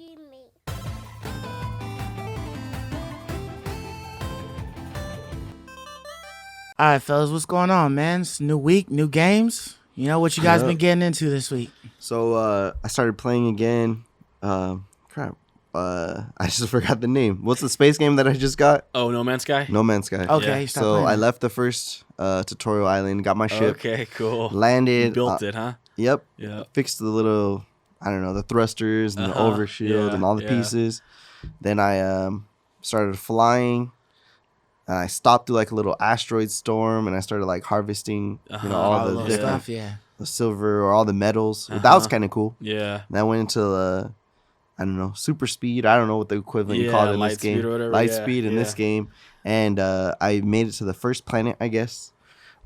give me. All right, fellas, what's going on, man? It's a new week, new games. You know what you guys been getting into this week? So I started playing again. Crap. I just forgot the name. What's the space game that I just got? Oh, No Man's Sky? No Man's Sky. Okay, Yeah. stop So playing I that. left the first tutorial island, got my ship, Okay, cool. landed. You built it, huh? Yep. Yeah. Fixed the little, I don't know, the thrusters and the overshield Yeah, and all the yeah. pieces. Then I started flying. And I stopped through like a little asteroid storm, and I started like harvesting, all All the those different stuff, yeah. the silver or all the metals. That was kind of cool. Yeah. And I went into I don't know, super speed. I don't know what the equivalent you call it in light this game. speed or whatever. Light Yeah, speed in this yeah. game. And I made it to the first planet, I guess.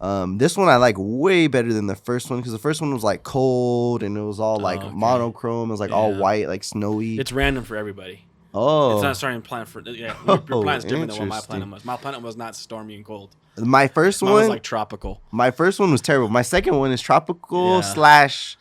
This one I like way better than the first one because the first one was like cold and it was all like okay. monochrome. It was like all Yeah. white, like snowy. It's random for everybody. Oh, It's not starting planet for... Yeah, your planet's different than what my interesting. planet was. My planet was not stormy and cold. my first Mine was one. like tropical. My first one was terrible. My second one is tropical Yeah. slash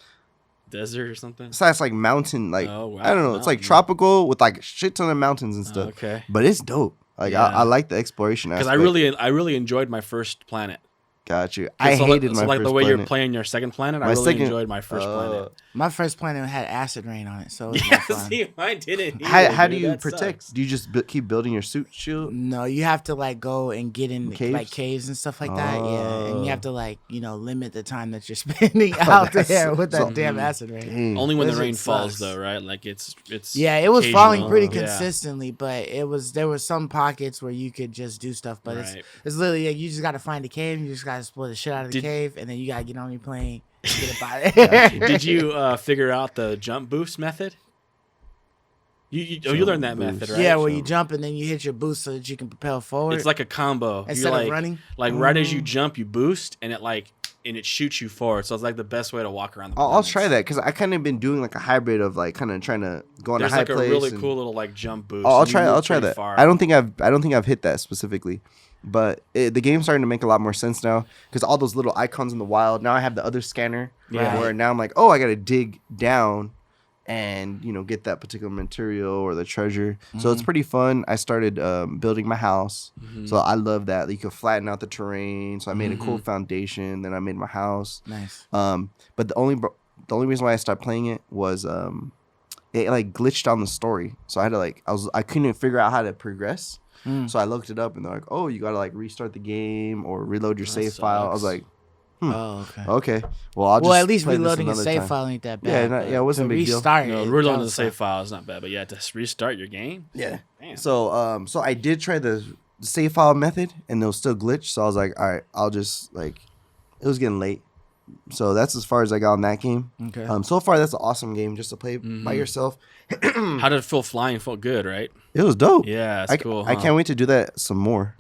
Desert or something? like mountain. Like Oh, wow. I don't know. It's like Mountain. tropical with like shit ton of mountains and stuff. Okay. But it's dope. Like Yeah. I like the exploration Because aspect. I really enjoyed my first planet. Got you. I So hated my like first the way planet. you're playing your second planet, I My really second- enjoyed my first planet. My first planet had acid rain on it, so it was Yeah, not fun. see, mine didn't. How either, do dude. you That protect? sucks. Do you just keep building your suit shield? No, you have to like go and get in Caves? like caves and stuff like that. Yeah, and you have Oh. to like limit the time that you're spending out That's there with that so- damn acid rain. Dang. Only when That the rain shit falls, sucks. though, right? Like it's. Yeah, it was falling pretty occasional. consistently, but there were some pockets where you could just do stuff. But Right. it's literally like, you just got to find a cave, you just got to explore the shit out of the Did- cave, and then you got to get on your plane and get up out of there. Did you figure out the jump boost method? You Jump learned that method, boost. right? Yeah, where you jump and then you hit your boost so that you can propel forward. It's like a combo. Instead You're of like, running? like right as you jump, you boost, and it shoots you forward. So it's like the best way to walk around the I'll planets. try that because I kind of been doing like a hybrid of like kind of trying to go on There's a high like a place. really and- cool little like jump boost. I'll and you try. move I'll try pretty that. far. I don't think I've hit that specifically, but the game's starting to make a lot more sense now because all those little icons in the wild. Now I have the other scanner Yeah. where now I'm like, oh, I gotta dig down and get that particular material or the treasure. So it's pretty fun. I started building my house, so I love that you can flatten out the terrain. So I made a cool foundation. Then I made my house. nice. But the only reason why I stopped playing it was it like glitched on the story. So I had to I couldn't figure out how to progress. So I looked it up and they're like, oh, you gotta like restart the game or reload your That save file. I was sucks. like, Oh, okay. okay, well I'll just Well, at least play this reloading a another save time. file ain't that Yeah, bad. it wasn't a big deal. Restart No, it, reloading that the save suck. file is not bad, but yeah, to restart your game. Yeah. Damn. So so I did try the save file method and it was still glitched. So I was like, all right, I'll just it was getting late. So that's as far as I got on that game. Okay. So far that's an awesome game just to play by yourself. How did it feel flying? It felt good, right? It was dope. Yeah, it's I, cool. I huh? can't wait to do that some more.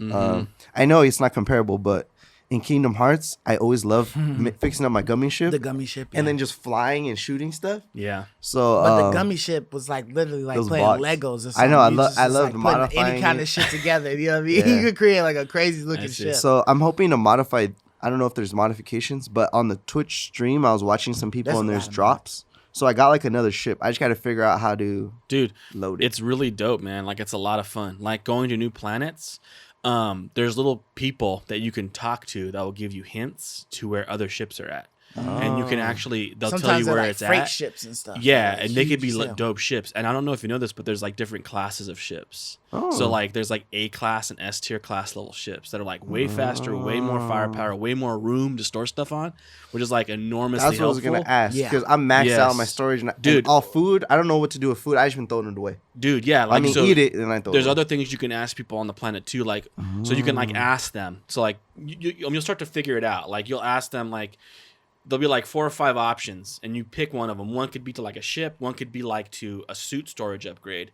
I know it's not comparable, but in Kingdom Hearts, I always love fixing up my gummy ship The gummy ship. and yeah. then just flying and shooting stuff. Yeah. So, But the gummy ship was like literally like those playing blocks. Legos or I something. know, I You love- just I was, love like, putting modifying any kind it. of shit together. You know what I mean? Yeah. You could create like a crazy looking I see. ship. So I'm hoping to modify. I don't know if there's modifications, but on the Twitch stream, I was watching some people There's and a there's lot of drops. So I got like another ship. I just got to figure out how to Dude, load it. it's really dope, man. Like, it's a lot of fun. Like, going to new planets, there's little people that you can talk to that will give you hints to where other ships are at. And you can actually, they'll tell Sometimes you they're where like it's freight at. ships and stuff. Yeah, Like, and they could be huge as hell. dope ships. And I don't know if you know this, but there's like different classes of ships. Oh. So like there's like A class and S tier class level ships that are like way faster, way more firepower, way more room to store stuff on, which is like enormously That's what I was helpful. gonna ask Yeah. because I'm maxed out on my Yes. storage. And Dude. and all food. I don't know what to do with food. I just been throwing it away. Dude, yeah, like I mean, so eat it and I throw it there's away. other things you can ask people on the planet too, like so you can like ask them. So like you'll start to figure it out. Like you'll ask them like there'll be like 4 or 5 options and you pick one of them. One could be to like a ship, one could be like to a suit storage upgrade.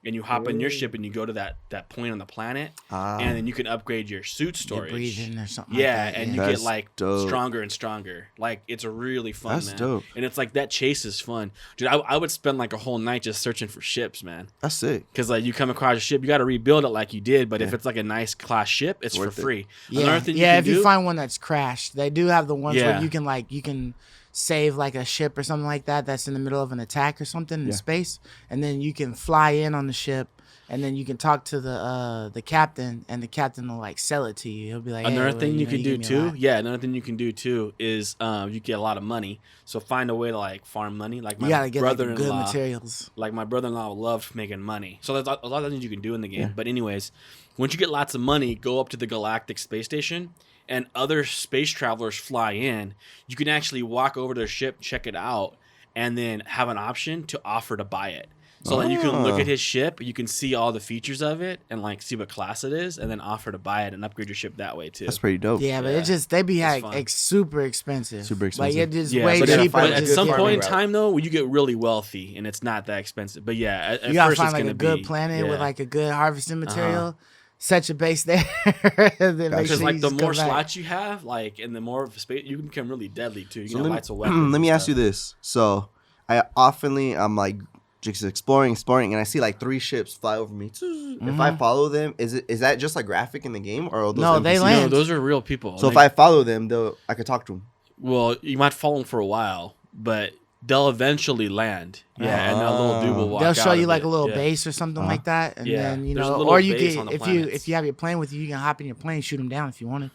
And you hop in your ship and you go to that point on the planet, and then you can upgrade your suit Your storage. breathing or something. Yeah, like that, and you yeah. get That's like dope. stronger and stronger. Like it's a really fun, That's man. dope. And it's like that chase is fun, dude. I would spend like a whole night just searching for ships, man. That's sick. Because like you come across a ship, you got to rebuild it like you did. But if it's like a nice class ship, it's for Worth it. free. Yeah, Another thing yeah. you If can you do, find one that's crashed, they do have the ones Yeah. where you can save like a ship or something like that that's in the middle of an attack or something in space, and then you can fly in on the ship. And then you can talk to the captain, and the captain will like sell it to you. He'll be like, another hey, thing you know, can do too. Yeah, another thing you can do too is you get a lot of money. So find a way to like farm money. Like you my gotta get like, brother-in-law, good materials. like my brother-in-law loves making money. So there's a lot of things you can do in the game. Yeah. But anyways, once you get lots of money, go up to the Galactic Space Station, and other space travelers fly in. You can actually walk over to their ship, check it out, and then have an option to offer to buy it. So then you can look at his ship, you can see all the features of it, and like see what class it is, and then offer to buy it and upgrade your ship that way too. That's pretty dope. Yeah, but it just they be like super expensive. Super expensive. Like it just yeah, way but cheaper. But at some point in time though, you get really wealthy and it's not that expensive. But yeah, at you gotta first find it's like gonna a good be, planet with like a good harvesting material. Set your base there. Because like the more slots you have, like and the more of space, you can become really deadly too. You can have lots of weapons. Let me ask you this. So I'm like just exploring, and I see like 3 ships fly over me. If I follow them, is that just a graphic in the game, or are those no? NPCs? They land. No, those are real people. So if I follow them, I could talk to them. Well, you might follow them for a while, but they'll eventually land. Yeah, and that little dude will walk They'll out show you of like it. a little base or something like that, and then There's a little or you base can on the if you have your plane with you, you can hop in your plane, shoot them down if you wanted.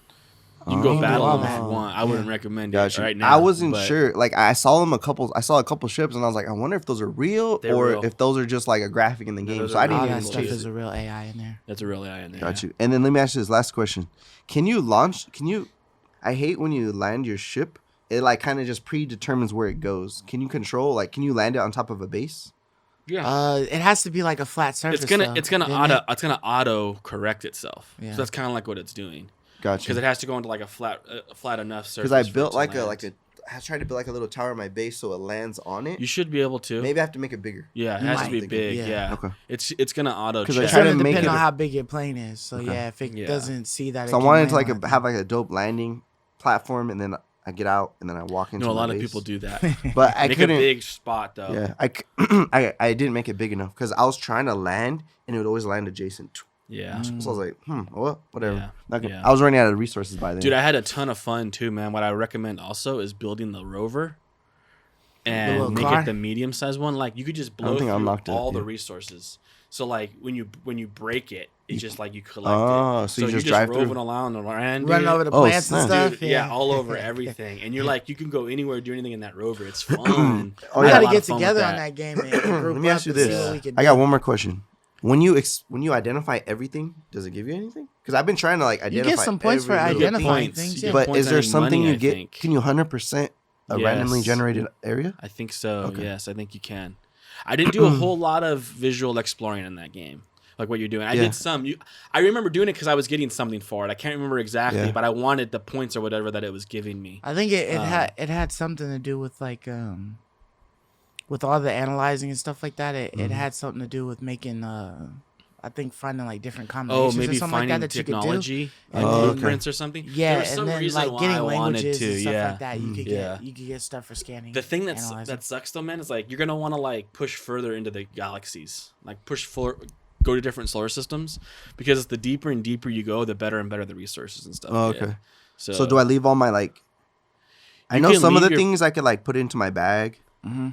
You can go battle them that. if you want. I wouldn't recommend it right now. I wasn't sure. Like I saw a couple ships, and I was like, I wonder if those are real or if those are just like a graphic in the game. So I didn't even that stuff chase is a real AI in there. That's a real AI in there. Got you. And then let me ask you this last question: I hate when you land your ship. It like kind of just predetermines where it goes. Can you control? Like, can you land it on top of a base? Yeah. It has to be like a flat surface. It's gonna auto correct itself. Yeah. So that's kind of like what it's doing. Gotcha. Because it has to go into like a flat enough surface. Because I built I tried to build like a little tower in my base so it lands on it. You should be able to. Maybe I have to make it bigger. Yeah, it has to be big. Yeah. Okay. It's gonna auto. Because check. I try to make depend it on how big your plane is. So if it doesn't see that, so I wanted to have like a dope landing platform, and then I get out and then I walk into. No, a lot base. of people do that. But I couldn't. Make a big spot though. Yeah, I didn't make it big enough because I was trying to land and it would always land adjacent. Yeah. So I was like, well, whatever. Yeah. I was running out of resources by then. Dude, I had a ton of fun too, man. What I recommend also is building the rover and make it the medium-sized one. Like you could just blow through all the resources. So like when you break it, it's just like you collect it. So you just drive through, roving around running over the plants and stuff. Dude, all over everything. And you're like, you can go anywhere, do anything in that rover. It's fun. We gotta get together on that game. And let me ask you this. I got one more question. When you identify everything, does it give you anything? Because I've been trying to like identify. You get some points for identifying things. Yeah. But is there something you get? Can you 100% a randomly generated area? I think so. Okay. Yes, I think you can. I didn't do a whole lot of visual exploring in that game, like what you're doing. I did some. I remember doing it because I was getting something for it. I can't remember exactly, but I wanted the points or whatever that it was giving me. I think it had something to do with like with all the analyzing and stuff like that. It had something to do with making I think finding like different combinations maybe or something finding like that technology and blueprints or something. Yeah, there was some and then reason like getting why I wanted languages to. and stuff like that. You could get stuff for scanning. The thing that sucks though, man, is like you're gonna want to like push further into the galaxies, like go to different solar systems, because the deeper and deeper you go, the better and better the resources and stuff. Oh, okay. So do I leave all my like? I know some of the things I could like put into my bag.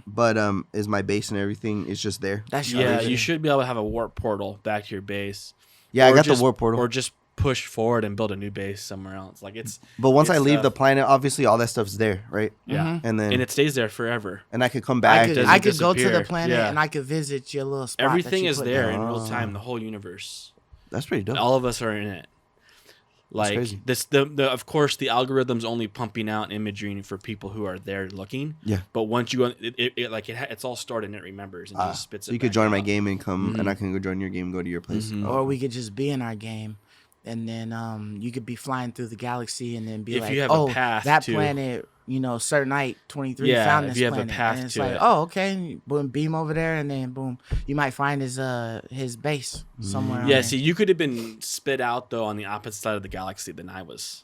But is my base and everything is just there? You should be able to have a warp portal back to your base. Yeah, I got the warp portal. Or just push forward and build a new base somewhere else. Like it's. But once I leave the planet, obviously all that stuff's there, right? Yeah, and it stays there forever. And I could come back. I could go to the planet and I could visit your little spot. Everything is there in real time. The whole universe. That's pretty dope. All of us are in it. Like this, of course, the algorithm's only pumping out imagery for people who are there looking. Yeah. But once you go, it's all stored and it remembers and just spits it. So you could join my game and come, and I can go join your game, and go to your place. Or we could just be in our game, and then you could be flying through the galaxy, and then be like, oh, that planet, certain night 23 found this planet. And it's like, oh, okay, boom, beam over there, and then boom, you might find his base somewhere. Yeah, see, you could have been spit out though on the opposite side of the galaxy than I was.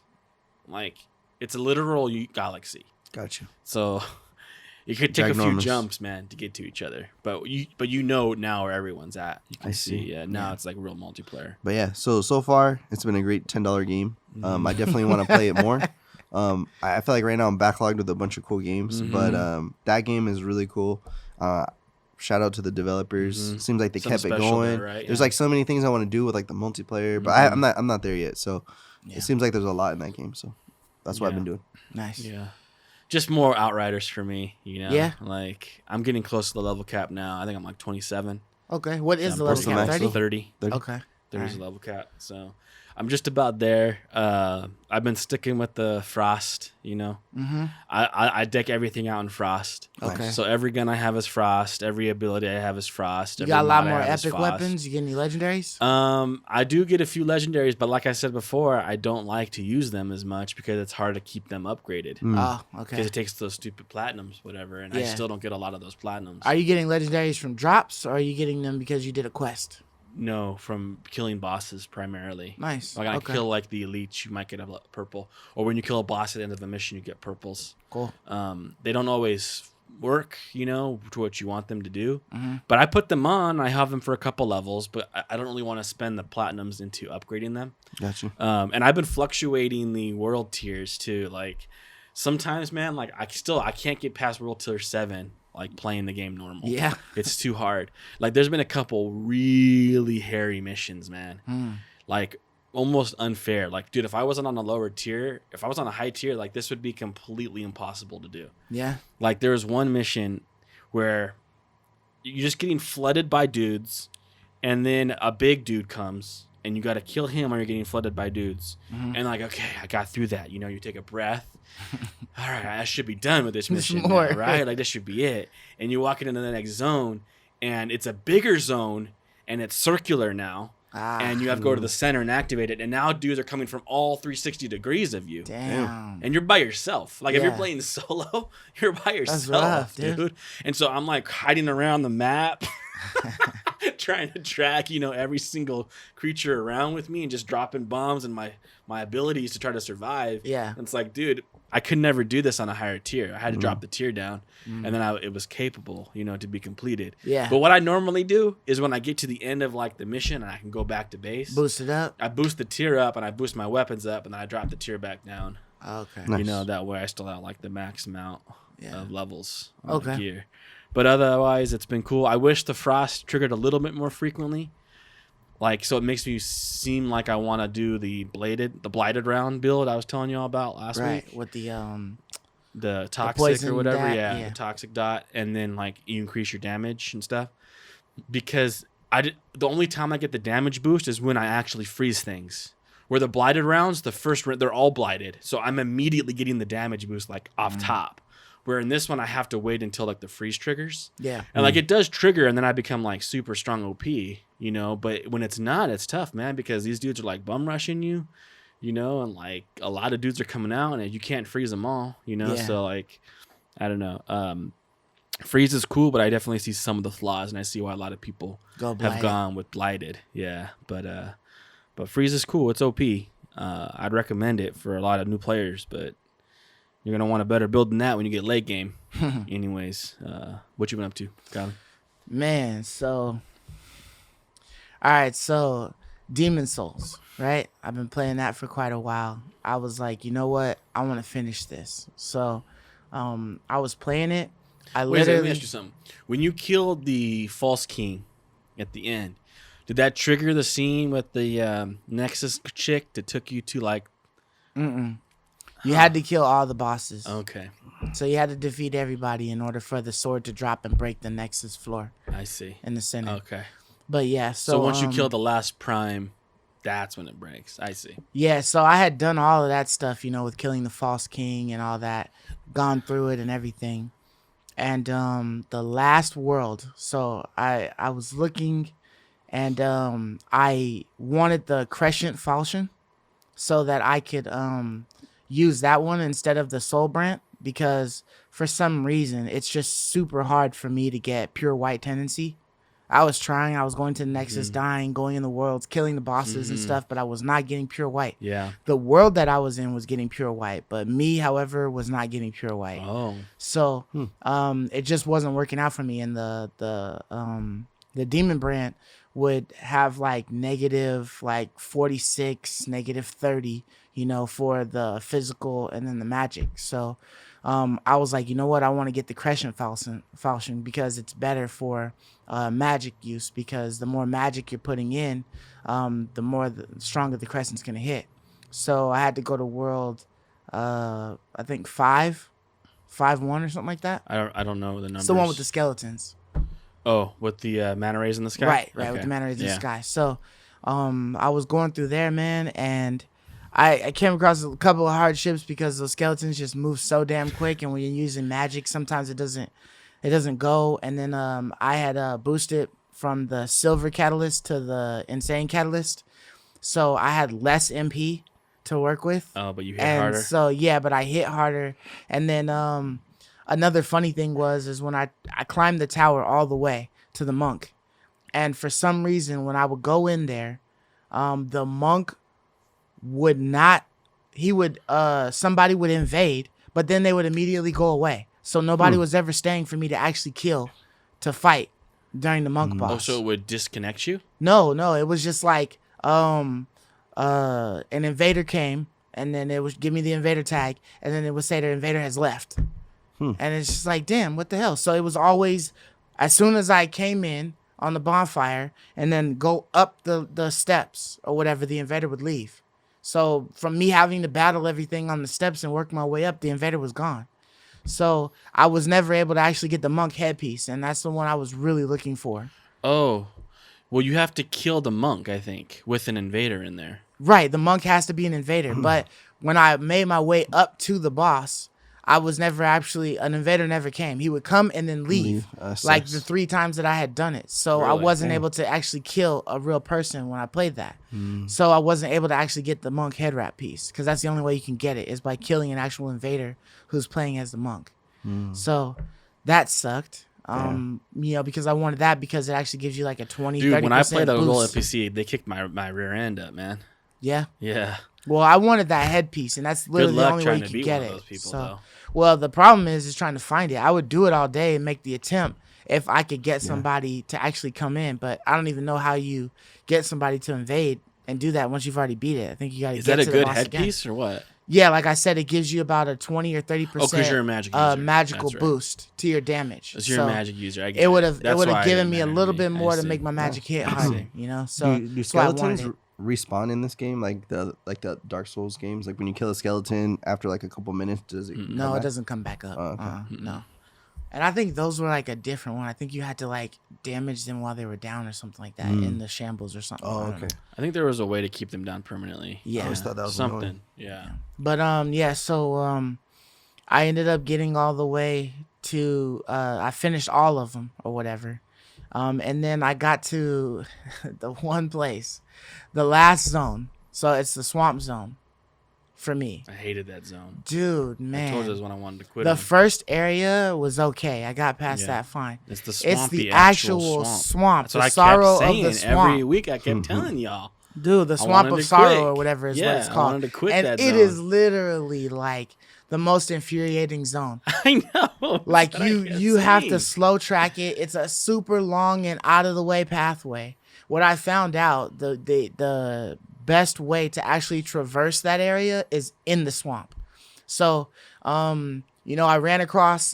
Like, it's a literal galaxy. Gotcha. So it could take a few jumps, man, to get to each other. But you know now where everyone's at. You can see. Yeah, now it's like real multiplayer. But yeah, so far it's been a great $10 game. I definitely want to play it more. I feel like right now I'm backlogged with a bunch of cool games, but that game is really cool. Shout out to the developers. Seems like they kept it going. There, right? There's like so many things I want to do with like the multiplayer, but I'm not there yet. So it seems like there's a lot in that game. So that's what I've been doing. Nice. Yeah. Just more Outriders for me, you know? Yeah. Like, I'm getting close to the level cap now. I think I'm like 27. Okay. What is the level cap? 30. Okay. There's a level cap. So I'm just about there. I've been sticking with the Frost, you know? Mm-hmm. I deck everything out in Frost. Okay. So every gun I have is Frost. Every ability I have is Frost. You got a lot more epic weapons? You get any legendaries? I do get a few legendaries, but like I said before, I don't like to use them as much because it's hard to keep them upgraded. Oh, okay. Because it takes those stupid platinums, whatever, and I still don't get a lot of those platinums. Are you getting legendaries from drops, or are you getting them because you did a quest? No, from killing bosses primarily. Nice. Like I kill like the elites, you might get a purple, or when you kill a boss at the end of a mission, you get purples. Cool. They don't always work, you know, to what you want them to do. But I put them on. I have them for a couple levels, but I don't really want to spend the platinums into upgrading them. Gotcha. And I've been fluctuating the world tiers too. Like sometimes, man, like I can't get past world tier 7. Like playing the game normal. Yeah. It's too hard. Like there's been a couple really hairy missions, man. Like almost unfair. Like, dude, if I wasn't on a lower tier, if I was on a high tier, like this would be completely impossible to do. Yeah. Like there was one mission where you're just getting flooded by dudes, and then a big dude comes and you got to kill him, or you're getting flooded by dudes. And like, okay, I got through that. You know, you take a breath. All right, I should be done with this mission now, right? Like this should be it. And you walk into the next zone, and it's a bigger zone, and it's circular now. And you have to go to the center and activate it. And now dudes are coming from all 360 degrees of you. Damn. And you're by yourself. Like if you're playing solo, you're by yourself, rough, dude. And so I'm like hiding around the map. Trying to track, you know, every single creature around with me and just dropping bombs and my abilities to try to survive. Yeah. And it's like, dude, I could never do this on a higher tier. I had to drop the tier down, and then it was capable, you know, to be completed. Yeah. But what I normally do is when I get to the end of like the mission and I can go back to base, boost it up. I boost the tier up and I boost my weapons up, and then I drop the tier back down. Okay. Nice. You know, that way I still have like the max amount of levels on Okay. the gear. But otherwise, it's been cool. I wish the Frost triggered a little bit more frequently. Like, so it makes me seem like I want to do the blighted round build I was telling you all about last week. Right, with the toxic or whatever. Dot, The toxic dot. And then, like, you increase your damage and stuff. Because the only time I get the damage boost is when I actually freeze things. Where the blighted rounds, they're all blighted. So I'm immediately getting the damage boost, like, off top. Where in this one, I have to wait until like the freeze triggers. Yeah. And like it does trigger, and then I become like super strong OP, you know. But when it's not, it's tough, man, because these dudes are like bum rushing you, you know, and like a lot of dudes are coming out, and you can't freeze them all, you know. Yeah. So like, I don't know. Freeze is cool, but I definitely see some of the flaws, and I see why a lot of people have gone with blighted. Yeah, but freeze is cool. It's OP. I'd recommend it for a lot of new players, but you're going to want a better build than that when you get late game. Anyways, what you been up to, Colin? Man, so... All right, so Demon Souls, right? I've been playing that for quite a while. I was like, you know what? I want to finish this. So I was playing it. Let me ask you something. When you killed the False King at the end, did that trigger the scene with the Nexus chick that took you to like... You had to kill all the bosses. Okay. So you had to defeat everybody in order for the sword to drop and break the Nexus floor. I see. In the center. Okay. But yeah, so once you kill the last prime, that's when it breaks. I see. Yeah, so I had done all of that stuff, you know, with killing the False King and all that, gone through it and everything. And the last world, so I was looking, and I wanted the Crescent Falchion so that I could use that one instead of the Soul Brand, because for some reason it's just super hard for me to get pure white tendency. I was going to the Nexus, dying, going in the worlds, killing the bosses and stuff, but I was not getting pure white. Yeah. The world that I was in was getting pure white, but me, however, was not getting pure white. Oh. So it just wasn't working out for me, and the Demon Brand would have like negative like 46, negative 30, for the physical and then the magic. So I was like, you know what? I want to get the Crescent Falchion because it's better for magic use, because the more magic you're putting in, the stronger the Crescent's going to hit. So I had to go to world, I think 5-1 or something like that. I don't know the numbers. It's the one with the skeletons. Oh, with the manta rays in the sky? Right, okay. With the manta rays in the sky. So I was going through there, man, and I came across a couple of hardships because those skeletons just move so damn quick, and when you're using magic, sometimes it doesn't go. And then I had boosted from the silver catalyst to the insane catalyst, so I had less MP to work with. Oh, but you hit harder. So yeah, but I hit harder. And then another funny thing is when I climbed the tower all the way to the monk, and for some reason when I would go in there, the monk would not. Somebody would invade, but then they would immediately go away. So nobody was ever staying for me to actually kill, to fight during the monk boss. Oh, so it would disconnect you? No, it was just like an invader came, and then it would give me the invader tag, and then it would say the invader has left. And it's just like, damn, what the hell? So it was always, as soon as I came in on the bonfire and then go up the steps or whatever, the invader would leave. So from me having to battle everything on the steps and work my way up, the invader was gone. So I was never able to actually get the monk headpiece, and that's the one I was really looking for. Oh, well, you have to kill the monk, I think, with an invader in there. Right, the monk has to be an invader. But when I made my way up to the boss, I was never actually, an invader never came. He would come and then leave, like the 3 times that I had done it. So really? I wasn't able to actually kill a real person when I played that. So I wasn't able to actually get the monk head wrap piece, because that's the only way you can get it, is by killing an actual invader who's playing as the monk. So that sucked. Because I wanted that, because it actually gives you like a 20, 30% Dude, when I played the little boost. NPC, they kicked my rear end up, man. Yeah? Yeah. Well, I wanted that headpiece, and that's literally the only way you could get it. So, well, the problem is trying to find it. I would do it all day and make the attempt if I could get somebody to actually come in, but I don't even know how you get somebody to invade and do that once you've already beat it. I think you got to get to the boss again. Is that a good headpiece or what? Yeah, like I said, it gives you about a 20 or 30% because you're a magic user. Magical boost to your damage. Because you're a magic user. I get it would have given me a little bit more to make my magic hit harder. So do skeletons respawn in this game like the Dark Souls games? Like when you kill a skeleton after like a couple minutes, does it? No, it doesn't come back up. No. And I think those were like a different one. I think you had to like damage them while they were down or something like that in the shambles or something. Oh, okay. I think there was a way to keep them down permanently. Yeah, I always thought that was something. Annoying. Yeah. But so I ended up getting all the way to I finished all of them or whatever, and then I got to the one place, the last zone. So it's the swamp zone. For me, I hated that zone, dude. Man, I told you this when I wanted to quit. The first area was okay. I got past that fine. It's the swampy, it's the actual swamp. That's what the sorrow I kept saying of the swamp. Every week. I kept telling y'all, dude, the swamp of sorrow or whatever is what it's called. I wanted to quit and that it zone. is literally like the most infuriating zone. I know. Like you have to slow track it. It's a super long and out of the way pathway. What I found out, the best way to actually traverse that area is in the swamp. So, I ran across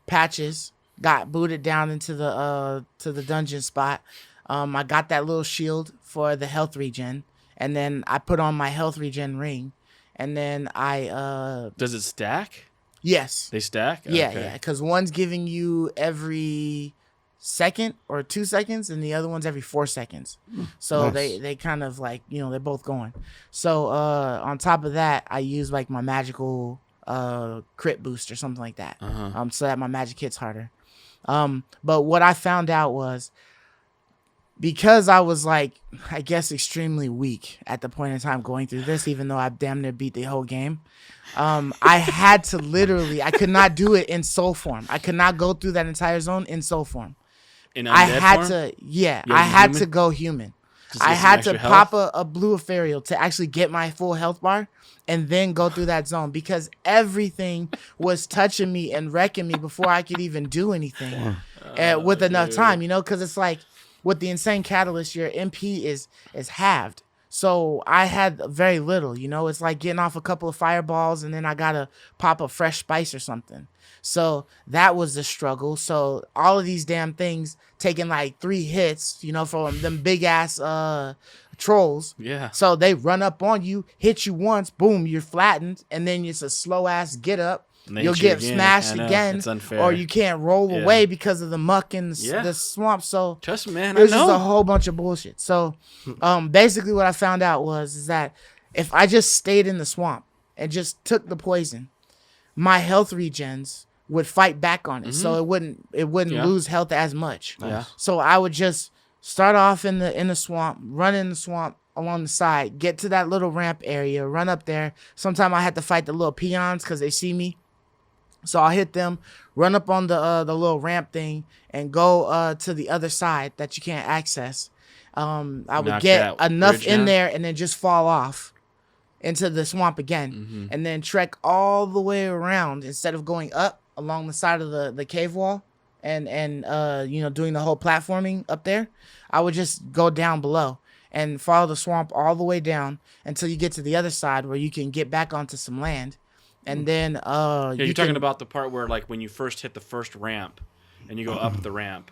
patches, got booted down into the dungeon spot. I got that little shield for the health regen, and then I put on my health regen ring, and then I Does it stack? Yes. They stack? Yeah, because one's giving you every second or 2 seconds, and the other one's every 4 seconds. So nice. they kind of like, they're both going. So on top of that, I use like my magical crit boost or something like that. So that my magic hits harder. But what I found out was, because I was like, I guess extremely weak at the point in time going through this, even though I damn near beat the whole game, I had to literally, I could not do it in soul form. I could not go through that entire zone in soul form. I had to go human. I had to pop a blue ethereal to actually get my full health bar and then go through that zone, because everything was touching me and wrecking me before I could even do anything with enough time, because it's like with the insane catalyst, your MP is halved. So I had very little, you know. It's like getting off a couple of fireballs and then I gotta pop a fresh spice or something. So that was the struggle. So all of these damn things taking like 3 hits, you know, from them big ass trolls. Yeah. So they run up on you, hit you once, boom, you're flattened, and then it's a slow ass get up. You'll get smashed again, or you can't roll away because of the muck and the swamp. So trust me, man, it's just a whole bunch of bullshit. So basically what I found out is that if I just stayed in the swamp and just took the poison, my health regens would fight back on it. So it wouldn't lose health as much. Yeah. So I would just start off in the swamp, run in the swamp along the side, get to that little ramp area, run up there. Sometimes I had to fight the little peons because they see me. So I'll hit them, run up on the little ramp thing, and go to the other side that you can't access. I would get enough in there and then just fall off into the swamp again, and then trek all the way around instead of going up along the side of the cave wall and you know, doing the whole platforming up there. I would just go down below and follow the swamp all the way down until you get to the other side where you can get back onto some land. And then you're talking about the part where, like, when you first hit the first ramp and you go up the ramp.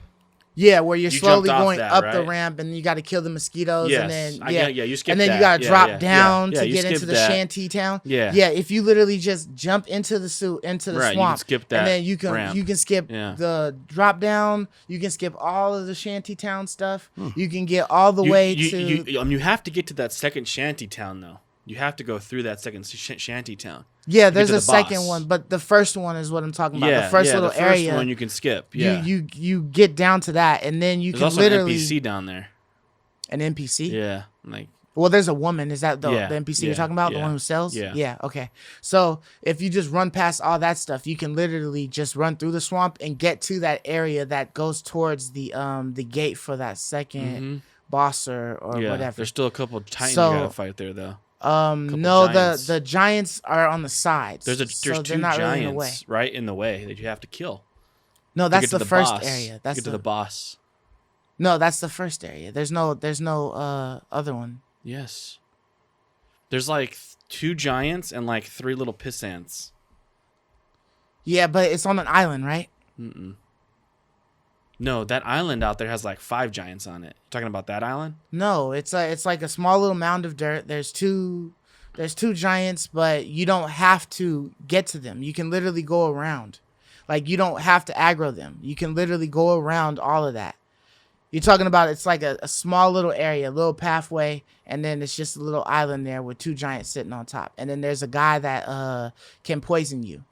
Yeah, where you're slowly going up the ramp and you got to kill the mosquitoes. Yes. And then you skip and then that. you got to drop down to get into the that. shanty town. Yeah. Yeah, if you literally just jump into the swamp, you can skip that. And then you can skip Yeah. the drop down, you can skip all of the shanty town stuff. You can get all the way to you have to get to that second shanty town though. You have to go through that second shanty town. Yeah, there's a second one, but the first one is what I'm talking about. The first little area. The first one you can skip. Yeah. You get down to that, and then you there's can also literally an NPC down there. An NPC? Yeah, like. Well, there's a woman. Is that the NPC you're talking about? The one who sells? Yeah. Yeah. Okay. So if you just run past all that stuff, you can literally just run through the swamp and get to that area that goes towards the gate for that second boss or whatever. There's still a couple of titans you gotta fight there though. No, the giants are on the sides. There's two giants right in the way that you have to kill. No, that's the first area. That's to the boss. No, that's the first area. There's no other one. Yes. There's like 2 giants and like 3 little piss ants. Yeah, but it's on an island, right? No, that island out there has like 5 giants on it. You talking about that island? No, it's like a small little mound of dirt. There's two giants, but you don't have to get to them. You can literally go around. Like, you don't have to aggro them. You can literally go around all of that. You're talking about it's like a small little area, a little pathway, and then it's just a little island there with 2 giants sitting on top. And then there's a guy that can poison you.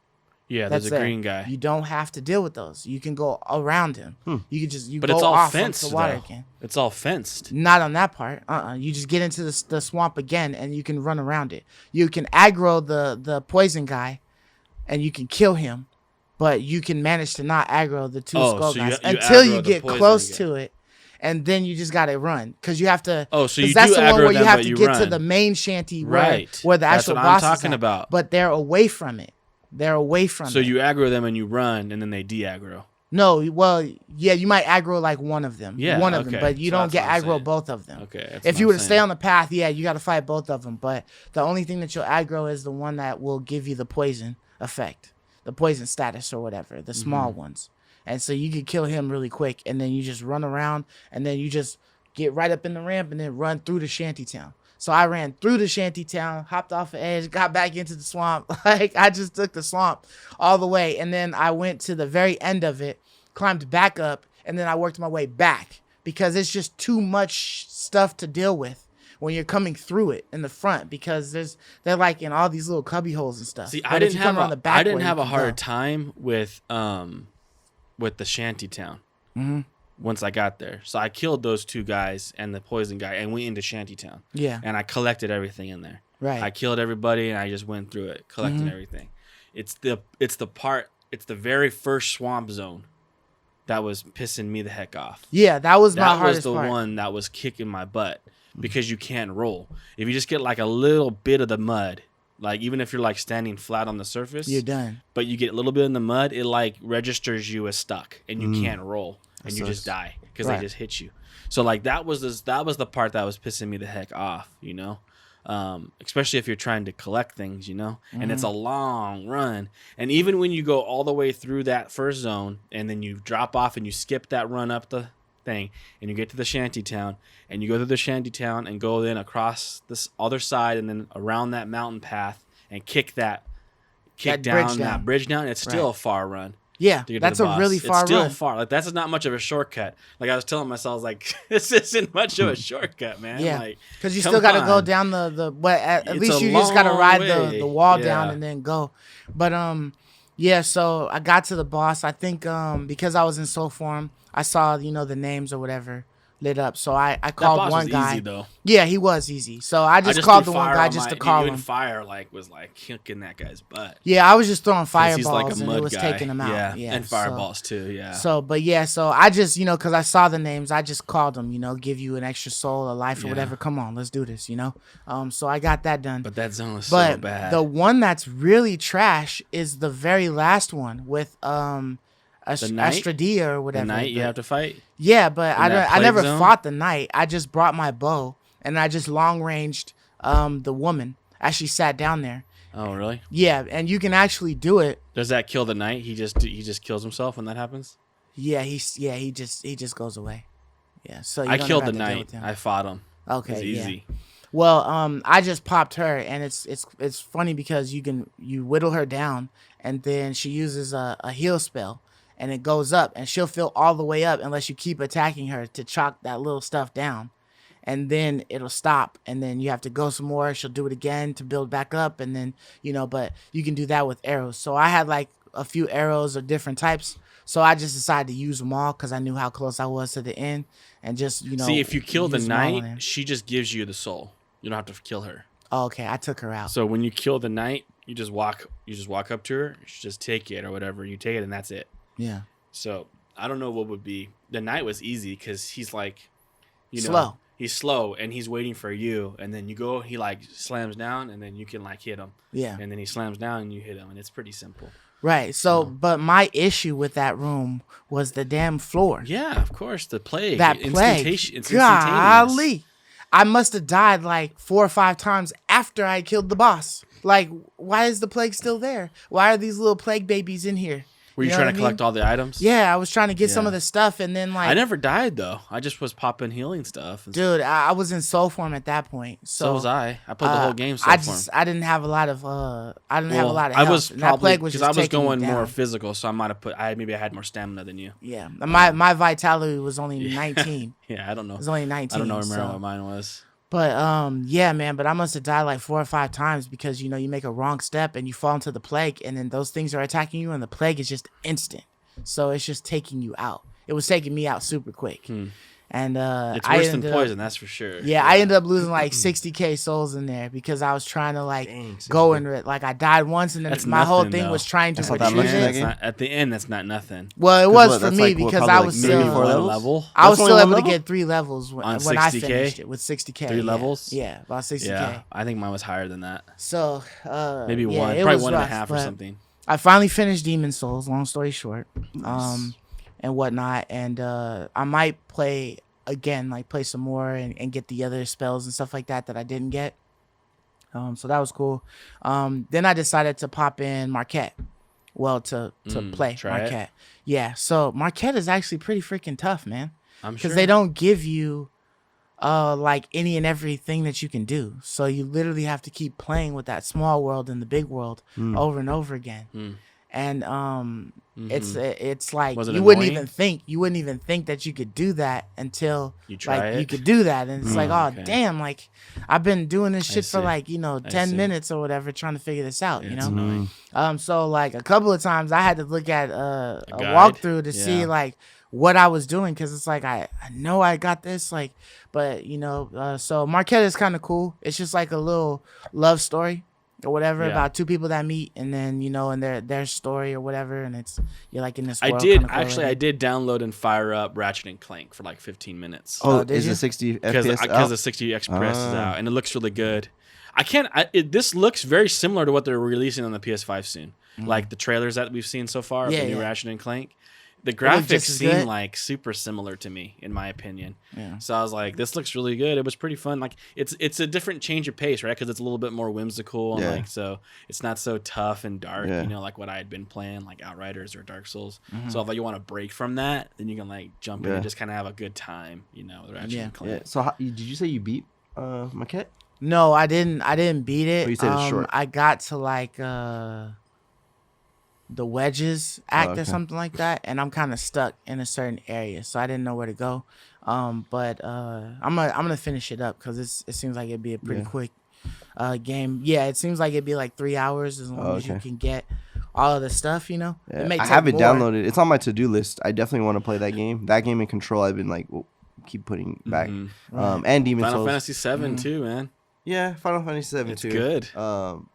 Yeah, there's a green guy. You don't have to deal with those. You can go around him. You can just but go it's all off fenced, the water though. again. It's all fenced. Not on that part. You just get into the swamp again, and you can run around it. You can aggro the poison guy, and you can kill him, but you can manage to not aggro the 2 skull guys until you get close to it. And then you just gotta run because you have to. Oh, so you that's do the one aggro where them, you have but to you get run. to the main shanty right. where the actual boss is. That's what I'm talking about. But they're away from it. They're away from it. So you aggro them and you run, and then they de-aggro. No, well, yeah, you might aggro like one of them. Yeah, one of them, but you don't get aggro both of them. Okay. If you were to stay on the path, yeah, you got to fight both of them. But the only thing that you'll aggro is the one that will give you the poison effect, the poison status or whatever, the small ones. And so you can kill him really quick, and then you just run around, and then you just get right up in the ramp, and then run through the shantytown. So I ran through the shantytown, hopped off the edge, got back into the swamp. Like, I just took the swamp all the way. And then I went to the very end of it, climbed back up, and then I worked my way back because it's just too much stuff to deal with when you're coming through it in the front because they're like in all these little cubby holes and stuff. See, I didn't have a hard time with the shantytown. Once I got there. So I killed those 2 guys and the poison guy and went into Shantytown. Yeah. And I collected everything in there. Right. I killed everybody and I just went through it, collecting everything. It's the very first swamp zone that was pissing me the heck off. Yeah, that was my hardest part. That was the one that was kicking my butt because you can't roll. If you just get like a little bit of the mud, Like even if you're like standing flat on the surface, you're done. But you get a little bit in the mud, it like registers you as stuck, and you can't roll, and you just die because they just hit you. So like that was the part that was pissing me the heck off, you know. Especially if you're trying to collect things, you know, and it's a long run. And even when you go all the way through that first zone and then you drop off and you skip that run up the thing and you get to the shanty town and you go through the shanty town and go then across this other side and then around that mountain path and kick down that bridge down, it's still a far run. Yeah, that's a really far run. It's still far. Like that's not much of a shortcut. Like I was telling myself, I was like, this isn't much of a shortcut, man. Yeah, like because you still got to go down at least you just got to ride the wall down and then go. But yeah. So I got to the boss. I think because I was in soul form, I saw the names or whatever lit up. So I called one guy. Easy, though. Yeah, he was easy. So I just called the one guy just to call him. Fire was like kicking that guy's butt. Yeah, I was just throwing fireballs he's like a mud and it was guy. taking him out. Yeah, and fireballs too. Yeah. So I just because I saw the names, I just called them. Give you an extra soul, a life, or whatever. Come on, let's do this. So I got that done. But that zone was so bad. The one that's really trash is the very last one with Astradia or whatever. The knight you have to fight? Yeah, but I never fought the knight. I just brought my bow and I just long ranged the woman as she sat down there. Oh, really? Yeah, and you can actually do it. Does that kill the knight? He just kills himself when that happens? Yeah, he just goes away. Yeah, so I killed the knight. I fought him. Okay, it's easy. Yeah. Well, I just popped her, and it's funny because you whittle her down, and then she uses a heal spell, and it goes up, and she'll fill all the way up unless you keep attacking her to chalk that little stuff down, and then it'll stop, and then you have to go some more. She'll do it again to build back up, and then but you can do that with arrows. So I had like a few arrows of different types. So I just decided to use them all because I knew how close I was to the end, and just see if you kill the knight, she just gives you the soul. You don't have to kill her. Oh, okay, I took her out. So when you kill the knight, you just walk up to her. She just take it or whatever. You take it and that's it. Yeah. So I don't know what would be. The knight was easy because he's like, slow. He's slow and he's waiting for you, and then you go. He like slams down, and then you can like hit him. Yeah. And then he slams down and you hit him, and it's pretty simple. Right. So, but my issue with that room was the damn floor. Yeah, of course, the plague. That plague. Golly. I must have died like 4 or 5 times after I killed the boss. Like, why is the plague still there? Why are these little plague babies in here? Were you trying to collect all the items? Yeah, I was trying to get some of the stuff, and then like I never died though. I just was popping healing stuff. Dude, I was in soul form at that point. So was I. I played the whole game soul form. I didn't have a lot of health. I was probably because I was going more physical, so I might have put. Maybe I had more stamina than you. Yeah, my vitality was only 19. Yeah, I don't know. It was only 19. I don't remember what mine was. But yeah, man. But I must have died like 4 or 5 times because you make a wrong step and you fall into the plague, and then those things are attacking you, and the plague is just instant. So it's just taking you out. It was taking me out super quick. And it's worse than poison, that's for sure. Yeah, I ended up losing like 60k souls in there because I was trying to like go and like I died once, and then my whole thing was trying to retrieve it. At the end, that's not nothing. Well, it was for me because I was still I was still able to get 3 levels when I finished it with 60k. 3 levels? Yeah, about 60k. Yeah, I think mine was higher than that. So maybe one, probably 1.5 or something. I finally finished Demon Souls, long story short, and whatnot. And I might play again, like play some more and get the other spells and stuff like that I didn't get. So that was cool. Then I decided to pop in Marquette. Well, to play Marquette. Yeah, so Marquette is actually pretty freaking tough, man. I'm sure. Because they don't give you like any and everything that you can do. So you literally have to keep playing with that small world and the big world over and over again. And it's like you wouldn't even think that you could do that until you could do that, and it's like, oh damn, like I've been doing this shit for like 10 minutes or whatever trying to figure this out. So like a couple of times I had to look at a walkthrough to see like what I was doing, because it's like I know I got this, like, but so Marquette is kind of cool. It's just like a little love story or whatever about 2 people that meet, and then and their story or whatever, and you're like in this world. I did download and fire up Ratchet and Clank for like 15 minutes. Oh, is it 60 FPS? Because the 60 FPS is out, and it looks really good. This looks very similar to what they're releasing on the PS5 soon. Like the trailers that we've seen so far of the new Ratchet and Clank. The graphics seem like super similar to me, in my opinion. Yeah. So I was like, this looks really good. It was pretty fun. Like it's a different change of pace, right? Because it's a little bit more whimsical and like so it's not so tough and dark, you know, like what I had been playing, like Outriders or Dark Souls. So if you want to break from that, then you can like jump in and just kind of have a good time, you know, with Ratchet and Clank. Yeah. So did you say you beat Maquette? No, I didn't beat it. Oh, you said it's short. I got to like the Wedges act or something like that, and I'm kind of stuck in a certain area, so I didn't know where to go. But I'm gonna finish it up because it seems like it'd be a pretty quick game. Yeah, it seems like it'd be like 3 hours as long as you can get all of the stuff, you know. Yeah. I have it downloaded. It's on my to-do list. I definitely want to play that game. That game in Control, I've been like keep putting back. And Demon's Souls. Final Fantasy 7 too, man. Yeah, Final Fantasy 7 too. It's good.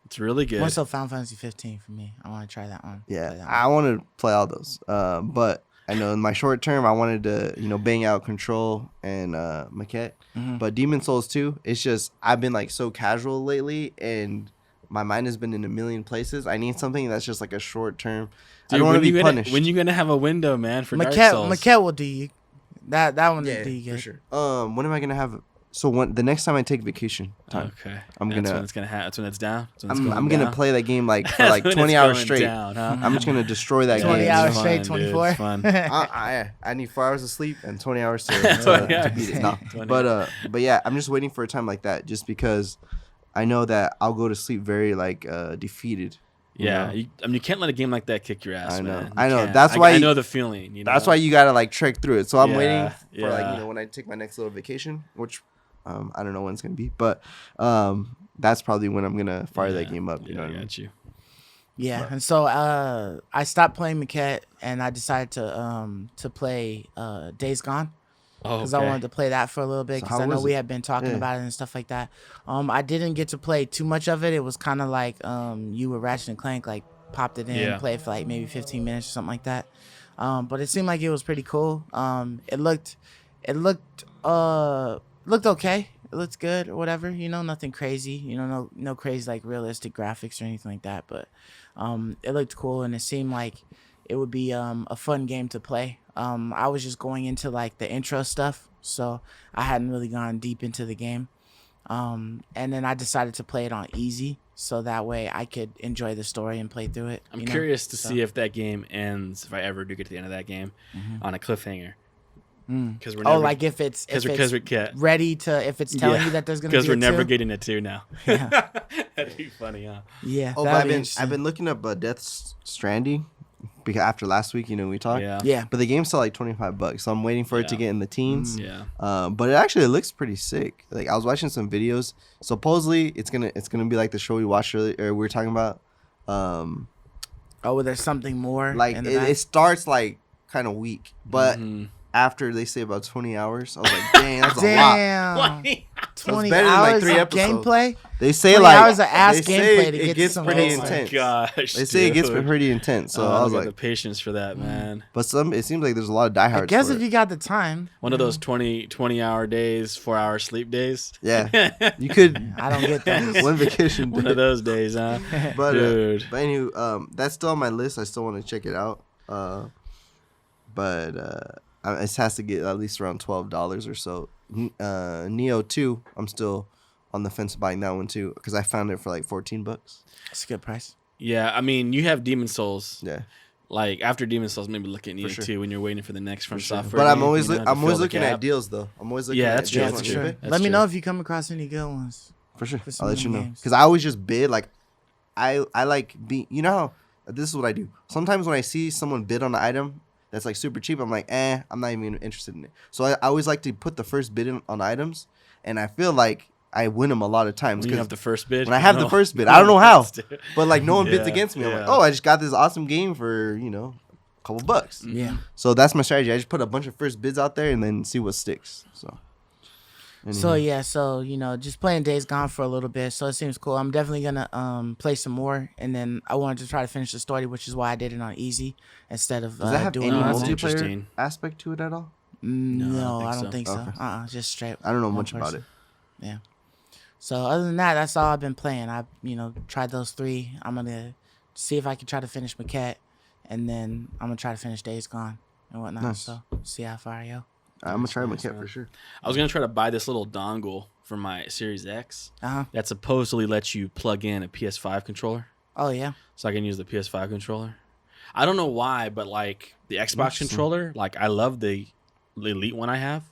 It's really good. More so Final Fantasy 15 for me. I want to try that one. Yeah, I want to play all those. But I know in my short term, I wanted to, you know, bang out Control and Maquette. But Demon's Souls 2, it's just I've been like so casual lately, and my mind has been in a million places. I need something that's just like a short term. Dude, I don't want to be punished. When you gonna have a window, man, for Dark Souls? Maquette will do you. That one will do you for sure. When am I gonna have? So the next time I take vacation time, that's when it's gonna happen. That's when it's down. I'm gonna play that game like for like 20 hours straight. Down, huh? I'm just gonna destroy that 20 game. 20 hours straight, 24. Fun. I need 4 hours of sleep and 20 hours to beat it. No. But yeah, I'm just waiting for a time like that, just because I know that I'll go to sleep very like defeated. Yeah, you can't let a game like that kick your ass. I know. Man. I know. That's why I know the feeling. You know? That's why you gotta like trek through it. So I'm waiting for like, you know, when I take my next little vacation, which I don't know when it's gonna be, but that's probably when I'm gonna fire that game up. You know what I mean? Yeah, and so I stopped playing Maquette and I decided to play Days Gone. Because I wanted to play that for a little bit, because I know we had been talking about it and stuff like that. I didn't get to play too much of it. It was kind of like you with Ratchet and Clank, like popped it in, played for like maybe 15 minutes or something like that. But it seemed like it was pretty cool. It looked okay. It looked good or whatever. You know, nothing crazy. You know, no crazy like realistic graphics or anything like that. But it looked cool, and it seemed like it would be a fun game to play. I was just going into like the intro stuff, so I hadn't really gone deep into the game. And then I decided to play it on easy, so that way I could enjoy the story and play through it. I'm curious to see if that game ends, if I ever do get to the end of that game, on a cliffhanger. Because we're never, like if it's ready to, if it's telling you that there's gonna be because we're never getting a 2 now. That'd be funny, huh? Yeah. Oh, but I've been looking up Death Stranding. Because after last week, you know, we talked. Yeah. But the game's still like $25, so I'm waiting for it to get in the teens. Yeah. But it actually looks pretty sick. Like I was watching some videos. Supposedly, it's gonna be like the show we watched earlier. Or we were talking about. There's something more. Like it starts like kind of weak, but after they say about 20 hours, I was like, dang, that's a lot. 20 hours like 3 of gameplay? They say 20 like hours of ass gameplay to it gets pretty intense. Gosh, they say it gets pretty intense. So I was like, the patience for that, man. But it seems like there's a lot of diehards. I guess if you got the time. One of those 20-hour days, 4-hour sleep days. Yeah, you could. I don't get those. One vacation day. One of those days, huh? But dude. But anyway, that's still on my list. I still want to check it out. But it has to get at least around $12 or so. Neo 2, I'm still on the fence buying that one too, because I found it for like $14. That's a good price. Yeah, I mean, you have Demon's Souls. Yeah. Like after Demon's Souls, maybe look at Neo 2 when you're waiting for the next from software. But I'm always looking at deals though. I'm always looking. Yeah, at that's true. deals. That's true. Let me know if you come across any good ones. For sure, I'll let you know. Because I always just bid. Like I like being. You know how this is what I do. Sometimes when I see someone bid on an item that's like super cheap, I'm like, I'm not even interested in it. So I always like to put the first bid in on items, and I feel like I win them a lot of times. When you have the first bid? When I have the first bid. I don't know how. But like no one bids against me. I'm like, I just got this awesome game for, you know, a couple bucks. Yeah. So that's my strategy. I just put a bunch of first bids out there and then see what sticks. So you know, just playing Days Gone for a little bit. So it seems cool. I'm definitely gonna play some more, and then I wanted to try to finish the story, which is why I did it on easy instead of does that have doing any multiplayer aspect to it at all? No, I don't think so. Okay. Just straight. I don't know much about it. Yeah. So other than that, that's all I've been playing. I tried those 3. I'm gonna see if I can try to finish Maquette, and then I'm gonna try to finish Days Gone and whatnot. Nice. So see how far I go. I'm gonna try Maquette for sure. I was gonna try to buy this little dongle for my Series X that supposedly lets you plug in a PS5 controller. Oh yeah. So I can use the PS5 controller. I don't know why, but like the Xbox controller, like I love the Elite one I have.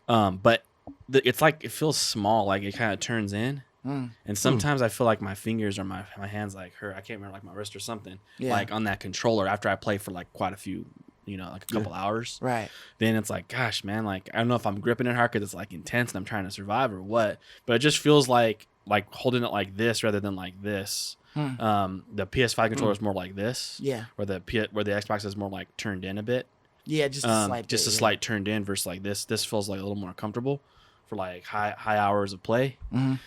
But it's like it feels small, like it kind of turns in. And sometimes I feel like my fingers or my hands like hurt. I can't remember, like my wrist or something. Yeah. Like on that controller after I play for like quite a few, like a couple hours. Right. Then it's like, gosh, man, like I don't know if I'm gripping it hard because it's like intense and I'm trying to survive or what. But it just feels like holding it like this rather than like this. The PS5 controller is more like this. Yeah. Where the Xbox is more like turned in a bit. Yeah, just a slight. Just a slight turned in versus like this. This feels like a little more comfortable for like high hours of play.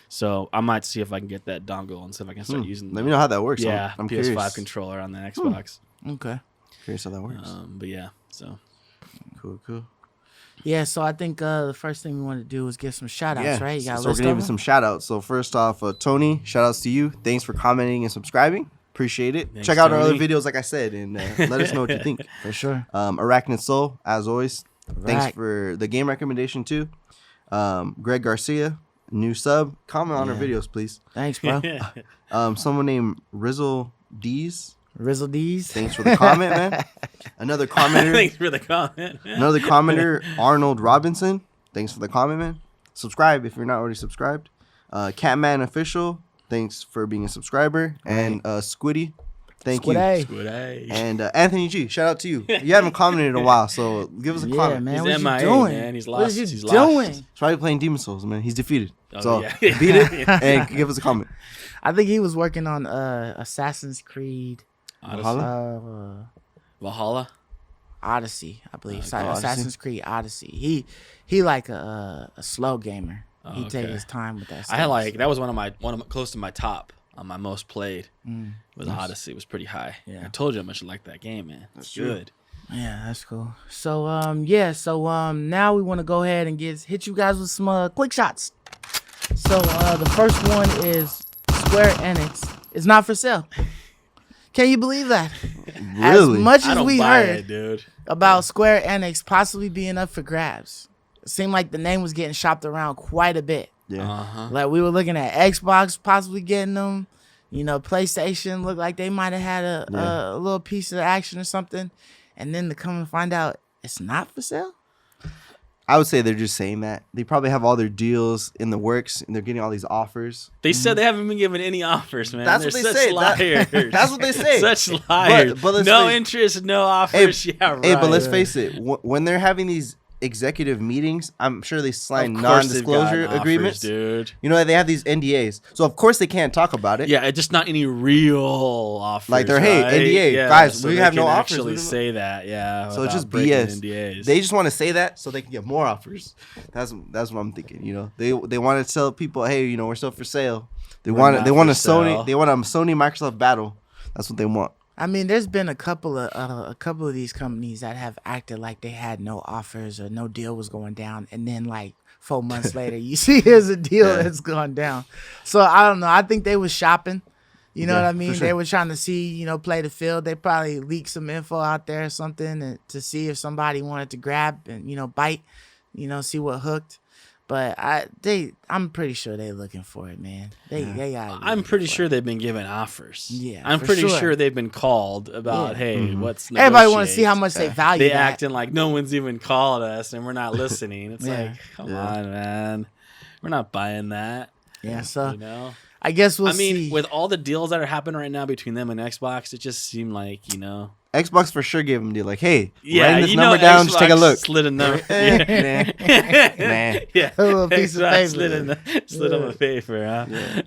So I might see if I can get that dongle and see if I can start using. Let me know how that works. Yeah, I'm PS5 curious. Controller on the Xbox. Okay. Curious how that works. But yeah, so cool. Yeah, so I think the first thing we want to do is give some shout outs, right? You got so we're gonna give some shout outs. So first off, Tony, shout outs to you. Thanks for commenting and subscribing. Appreciate it. Thanks, Check out Tony. our other videos, like I said, and let us know what you think. For sure. Arachnid Soul, as always. Thanks for the game recommendation too. Greg Garcia, new sub. Comment on our videos, please. Thanks, bro. Someone named Rizzle D's. Rizzle D's. Thanks for the comment, man. Another commenter. Thanks for the comment. Another commenter, Arnold Robinson. Thanks for the comment, man. Subscribe if you're not already subscribed. Catman Official. Thanks for being a subscriber. And Squiddy. Thank you. Squiddy. And Anthony G. Shout out to you. You haven't commented in a while, so give us a comment. Man, he's what MIA, you doing? Man. He's lost. What is He's you doing? lost. He's probably playing Demon Souls, man. He's defeated. So yeah. beat it and give us a comment. I think he was working on Assassin's Creed. Valhalla? Odyssey, I believe. Assassin's Creed Odyssey. He like a slow gamer. He take his time with that stuff. That was one of my close to my top on my most played. Was Odyssey. It was pretty high. Yeah. I told you how much I like that game, man. It's good. Yeah, that's cool. So now we want to go ahead and hit you guys with some quick shots. So the first one is Square Enix is not for sale. Can you believe that? Really? As much as we heard dude. about Square Enix possibly being up for grabs, it seemed like the name was getting shopped around quite a bit. Yeah. Like we were looking at Xbox possibly getting them. PlayStation looked like they might have had a little piece of action or something. And then to come and find out it's not for sale. I would say they're just saying that. They probably have all their deals in the works and they're getting all these offers. They said they haven't been given any offers, man. That's what they say. Liars. That's what they say. Such liars. But no interest, no offers. Hey, yeah, right. Hey, but let's face it. When they're having these executive meetings, I'm sure they sign non-disclosure agreements, dude. They have these NDAs, so of course they can't talk about it. Yeah, it's just not any real offers. Like they're NDA guys, so we have no offers. Actually, say that, yeah. So it's just BS. NDAs. They just want to say that so they can get more offers. That's what I'm thinking. They want to tell people, hey, we're still for sale. They want a Sony Microsoft battle. That's what they want. I mean, there's been a couple of these companies that have acted like they had no offers or no deal was going down, and then like 4 months later, you see here's a deal that's gone down. So I don't know. I think they was shopping. You know what I mean? Sure. They were trying to see, play the field. They probably leaked some info out there or something to see if somebody wanted to grab and bite, see what hooked. But I'm pretty sure they're looking for it, man. They got. I'm pretty sure they've been given offers. Yeah, I'm pretty sure they've been called about, hey, what's negotiate? Everybody want to see how much they value. They acting like no one's even called us and we're not listening. It's like, come on, man, we're not buying that. Yeah, so I guess we'll see. I mean, with all the deals that are happening right now between them and Xbox, it just seemed like Xbox for sure gave them a deal. Like, hey, write this number down, just take a look. Slid a number. Nah. Yeah. A little piece of paper. Slid them a paper, huh?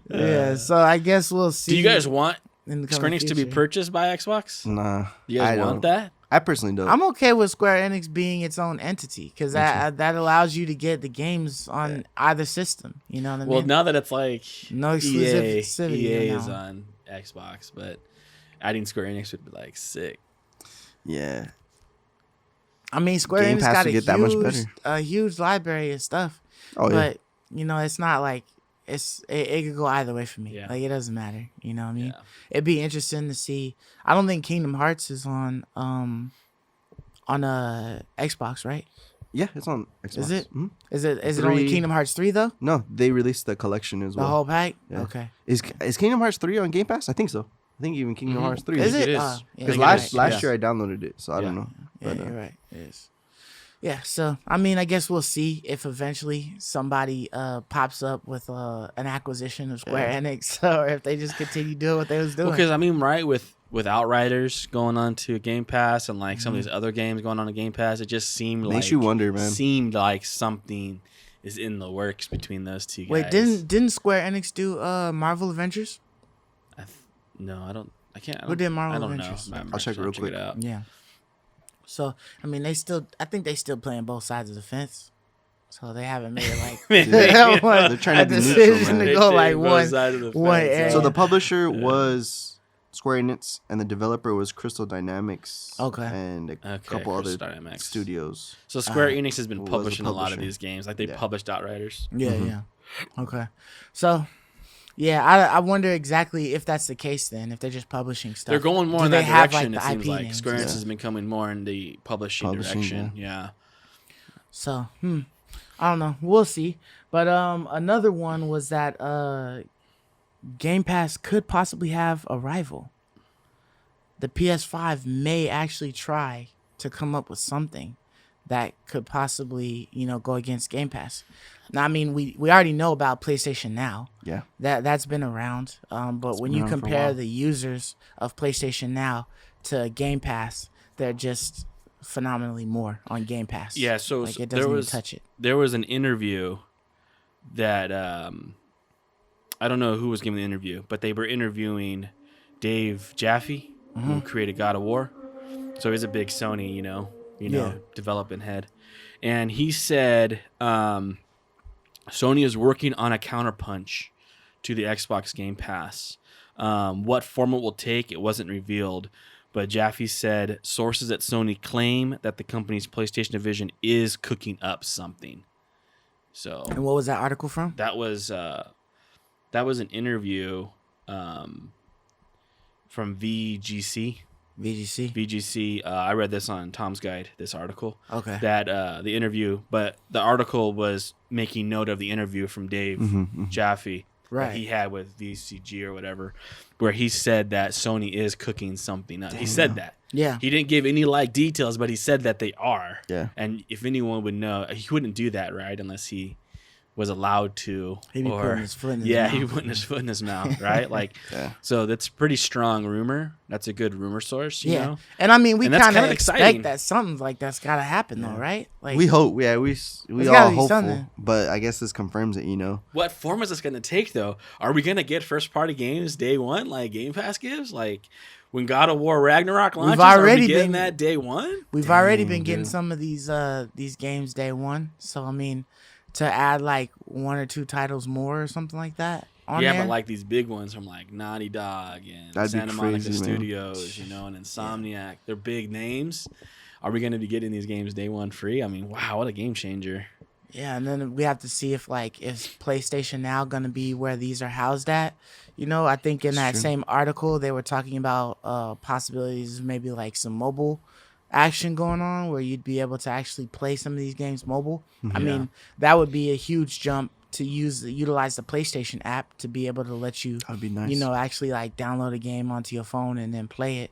Yeah, so I guess we'll see. Do you guys want Square Enix to be purchased by Xbox? Nah. You guys want that? I personally don't. I'm okay with Square Enix being its own entity because that allows you to get the games on either system. You know what I mean? Well, now that it's like no exclusivity. EA is on Xbox, but adding Square Enix would be like sick. Yeah. I mean, Square Game Enix Pass got a huge library of stuff. Oh, but, it's not like it could go either way for me. Yeah. Like it doesn't matter. You know what I mean? Yeah. It'd be interesting to see. I don't think Kingdom Hearts is on Xbox, right? Yeah, it's on Xbox. Is it? Mm-hmm. Is it only Kingdom Hearts 3 though? No, they released the collection as well. The whole pack? Yeah. Okay. Is Kingdom Hearts 3 on Game Pass? I think so. I think even Kingdom Hearts 3 is. It is. Because yeah, last year I downloaded it, so I don't know. Yeah, you're right. It is. Yeah, so I mean, I guess we'll see if eventually somebody pops up with an acquisition of Square Enix, or if they just continue doing what they was doing. Because I mean, right, with Outriders going on to Game Pass and like some of these other games going on to Game Pass, it just seemed makes you wonder, man. Seemed like something is in the works between those two guys. Wait, didn't Square Enix do Marvel Avengers? No, I don't. I can't. Who did Marvel I don't Avengers? know. I'll check real quick. It out. Yeah. So I mean, I think they still playing both sides of the fence. So they haven't made it like they're trying to be decision neutral, to go like one area. So the publisher was Square Enix, and the developer was Crystal Dynamics. Okay. And a couple other studios. So Square Enix has been publishing a lot of these games. Like they published Outriders. Yeah, yeah. Okay. So. Yeah, I wonder exactly if that's the case then, if they're just publishing stuff. They're going more in that direction, it seems like. Square Enix has been coming more in the publishing direction. Yeah. So, I don't know. We'll see. But another one was that Game Pass could possibly have a rival. The PS5 may actually try to come up with something that could possibly, go against Game Pass. Now, I mean, we already know about PlayStation Now. Yeah. That's been around. But when you compare the users of PlayStation Now to Game Pass, they're just phenomenally more on Game Pass. Yeah, so like, it doesn't even touch it. There was an interview that I don't know who was giving the interview, but they were interviewing Dave Jaffe, who created God of War. So he's a big Sony, development head. And he said Sony is working on a counterpunch to the Xbox Game Pass. What form it will take, it wasn't revealed. But Jaffe said sources at Sony claim that the company's PlayStation division is cooking up something. So. And what was that article from? That was an interview from VGC. VGC. I read this on Tom's Guide, this article. Okay. That the interview, but the article was making note of the interview from Dave Jaffe that he had with VCG or whatever, where he said that Sony is cooking something up. He said that. Yeah. He didn't give any details, but he said that they are. Yeah. And if anyone would know, he wouldn't do that, right? Unless he was allowed to, he'd be putting his foot in his mouth. He'd be putting his foot in his mouth, right? So that's a pretty strong rumor. That's a good rumor source, you know? And I mean, we kind of expect that something like that's got to happen, though, right? Like we hope, we all hopeful, but I guess this confirms it, What form is this going to take, though? Are we going to get first-party games day one, like Game Pass gives? Like when God of War Ragnarok launches, are we getting that day one? We've already been getting some of these games day one, so I mean, to add like one or two titles more or something like that. But like these big ones from like Naughty Dog and Santa Monica Studios, and Insomniac. They're big names. Are we going to be getting these games day one free? I mean, wow, what a game changer. Yeah, and then we have to see if PlayStation Now going to be where these are housed at. I think in that same article they were talking about possibilities, maybe like some mobile action going on where you'd be able to actually play some of these games mobile. I mean, that would be a huge jump to utilize the PlayStation app to be able to let you, that'd be nice. Actually like download a game onto your phone and then play it.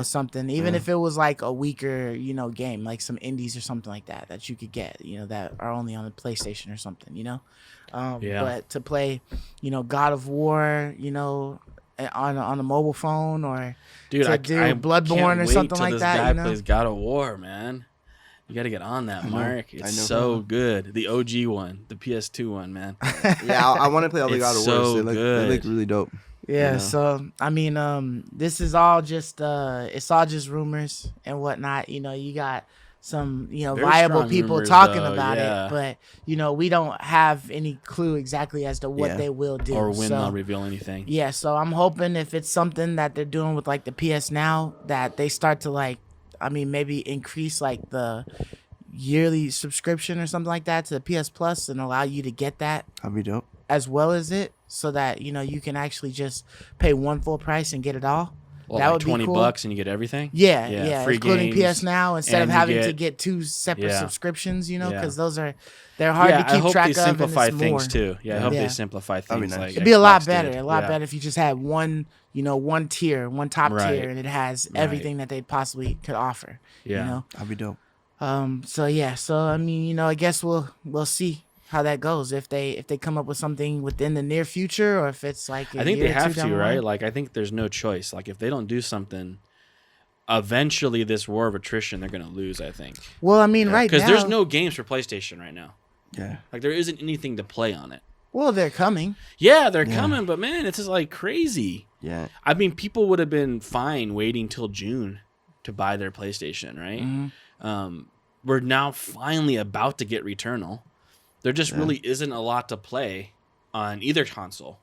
Something, even if it was like a weaker, game, like some indies or something like that you could get, that are only on the PlayStation or something, But to play, God of War, on a mobile phone or to do Bloodborne or something like that. This guy plays God of War, man. You got to get on that, Mark. It's so good. The OG one, the PS2 one, man. Yeah, I want to play all the God of War. They look really dope. Yeah, so I mean, this is all just it's all just rumors and whatnot. You got some viable people rumors, talking though, about it, but we don't have any clue exactly as to what they will do or when they'll reveal anything. Yeah, so I'm hoping if it's something that they're doing with like the PS Now, that they start to maybe increase like the yearly subscription or something like that to the PS Plus and allow you to get that. That'd be dope. as well as it, so that you can actually just pay one full price and get it all. Well, that like would be cool. $20 and you get everything. Yeah, free including games, PS Now, instead of having to get 2 separate subscriptions. Because they're hard to keep track of. I hope they simplify and things more. too. I hope they simplify things. Nice. Like it'd be a lot Xbox better. did. A lot better if you just had one tier, one top tier, and it has everything that they possibly could offer. That'd be dope. So I mean, I guess we'll see how that goes, if they come up with something within the near future, or if it's like I think they have to, right? Like, I think there's no choice. Like, if they don't do something, eventually this war of attrition they're gonna lose, I think. Well, I mean, right now, because there's no games for PlayStation right now. Yeah, like there isn't anything to play on it. Well, they're coming. Yeah, they're coming, but man, it's just like crazy. Yeah, I mean, people would have been fine waiting till June to buy their PlayStation, right? Mm-hmm. We're now finally about to get Returnal. There just really isn't a lot to play on either console.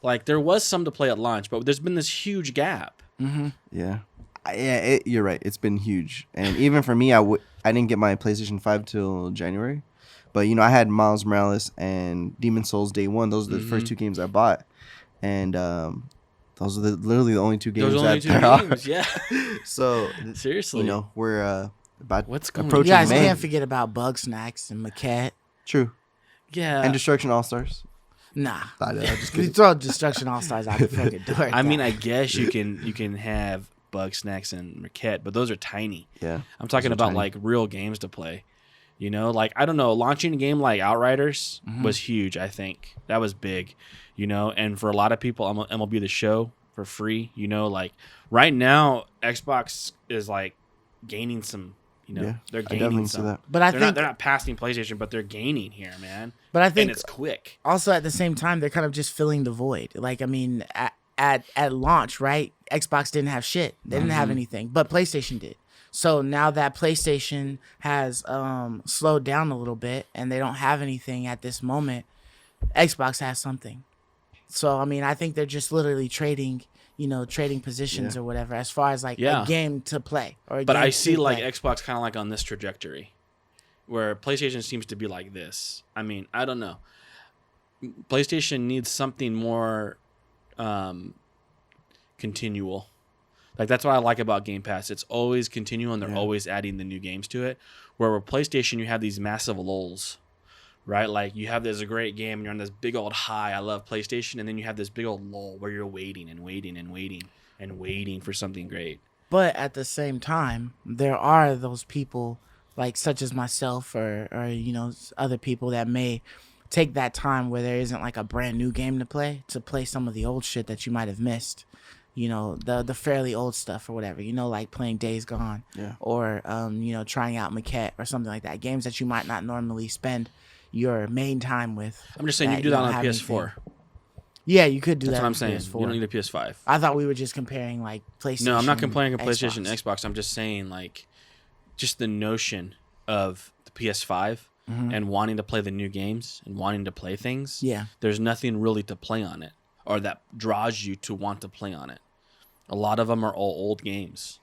Like, there was some to play at launch, but there's been this huge gap. Mm-hmm. Yeah. You're right. It's been huge. And even for me, I didn't get my PlayStation 5 till January. But, I had Miles Morales and Demon's Souls Day 1. Those are the first 2 games I bought. And those are literally the only 2 games. Those only 2 games, yeah. So, seriously. We're about approaching May. You guys May. can't forget about Bug Snacks and Maquette. True. Yeah. And Destruction All-Stars. Nah. Just you throw Destruction All-Stars out the fucking door. I mean, I guess you can have Bug Snacks and Maquette, but those are tiny. Yeah. I'm talking about like real games to play. Like, I don't know, launching a game like Outriders was huge, I think. That was big, and for a lot of people, MLB The Show for free, like right now, Xbox is like gaining some, they're gaining some. That. But they're not passing PlayStation, but they're gaining here, man. But I think and it's quick. Also, at the same time, they're kind of just filling the void. Like, I mean, at launch, right? Xbox didn't have shit. They didn't have anything, but PlayStation did. So now that PlayStation has slowed down a little bit and they don't have anything at this moment, Xbox has something. So, I mean, I think they're just literally trading positions or whatever, as far as like a game to play. But I see like Xbox kind of like on this trajectory where PlayStation seems to be like this. I mean, I don't know. PlayStation needs something more continual. Like, that's what I like about Game Pass. It's always continual, and they're always adding the new games to it. Where with PlayStation, you have these massive lulls, right? Like, you have this great game, and you're on this big old high. I love PlayStation. And then you have this big old lull where you're waiting and waiting and waiting and waiting for something great. But at the same time, there are those people, like such as myself or other people that may take that time where there isn't like a brand new game to play some of the old shit that you might have missed. The fairly old stuff or whatever, like playing Days Gone or, trying out Maquette or something like that. Games that you might not normally spend your main time with. I'm just saying you do that on a PS4. Anything. Yeah, you could do that. That's what I'm saying. PS4. You don't need a PS5. I thought we were just comparing like PlayStation. No, I'm not comparing PlayStation and Xbox. I'm just saying like just the notion of the PS5 and wanting to play the new games and wanting to play things. Yeah. There's nothing really to play on it or that draws you to want to play on it. A lot of them are all old games.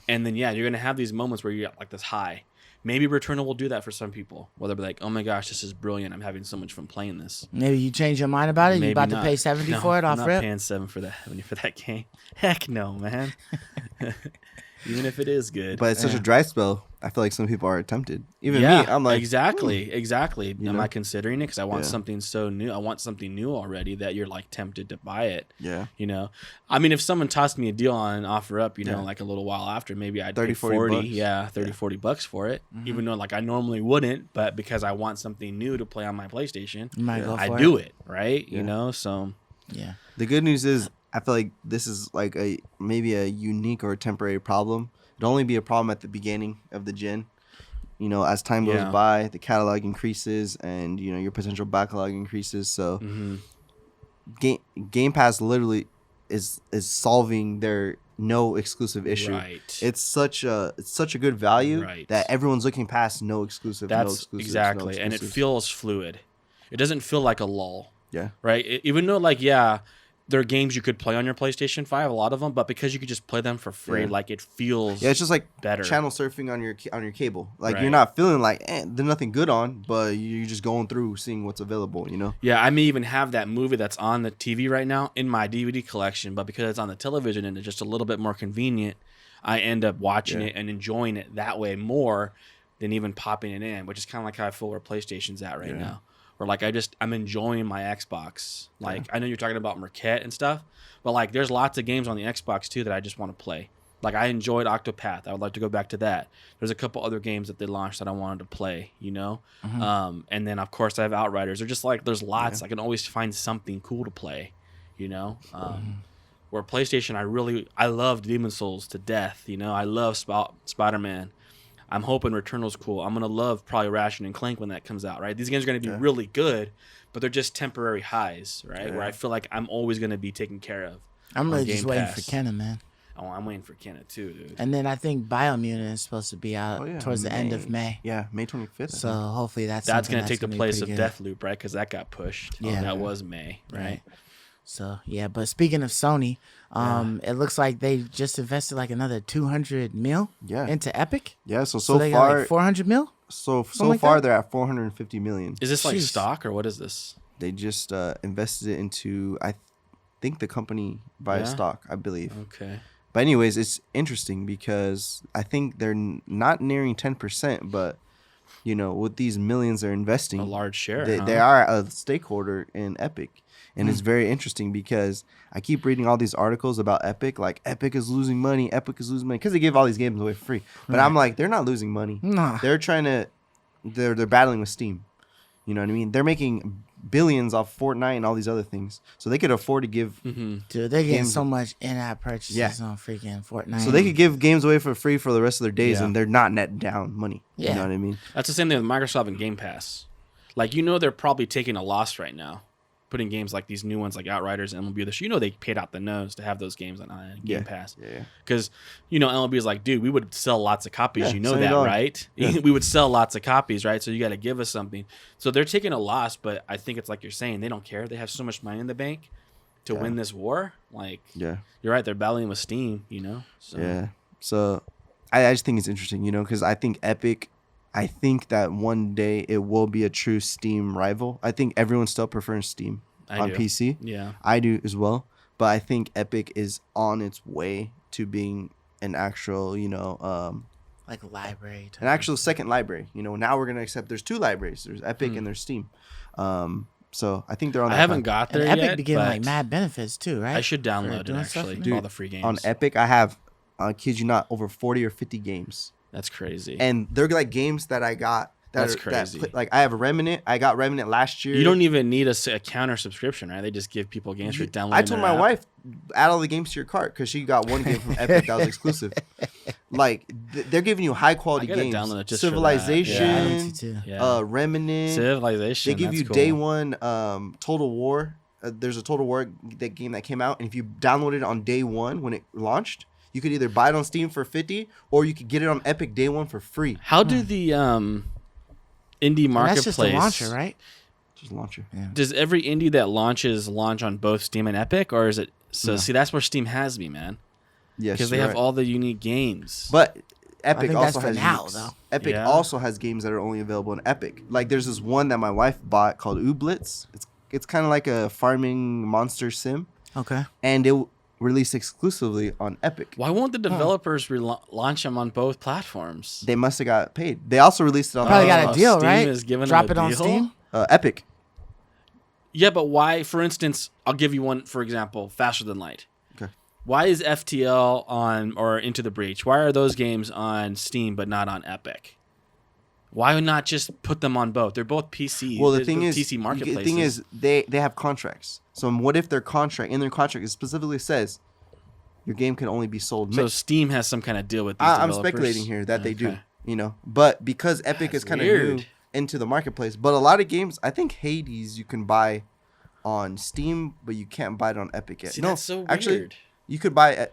And then, you're going to have these moments where you get like this high. Maybe Returnal will do that for some people. Where they'll be like, oh my gosh, this is brilliant. I'm having so much fun playing this. Maybe you change your mind about it? You're about to pay $70 for it off rip? I'm not paying $7 for that game. Heck no, man. Even if it is good. But it's such a dry spell. I feel like some people are tempted. Even me, I'm like... Exactly. Am I considering it? Because I want something so new. I want something new already that you're like tempted to buy it. Yeah. I mean, if someone tossed me a deal on OfferUp, like a little while after, maybe I'd pay 40. Yeah, $40 for it. Even though like I normally wouldn't, but because I want something new to play on my PlayStation, I do it, right? So... Yeah. The good news is, I feel like this is like maybe a unique or temporary problem. It'll only be a problem at the beginning of the gen. As time goes by, the catalog increases and, your potential backlog increases. So Game Pass literally is solving their no exclusive issue. Right. It's such a good value that everyone's looking past no exclusive. Exactly. And it feels fluid. It doesn't feel like a lull. Yeah. Right. Even though there are games you could play on your PlayStation 5, a lot of them, but because you could just play them for free, like it feels it's just like better. Channel surfing on your cable. Like you're not feeling like there's nothing good on, but you're just going through seeing what's available, you know? Yeah, I may even have that movie that's on the TV right now in my DVD collection, but because it's on the television and it's just a little bit more convenient, I end up watching it and enjoying it that way more than even popping it in, which is kind of like how I feel where PlayStation's at right now. Or like I'm enjoying my Xbox. Like I know you're talking about Marquette and stuff, but like there's lots of games on the Xbox too that I just want to play. Like I enjoyed Octopath. I would like to go back to that. There's a couple other games that they launched that I wanted to play, you know? And then of course I have Outriders. They're just like there's lots. I can always find something cool to play, you know? Where PlayStation, I love Demon's Souls to death, you know? I love Spider-Man. I'm hoping Returnal's cool. I'm going to love probably Ratchet and Clank when that comes out, right? These games are going to be really good, but they're just temporary highs, right? Where I feel like I'm always going to be taken care of. I'm really just waiting for Kenna, man. Oh, I'm waiting for Kenna too, dude. And then I think Biomutant is supposed to be out towards the end of May. Yeah, May 25th. So hopefully that's going to take the place of Deathloop, right? Because that got pushed. Yeah. That was May, right? So, yeah. But speaking of Sony, it looks like they just invested like another 200 mil into Epic. Yeah, so they far... got like 400 mil? So far they're at 450 million. Is this like stock or what is this? They just invested it into, I think, the company via stock, I believe. Okay. But anyways, it's interesting because I think they're not nearing 10%, but, you know, with these millions they're investing. A large share, They are a stakeholder in Epic. And it's very interesting because I keep reading all these articles about Epic, like Epic is losing money, because they give all these games away for free. But I'm like, they're not losing money. Nah. They're battling with Steam. You know what I mean? They're making billions off Fortnite and all these other things. So they could afford to give... Dude, they're getting so much in-app purchases on freaking Fortnite. So they could give games away for free for the rest of their days and they're not netting down money. You know what I mean? That's the same thing with Microsoft and Game Pass. Like, you know they're probably taking a loss right now. Putting games like these new ones like Outriders and MLB, you know they paid out the nose to have those games on Game Pass. Because, you know, MLB is like, dude, we would sell lots of copies. You know that, right? We would sell lots of copies, right? So you got to give us something. So they're taking a loss, but I think it's like you're saying, they don't care. They have so much money in the bank to win this war. Like, you're right. They're battling with Steam, you know? So. So I just think it's interesting, you know, because I think Epic... I think that one day it will be a true Steam rival. I think everyone still prefers Steam on PC. Yeah. I do as well. But I think Epic is on its way to being an actual, you know... like a library. An actual second library. You know, now we're going to accept there's two libraries. There's Epic and there's Steam. So I think they're on that. I haven't got there yet. Epic be getting like mad benefits too, right? I should download it actually. Dude, all the free games. On Epic, I have, I kid you not, over 40 or 50 games. That's crazy. And they're like games that I got. That's crazy. Like I have a Remnant. I got Remnant last year. You don't even need a counter subscription, right? They just give people games for downloading. I told my wife, add all the games to your cart because she got one game from Epic that was exclusive. Like they're giving you high quality games. Download it just Civilization, Remnant. Civilization. They give you day one Total War. There's a Total War game that came out, and if you downloaded it on day one when it launched, you could either buy it on Steam for $50 or you could get it on Epic day one for free. How do the indie marketplace? That's just a launcher, right? Just a launcher. Yeah. Does every indie that launches launch on both Steam and Epic, or is it? So see, that's where Steam has me, man. Yes, because they have all the unique games. But Epic also has Epic also has games that are only available in Epic. Like there's this one that my wife bought called Ooblitz. It's kind of like a farming monster sim. Okay. And it released exclusively on Epic. Why won't the developers launch them on both platforms? They must have got paid. They also released it on... Probably got a deal, Steam right? Is giving Drop them it a on deal? Steam? Epic. Yeah, but why? For instance, I'll give you one, for example, Faster Than Light. Okay. Why is FTL on, or Into the Breach, why are those games on Steam but not on Epic? Why not just put them on both? They're both PC. Well, the thing is, PC marketplaces. The thing is, they have contracts. So what if their contract it specifically says your game can only be sold? So Steam has some kind of deal with these developers? I'm speculating here that they do. You know, but because Epic is kind of new into the marketplace, but a lot of games, I think Hades you can buy on Steam, but you can't buy it on Epic yet. See, that's so actually, weird. You could buy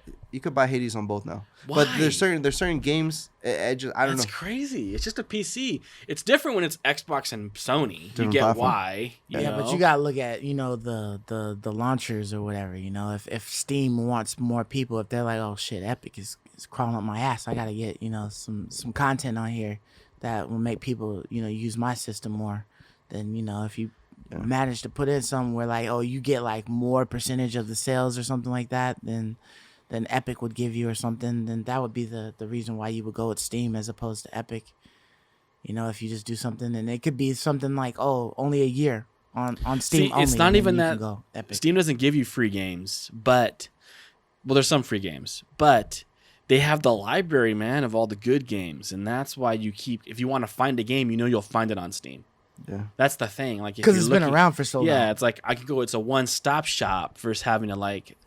Hades on both now. Why? But there's certain games. I don't know. That's crazy. It's just a PC. It's different when it's Xbox and Sony. Different you get platform. why. You know? But you gotta look at the launchers or whatever. If Steam wants more people, if they're like, oh shit, Epic is crawling up my ass, I gotta get some content on here that will make people use my system more. Then if you manage to put in something where like, oh, you get like more percentage of the sales or something like that, then Epic would give you or something, then that would be the reason why you would go with Steam as opposed to Epic. If you just do something, and it could be something like, oh, only a year on Steam. See, it's only, not even that Epic. Steam doesn't give you free games, but there's some free games, but they have the library, man, of all the good games, and that's why if you want to find a game, you'll find it on Steam. Yeah, that's the thing. Like, because it's been around for so long. Yeah, it's like it's a one-stop shop versus having to like.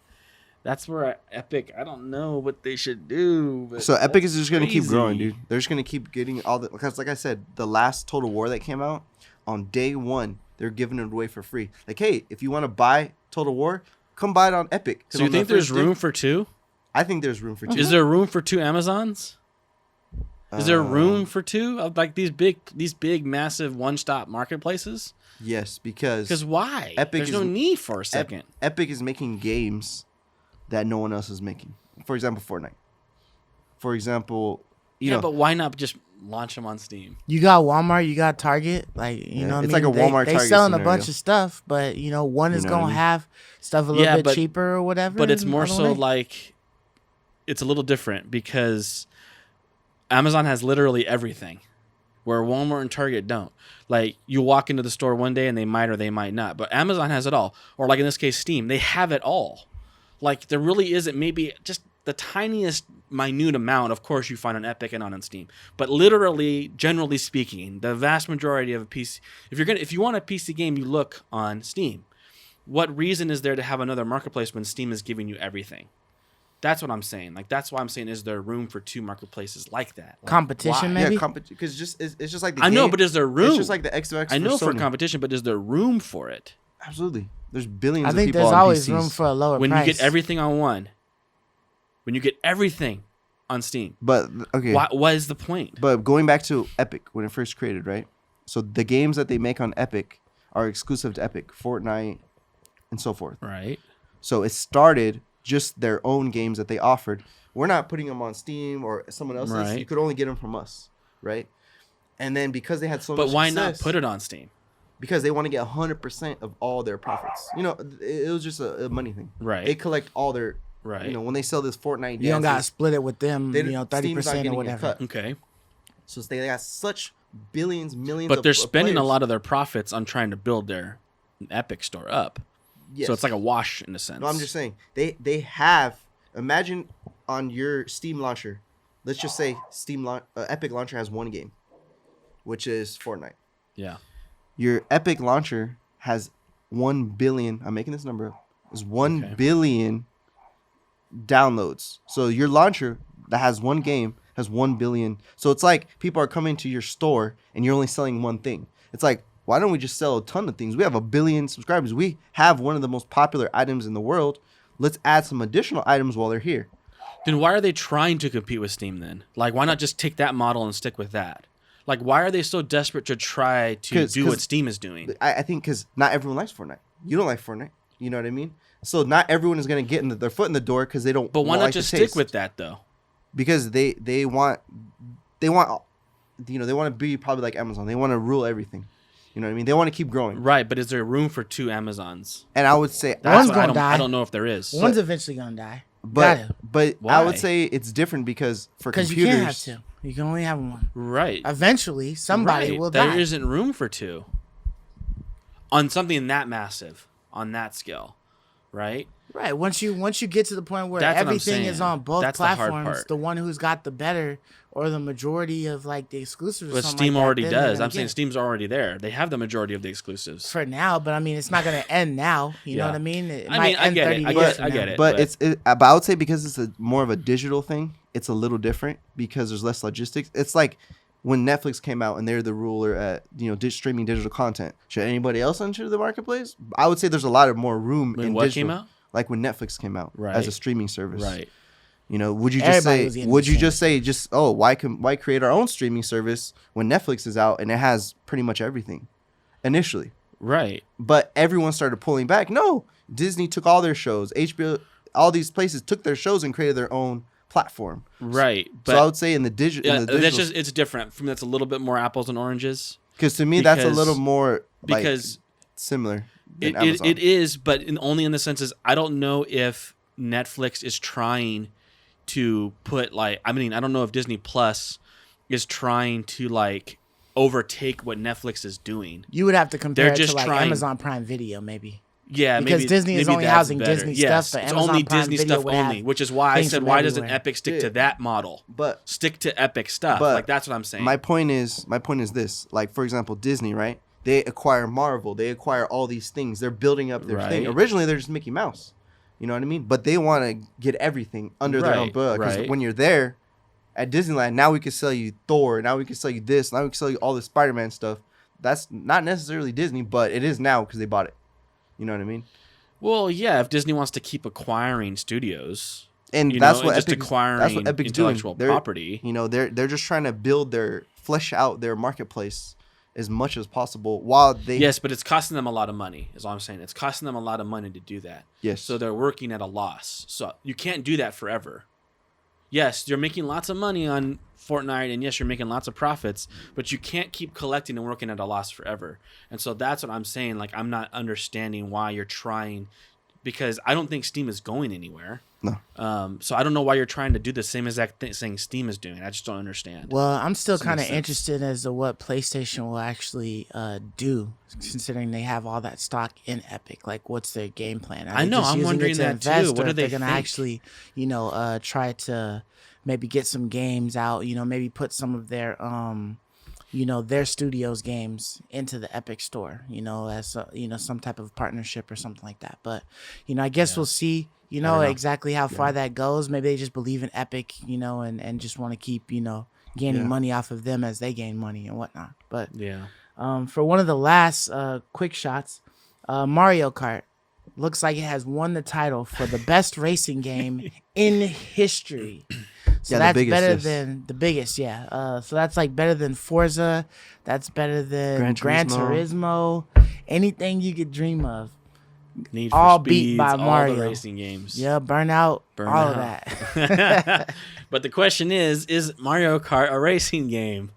That's where Epic. I don't know what they should do. But so Epic is just gonna keep growing, dude. They're just gonna keep getting all the because, like I said, the last Total War that came out on day one, they're giving it away for free. Like, hey, if you want to buy Total War, come buy it on Epic. So you think there's room for two? I think there's room for two. Is there room for two Amazons? Is there room for two of like these big massive one-stop marketplaces? Yes, because why? There's no need for a second. Epic is making games that no one else is making. For example, Fortnite. For example, you know, but why not just launch them on Steam? You got Walmart, you got Target, like it's like a Walmart. They Target selling scenario. a bunch of stuff, but one is gonna have stuff a little bit cheaper or whatever. But it's more so like it's a little different because Amazon has literally everything, where Walmart and Target don't. Like, you walk into the store one day and they might or they might not, but Amazon has it all. Or like in this case, Steam, they have it all. Like, there really isn't maybe just the tiniest minute amount, of course, you find on Epic and on Steam. But literally, generally speaking, the vast majority of a PC, if you want a PC game, you look on Steam. What reason is there to have another marketplace when Steam is giving you everything? That's what I'm saying. Like, that's why I'm saying, is there room for two marketplaces like that? Like, competition, why? maybe? Yeah, because it's just like the I game. know, but is there room? It's just like the Xbox. I know for Sony. competition, but is there room for it? Absolutely. There's billions I of think people there's on always PCs. room for a lower when price. You get everything on one. When you get everything on Steam. But, okay. What is the point? But going back to Epic, when it first created, right? So the games that they make on Epic are exclusive to Epic. Fortnite and so forth. Right. So it started just their own games that they offered. We're not putting them on Steam or someone else's. Right. You could only get them from us, right? And then because they had so much But why success, not put it on Steam? Because they want to get 100% of all their profits. It was just a money thing. Right. They collect all their... Right. When they sell this Fortnite... You don't got to split it with them, 30% or whatever. Okay. So they got such billions, millions But they're of spending players. a lot of their profits on trying to build their Epic store up. Yes. So it's like a wash in a sense. No, I'm just saying. They have... Imagine on your Steam launcher. Let's just say Epic launcher has one game, which is Fortnite. Yeah. Your Epic launcher has 1 billion. I'm making this number up. Is 1 billion downloads. So your launcher that has one game has 1 billion. So it's like people are coming to your store and you're only selling one thing. It's like, why don't we just sell a ton of things? We have 1 billion subscribers. We have one of the most popular items in the world. Let's add some additional items while they're here. Then why are they trying to compete with Steam then? Like, why not just take that model and stick with that? Like, why are they so desperate to try to do what Steam is doing? I think because not everyone likes Fortnite. You don't like Fortnite. You know what I mean? So not everyone is going to get their foot in the door because they don't. But why not like just the stick taste. with that though? Because they want they want to be probably like Amazon. They want to rule everything. You know what I mean? They want to keep growing. Right, but is there room for two Amazons? And I would say one's gonna die. I don't know if there is. One's eventually gonna die. But Why? I would say it's different because computers, you can't have two. You can only have one. Right. Eventually, somebody will die. There isn't room for two on something that massive, on that scale, right? Right. Once you get to the point where That's what I'm everything is saying. on both That's the hard platforms, part. the one who's got the better or the majority of like the exclusives. But or something Steam like already that, then does. they're I'm gonna saying get it. Steam's already there. They have the majority of the exclusives. For now, but I mean, it's not going to end now. You know what I mean? It might I end get 30 it. years from I now. get it. But but I would say because it's more of a digital thing, it's a little different because there's less logistics. It's like when Netflix came out and they're the ruler at streaming digital content. Should anybody else enter the marketplace? I would say there's a lot of more room When in what digital. came out? like when Netflix came out right. as a streaming service. Right. You know, would you just say, why create our own streaming service when Netflix is out and it has pretty much everything initially? Right. But everyone started pulling back. No, Disney took all their shows. HBO, all these places took their shows and created their own platform. Right. But so I would say in the digital, it's different. For me, that's a little bit more apples and oranges. Because to me, that's a little more similar. It is, but only in the sense is I don't know if Netflix is trying to put I don't know if Disney Plus is trying to overtake what Netflix is doing. You would have to compare it to Amazon Prime Video, maybe. Yeah, because Disney is only housing Disney stuff, but it's Amazon only Prime Disney Video stuff only, which is why I said, why doesn't Epic stick to that model? But stick to Epic stuff. That's what I'm saying. My point is this. Like, for example, Disney, right? They acquire Marvel. They acquire all these things. They're building up their thing. Originally, they're just Mickey Mouse. You know what I mean? But they want to get everything under their umbrella. Because when you're there at Disneyland, now we can sell you Thor. Now we can sell you this. Now we can sell you all the Spider-Man stuff. That's not necessarily Disney, but it is now because they bought it. You know what I mean? Well, yeah. If Disney wants to keep acquiring studios, and that's what acquiring intellectual property. You know, they're just trying to flesh out their marketplace as much as possible while they... Yes, but it's costing them a lot of money, is all I'm saying. It's costing them a lot of money to do that. Yes. So they're working at a loss. So you can't do that forever. Yes, you're making lots of money on Fortnite, and yes, you're making lots of profits, but you can't keep collecting and working at a loss forever. And so that's what I'm saying. I'm not understanding why you're trying, because I don't think Steam is going anywhere. No. So I don't know why you're trying to do the same exact thing Steam is doing. I just don't understand. Well, I'm still kind of interested as to what PlayStation will actually do, considering they have all that stock in Epic. What's their game plan? I know. I'm wondering that too. What are they going to actually, try to maybe get some games out? Maybe put some of their their studios games into the Epic store. As some type of partnership or something like that. But I guess we'll see. Exactly how far that goes. Maybe they just believe in Epic, and just want to keep, gaining money off of them as they gain money and whatnot. But for one of the last quick shots, Mario Kart looks like it has won the title for the best racing game in history. So that's better than the biggest, So that's better than Forza. That's better than Gran Turismo. Anything you could dream of. Need for Speeds, beat by Mario. All the racing games. Yeah, Burnout, all of that. But the question is Mario Kart a racing game?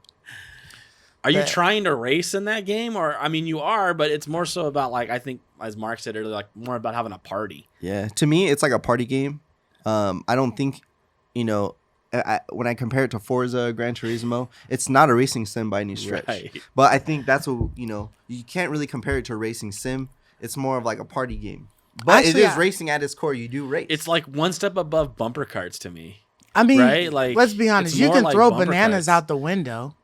Are you trying to race in that game? Or, you are, but it's more so about, I think, as Mark said earlier, more about having a party. Yeah, to me, it's like a party game. I don't think, when I compare it to Forza, Gran Turismo, it's not a racing sim by any stretch. Right. But I think that's what, you can't really compare it to a racing sim. It's more of a party game. But actually, it is racing at its core. You do race. It's one step above bumper carts to me. Right? Let's be honest. You can throw bananas out the window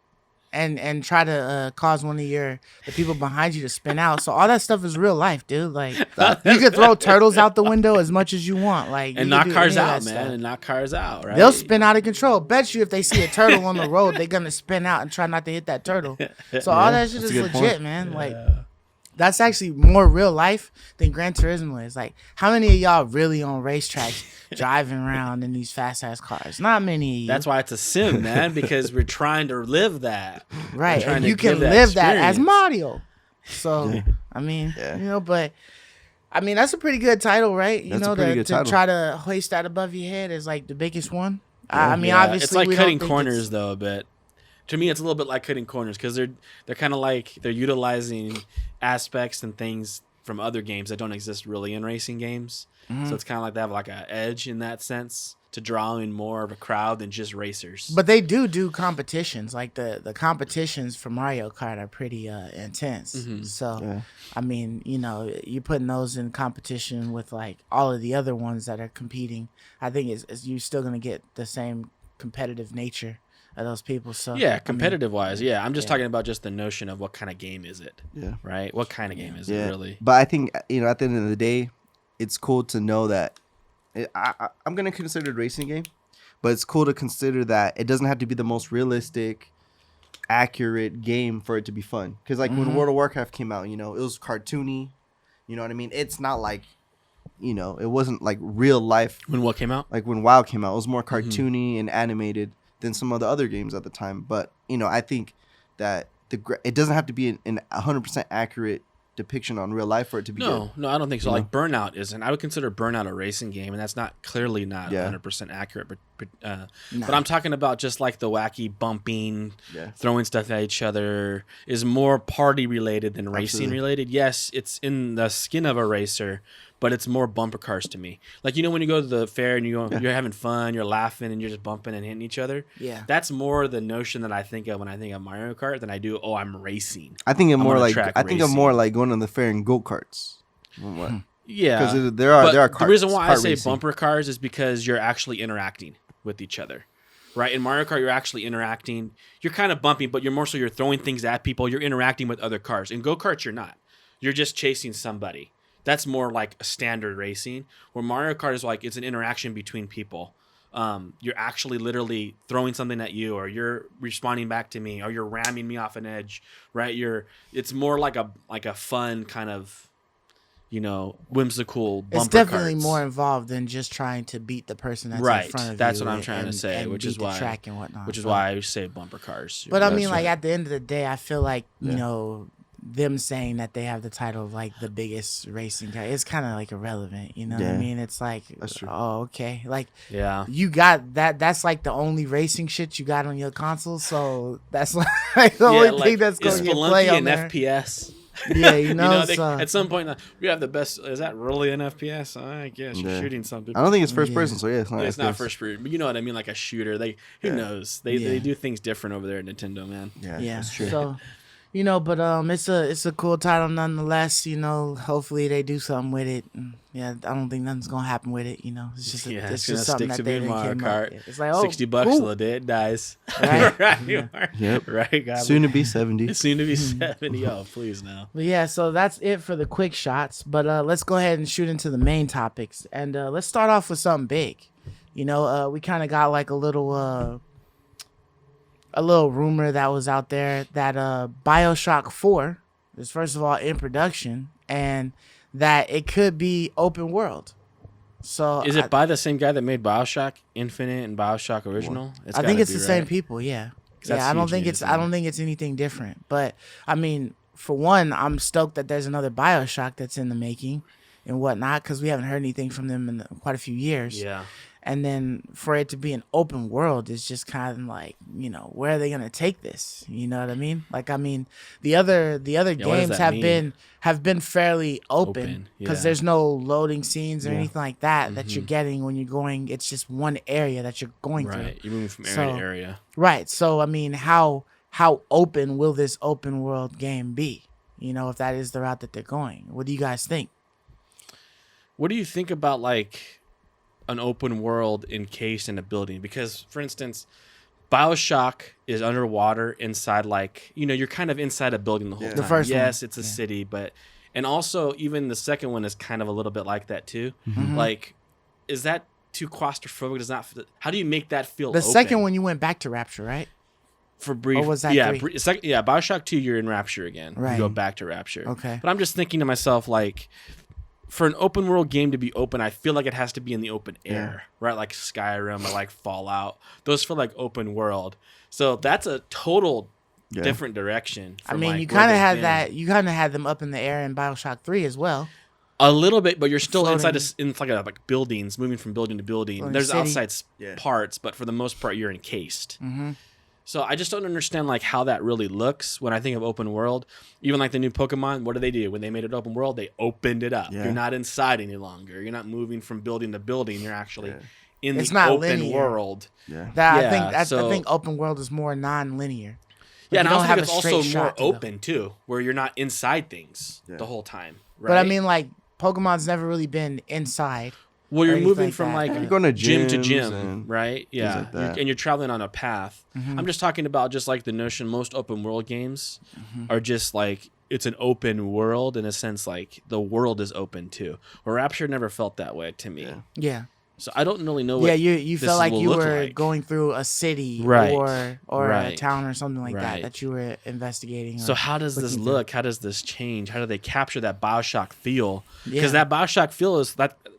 and try to cause one of the people behind you to spin out. So all that stuff is real life, dude. You can throw turtles out the window as much as you want. And knock cars out, man. And knock cars out, right? They'll spin out of control. Bet you if they see a turtle on the road, they're going to spin out and try not to hit that turtle. So all that shit is legit, man. That's actually more real life than Gran Turismo is. How many of y'all really on racetracks driving around in these fast ass cars? Not many of you. That's why it's a sim, man, because we're trying to live that. Right. And you can live that as Mario. So, but that's a pretty good title, right? To try to hoist that above your head is the biggest one. Yeah. Obviously, it's cutting corners though a bit. To me, it's a little bit like cutting corners because they're kind of they're utilizing aspects and things from other games that don't exist really in racing games. Mm-hmm. So it's kind of they have an edge in that sense to draw in more of a crowd than just racers. But they do competitions. The competitions for Mario Kart are pretty intense. Mm-hmm. So, yeah. You're putting those in competition with all of the other ones that are competing. I think you're still going to get the same competitive nature of those people. So yeah, competitive wise, yeah. I'm just talking about just the notion of what kind of game is it? Yeah. Right? What kind of game is it really? But I think, at the end of the day, it's cool to know that I'm going to consider it a racing game, but it's cool to consider that it doesn't have to be the most realistic, accurate game for it to be fun. Because when World of Warcraft came out, it was cartoony. You know what I mean? It's not you know, it wasn't like real life. When what came out? Like when WoW came out, it was more cartoony and animated than some of the other games at the time. But, you know, I think that it doesn't have to be an 100% accurate depiction on real life for it to be good. No, I don't think so. You Like Burnout isn't. I would consider Burnout a racing game, and that's clearly not 100% accurate. But I'm talking about just like the wacky bumping, throwing stuff at each other is more party related than racing related. Yes, it's in the skin of a racer, but it's more bumper cars to me. Like, you know, when you go to the fair and you're having fun, you're laughing and you're just bumping and hitting each other. Yeah, that's more the notion that I think of when I think of Mario Kart than I do. Oh, I'm racing. I think of more like going on the fair in go karts. Yeah, because there are carts. The reason why I say racing. Bumper cars is because you're actually interacting with each other. Right? In Mario Kart, you're actually interacting. You're kind of bumping, but you're throwing things at people. You're interacting with other cars. In go-karts, you're not. You're just chasing somebody. That's more like a standard racing. Where Mario Kart is like, it's an interaction between people. You're actually literally throwing something at you, or you're responding back to me, or you're ramming me off an edge. Right? It's more like a fun kind of, you know, whimsical bumper. It's definitely more involved than just trying to beat the person that's in front of you. That's what I'm trying to say, and which is why track and whatnot. Which is why I say bumper cars. But I mean, like at the end of the day, I feel like you know, them saying that they have the title of like the biggest racing car, it's kind of like irrelevant. You know what I mean? It's like, oh, okay, like you got that. That's like the only racing shit you got on your console. So that's like the only thing that's going to get play on there. FPS. Yeah, you know, at some point we have the best. Is that really an FPS? I guess you're shooting something. I don't think it's first person, so it's not first person. But you know what I mean, like a shooter. Who knows? They do things different over there at Nintendo, man. Yeah, that's true. So, you know, but it's a cool title nonetheless. You know, hopefully they do something with it. Yeah, I don't think nothing's gonna happen with it. You know, it's just it's just something that they didn't Mario Kart. It's like $60 till the day it dies. Right. Yep. Right. God, soon to be 70. Soon to be 70. Oh, please now. But yeah, so that's it for the quick shots. But let's go ahead and shoot into the main topics, and let's start off with something big. You know, we kind of got like a little rumor that was out there that Bioshock 4 is first of all in production and that it could be open world. So is it by the same guy that made Bioshock Infinite and Bioshock Original? I think it's the same people. Yeah. I don't think it's anything different. But I mean, for one, I'm stoked that there's another Bioshock that's in the making and whatnot, because we haven't heard anything from them in quite a few years. Yeah. And then for it to be an open world is just kind of like, you know, where are they going to take this? You know what I mean? Like, I mean, the other games have been fairly open because there's no loading scenes or anything like that that you're getting when you're going. It's just one area that you're going through. Right. You're moving from area to area. Right. So, I mean, how open will this open world game be? You know, if that is the route that they're going. What do you guys think? What do you think about, like, an open world encased in a building? Because, for instance, Bioshock is underwater inside, like, you know, you're kind of inside a building the whole time. The first one. It's a city, but, and also even the second one is kind of a little bit like that too. Like, is that too claustrophobic? How do you make that feel the open? Second one you went back to Rapture, right? For brief, or was that Bioshock 2, you're in Rapture again. Right. You go back to Rapture. Okay. But I'm just thinking to myself, like, for an open world game to be open, I feel like it has to be in the open air, right? Like Skyrim or like Fallout. Those feel like open world. So that's a total different direction. I mean, you kind of had that. You kind of had them up in the air in Bioshock 3 as well. A little bit, but you're still inside like buildings, moving from building to building. There's outside parts, but for the most part, you're encased. So I just don't understand like how that really looks when I think of open world. Even like the new Pokemon, what do? When they made it open world, they opened it up. You're not inside any longer. You're not moving from building to building. You're actually in the open linear. World. I think open world is more non-linear. Yeah, and I think it's also more open too, where you're not inside things the whole time. Right? But I mean, like Pokemon's never really been inside. Well, you're moving from like you're going to gym to gym, right? Yeah, like and you're traveling on a path. I'm just talking about just like the notion most open world games are just like it's an open world in a sense, like the world is open too. Where Rapture never felt that way to me. Yeah. So I don't really know what you felt like you were going through a city or a town or something like that you were investigating. So how does this look? How does this change? How do they capture that Bioshock feel? Because that Bioshock feel is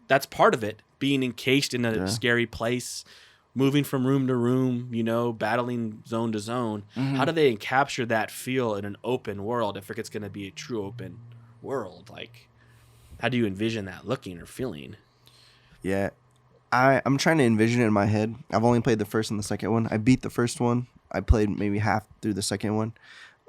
that's part of it, being encased in a scary place, moving from room to room, battling zone to zone. Mm-hmm. How do they capture that feel in an open world if it's going to be a true open world? Like, how do you envision that looking or feeling? Yeah. I'm trying to envision it in my head. I've only played the first and the second one. I beat the first one. I played maybe half through the second one.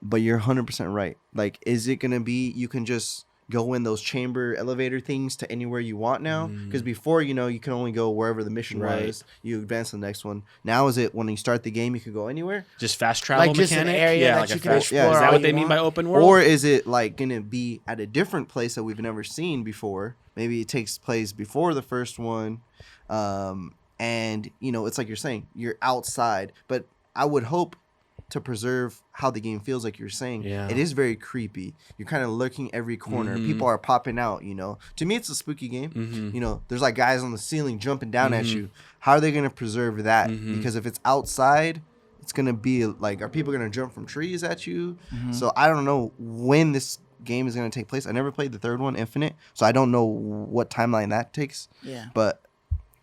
But you're 100% right. Like, is it going to be you can just go in those chamber elevator things to anywhere you want now? Because before, you can only go wherever the mission was. You advance to the next one. Now is it when you start the game, you can go anywhere? Just fast travel like just mechanic? An area that you can explore. Is that what they mean by open world? Or is it like going to be at a different place that we've never seen before? Maybe it takes place before the first one. And it's like you're saying, you're outside, but I would hope to preserve how the game feels, like you're saying. It is very creepy. You're kind of lurking every corner. Mm-hmm. People are popping out, To me, it's a spooky game. Mm-hmm. There's like guys on the ceiling jumping down at you. How are they going to preserve that? Mm-hmm. Because if it's outside, it's going to be like, are people going to jump from trees at you? Mm-hmm. So I don't know when this game is going to take place. I never played the third one, Infinite, so I don't know what timeline that takes. Yeah. But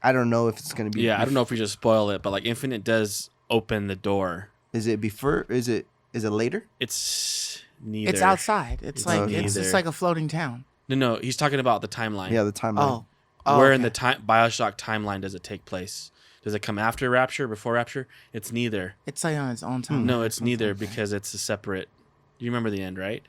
I don't know if it's going to be. Yeah, I don't know if we just spoil it, but like Infinite does open the door. Is it before? Is it later? It's neither. It's outside. It's just like a floating town. No, he's talking about the timeline. Yeah, the timeline. Where in the Bioshock timeline does it take place? Does it come after Rapture, before Rapture? It's neither. It's like on its own time. No, it's neither because it's a separate. You remember the end, right?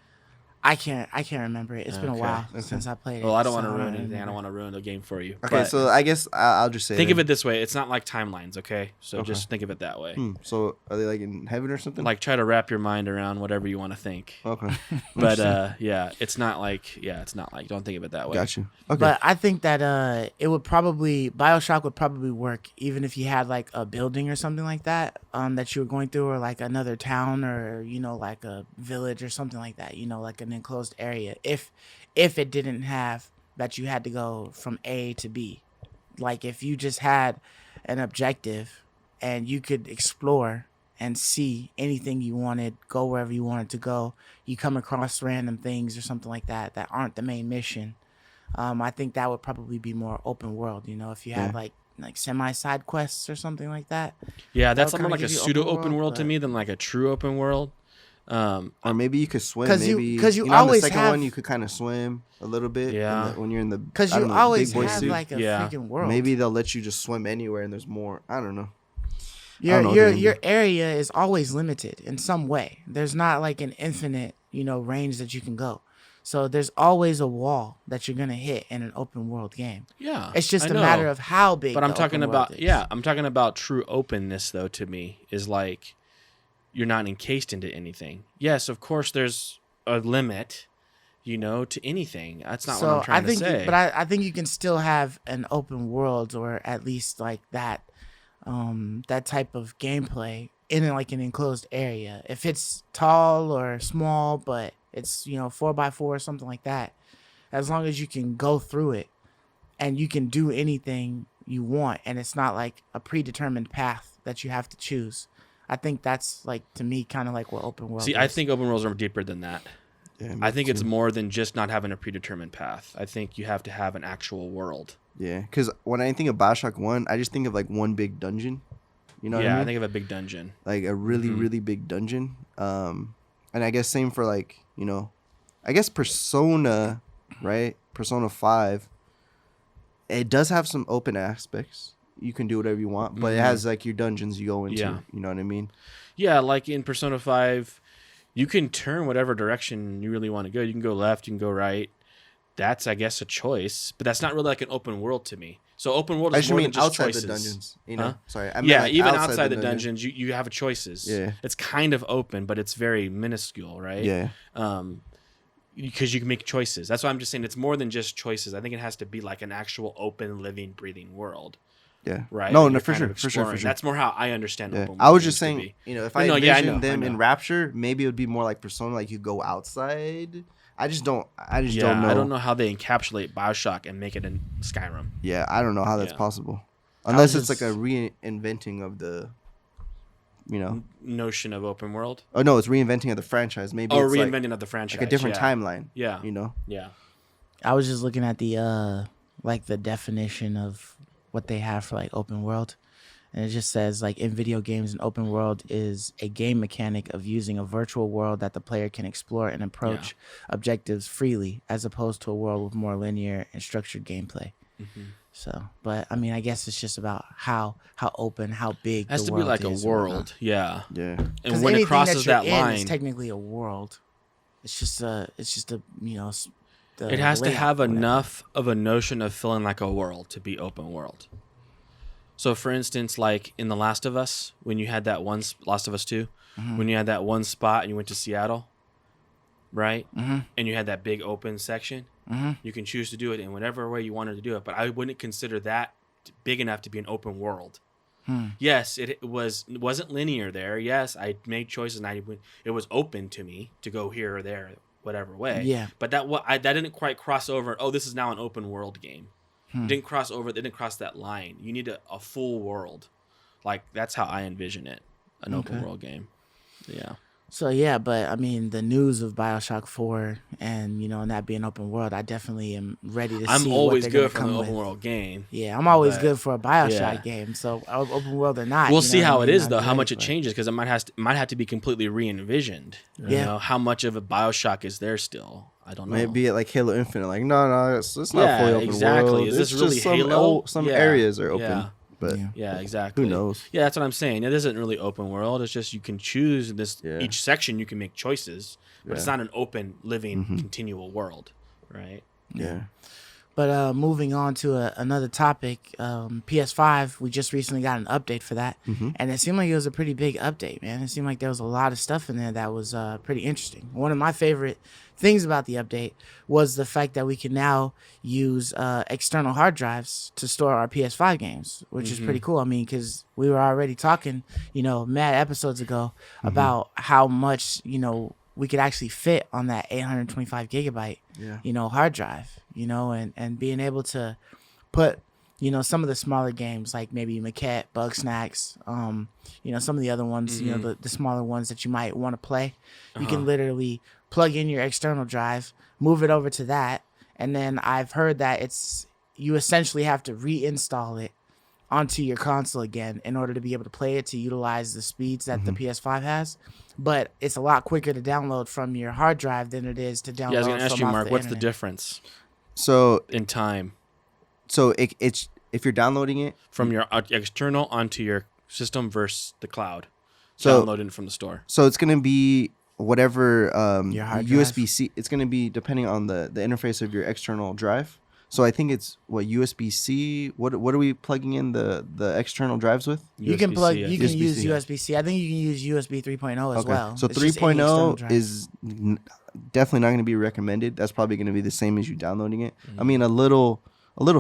I can't remember it. It's been a while since I played it. Well, I don't want to ruin anything. I don't want to ruin the game for you. Okay, so I guess I'll just say think of it this way. It's not like timelines, okay? So just think of it that way. So are they like in heaven or something? Like try to wrap your mind around whatever you want to think. Okay. But it's not like don't think of it that way. Got you. Okay. But I think that Bioshock would probably work even if you had like a building or something like that that you were going through, or like another town, or like a village or something like that, like an enclosed area, if it didn't have that you had to go from A to B. Like if you just had an objective and you could explore and see anything you wanted, go wherever you wanted to go, you come across random things or something like that aren't the main mission. I think that would probably be more open world, if you had like semi side quests or something like that. Yeah, that's something like a pseudo open world to me than like a true open world. Or maybe you could swim. Because you always on the second have one you could kind of swim a little bit. Yeah. When you're in the because you always big boy have suit. like a freaking world. Maybe they'll let you just swim anywhere and there's more. I don't know. Your area is always limited in some way. There's not like an infinite range that you can go. So there's always a wall that you're gonna hit in an open world game. Yeah, it's just a matter of how big. But I'm talking about is. I'm talking about true openness though. To me, is like you're not encased into anything. Yes, of course, there's a limit, to anything. That's not what I'm trying to say. But I think you can still have an open world, or at least like that type of gameplay in like an enclosed area. If it's tall or small, but it's 4x4 or something like that, as long as you can go through it and you can do anything you want, and it's not like a predetermined path that you have to choose. I think that's like, to me, kind of like what open world is. I think open worlds are deeper than that. Yeah, I think it's more than just not having a predetermined path. I think you have to have an actual world. Yeah, because when I think of Bioshock 1, I just think of like one big dungeon. You know what I mean? I think of a big dungeon. Like a really, really big dungeon. And I guess same for like, I guess Persona, right? Persona 5. It does have some open aspects. You can do whatever you want, but it has like your dungeons you go into. Yeah. You know what I mean? Yeah, like in Persona 5, you can turn whatever direction you really want to go. You can go left, you can go right. That's, I guess, a choice, but that's not really like an open world to me. So open world is more than just outside choices. The dungeons, Huh? Sorry. Even outside the dungeons, you have choices. Yeah. It's kind of open, but it's very minuscule, right? Yeah. Because you can make choices. That's why I'm just saying it's more than just choices. I think it has to be like an actual open, living, breathing world. Yeah. Right. No, Like no, for sure. That's more how I understand. Yeah. Open world I was games just to saying, be. if I I envision know. in Rapture, maybe it would be more like Persona, like you go outside. I just don't know. I don't know how they encapsulate Bioshock and make it in Skyrim. Yeah, I don't know how that's possible. Unless it's like a reinventing of the, notion of open world. Oh no, it's reinventing of the franchise. Maybe it's reinventing of the franchise. Like a different timeline. Yeah. Yeah. I was just looking at the like the definition of what they have for like open world, and it just says like in video games, an open world is a game mechanic of using a virtual world that the player can explore and approach objectives freely, as opposed to a world with more linear and structured gameplay. Mm-hmm. So, but I mean, I guess it's just about how open, how big. It has the to be world like is a world, yeah. And when it crosses that line, it's technically a world. It's just a it has to have enough of a notion of feeling like a world to be open world. So, for instance, like in The Last of Us, when you had that one Last of Us 2, when you had that one spot and you went to Seattle, right? Mm-hmm. And you had that big open section. Mm-hmm. You can choose to do it in whatever way you wanted to do it, but I wouldn't consider that big enough to be an open world. Yes, it wasn't linear there. Yes, I made choices and it was open to me to go here or there, whatever way. Yeah. But that didn't quite cross over. Oh, this is now an open world game. It didn't cross over. It didn't cross that line. You need a full world. Like that's how I envision it, an open world game. Yeah. So yeah, but I mean, the news of Bioshock 4 and and that being open world, I definitely am ready to see. I'm always good for an open world game. Yeah, I'm always good for a Bioshock game. So open world or not, we'll see how it is though, how much it changes, because it might have to be completely re-envisioned. Yeah. You know, how much of a Bioshock is there still? I don't know. Maybe like Halo Infinite, like no, it's not fully open world. Is this really just Halo? Some areas are open. Yeah. But yeah, exactly. Who knows? Yeah, that's what I'm saying. It isn't really open world. It's just you can choose this. Yeah. Each section you can make choices, but it's not an open, living, continual world, right? Yeah. But moving on to another topic, PS5, we just recently got an update for that, and it seemed like it was a pretty big update, man. It seemed like there was a lot of stuff in there that was pretty interesting. One of my favorite things about the update was the fact that we can now use external hard drives to store our PS5 games, which is pretty cool. I mean, because we were already talking, mad episodes ago about how much, we could actually fit on that 825 gigabyte, hard drive, and being able to put, some of the smaller games like maybe Maquette, Bug Snacks, some of the other ones, the smaller ones that you might want to play. You can literally plug in your external drive, move it over to that. And then I've heard that you essentially have to reinstall it onto your console again in order to be able to play it, to utilize the speeds that the PS5 has. But it's a lot quicker to download from your hard drive than it is to download. Yeah, I was going to ask you, Mark, what's the difference? So in time. So it's if you're downloading it from your external onto your system versus the cloud. Downloading it from the store. So it's going to be whatever your hard USB-C. It's going to be depending on the interface of your external drive. So I think it's USB-C. What are we plugging in the external drives with? You can use USB-C. I think you can use USB 3.0 as well. So 3.0 is definitely not going to be recommended. That's probably going to be the same as you downloading it. I mean, a little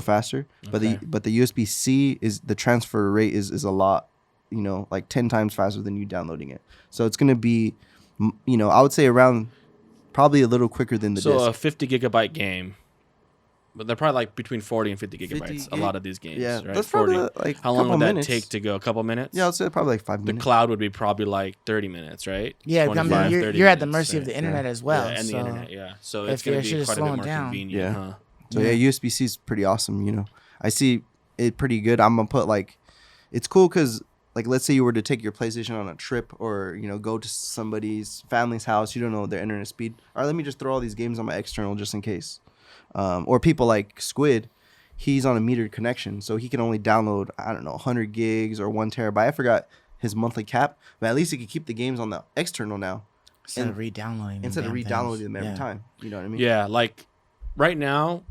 faster, but the USB-C is the transfer rate is a lot, like 10 times faster than you downloading it. So it's going to be, I would say around probably a little quicker than the disc. So a 50 gigabyte game. But they're probably like between 40 and 50 gigabytes. A lot of these games, right? That's 40. Probably like how long would that take to go? A couple minutes? Yeah, I'd say probably like 5 minutes. The cloud would be probably like 30 minutes, right? Yeah, you're at the mercy of the internet as well. Yeah, and the internet, yeah. So it's going to be quite a bit more convenient. Yeah. Huh? So USB-C is pretty awesome, I see it pretty good. I'm going to put it's cool because let's say you were to take your PlayStation on a trip or, go to somebody's family's house. You don't know their internet speed. All right, let me just throw all these games on my external just in case. Or people like Squid, he's on a metered connection, so he can only download, 100 gigs or 1 terabyte. I forgot his monthly cap, but at least he could keep the games on the external now. Instead of re-downloading them every time. You know what I mean? Yeah, like right now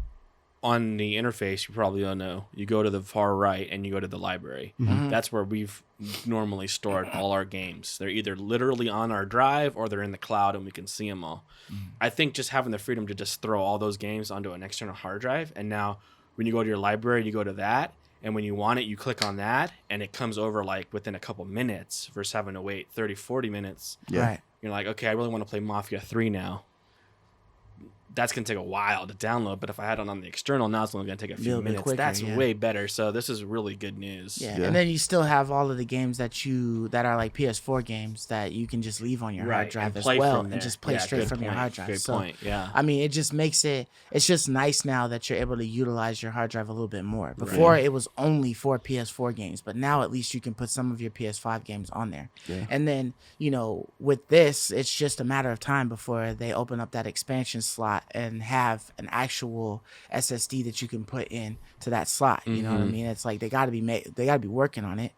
on the interface, you probably don't know. You go to the far right and you go to the library. Mm-hmm. That's where we've normally stored all our games. They're either literally on our drive or they're in the cloud and we can see them all. Mm-hmm. I think just having the freedom to just throw all those games onto an external hard drive, and now when you go to your library, you go to that, And when you want it, you click on that, and it comes over like within a couple minutes versus having to wait 30, 40 minutes. Yeah. Right. You're like, okay, I really want to play Mafia 3 now. That's going to take a while to download, but if I had it on the external, now it's only going to take a few minutes. Quicker, that's way better. So this is really good news. Yeah. And then you still have all of the games that are like PS4 games that you can just leave on your hard drive as well and just play straight from your hard drive. Good point. Yeah. I mean, it just makes it's just nice now that you're able to utilize your hard drive a little bit more. Before it was only for PS4 games, but now at least you can put some of your PS5 games on there. Yeah. And then, with this, it's just a matter of time before they open up that expansion slot and have an actual SSD that you can put in to that slot. You know what I mean? It's like they got to be working on it.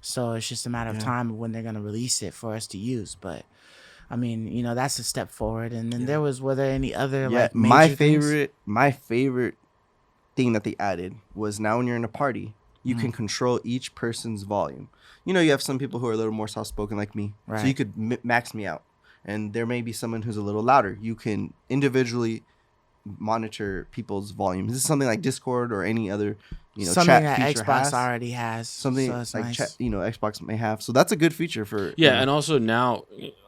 So it's just a matter of time when they're going to release it for us to use. But I mean, that's a step forward. And then were there any other like major my favorite thing that they added was now when you're in a party, you can control each person's volume. You have some people who are a little more soft spoken like me. Right. So you could max me out. And there may be someone who's a little louder. You can individually monitor people's volume. This is something like Discord or any other, something chat that feature Xbox already has. Something so like nice. Chat, Xbox may have. So that's a good feature for. Yeah, and also now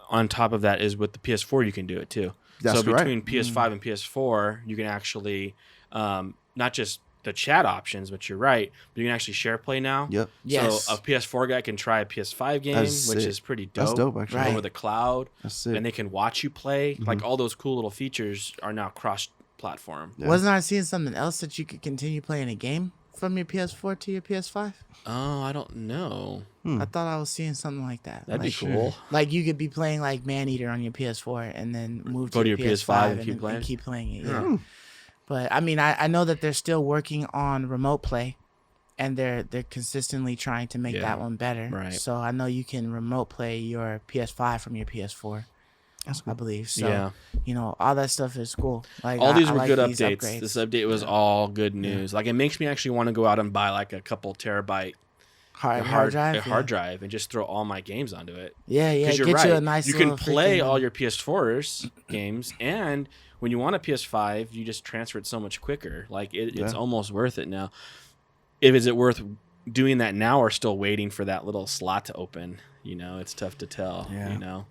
on top of that is with the PS4 you can do it too. That's so between PS5 and PS4 you can actually not just the chat options, but you're right, but you can actually share play now. Yep. Yes. So a PS4 guy can try a PS5 game, which is pretty dope. That's dope, actually. Over the cloud. That's sick. And they can watch you play. Like all those cool little features are now cross-platform. Yeah. Wasn't I seeing something else that you could continue playing a game from your PS4 to your PS5? Oh, I don't know. I thought I was seeing something like that. That'd be cool. Like you could be playing like Maneater on your PS4 and then move to your PS5 and keep playing it. Yeah. But I mean, I know that they're still working on remote play, and they're consistently trying to make that one better. Right. So I know you can remote play your PS5 from your PS4. That's cool. I believe. So all that stuff is cool. Like all these were good updates. This update was all good news. Like it makes me actually want to go out and buy like a couple terabyte hard drive and just throw all my games onto it. Yeah. Because you're right. You can play all your PS4's games, and when you want a PS5, you just transfer it so much quicker. Like it's almost worth it now. Is it worth doing that now or still waiting for that little slot to open? It's tough to tell.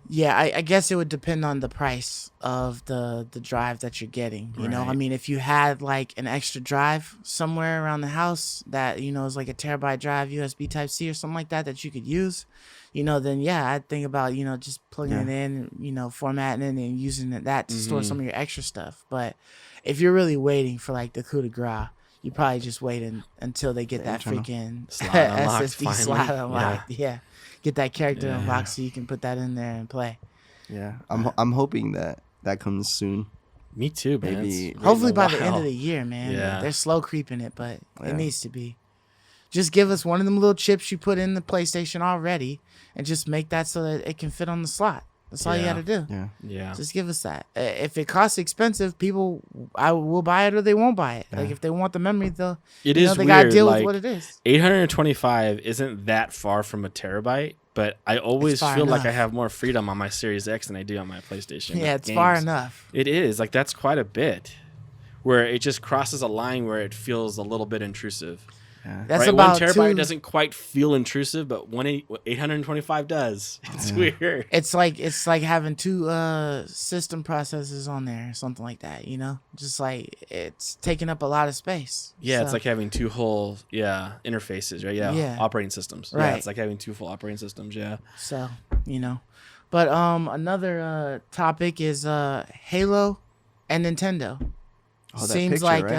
Yeah, I guess it would depend on the price of the drive that you're getting. You know, I mean, if you had like an extra drive somewhere around the house that is like a terabyte drive, USB Type-C or something like that you could use, then I'd think about just plugging it in, formatting it and using that to store some of your extra stuff. But if you're really waiting for like the coup de grace, you probably just wait until they get that freaking SSD slot unlocked. Yeah. Get that character unlocked so you can put that in there and play. Yeah, I'm hoping that comes soon. Me too, man. Maybe hopefully by the end of the year, man. Yeah. They're slow creeping it, but it needs to be. Just give us one of them little chips you put in the PlayStation already, and just make that so that it can fit on the slot. That's all you got to do. Yeah. Just give us that. If it costs expensive, people I will buy it or they won't buy it. Like if they want the memory, they gotta deal with what it is. 825 isn't that far from a terabyte, but I always feel like I have more freedom on my Series X than I do on my PlayStation. Yeah, it's far enough. It is. Like that's quite a bit. Where it just crosses a line where it feels a little bit intrusive. Yeah. That's about 1 terabyte doesn't quite feel intrusive, but 825 does. It's weird. It's like having two system processors on there or something like that, Just like it's taking up a lot of space. Yeah, it's like having two whole interfaces, right? Yeah. Operating systems. Right. Yeah, it's like having two full operating systems, yeah. So, But another topic is Halo and Nintendo. Seems like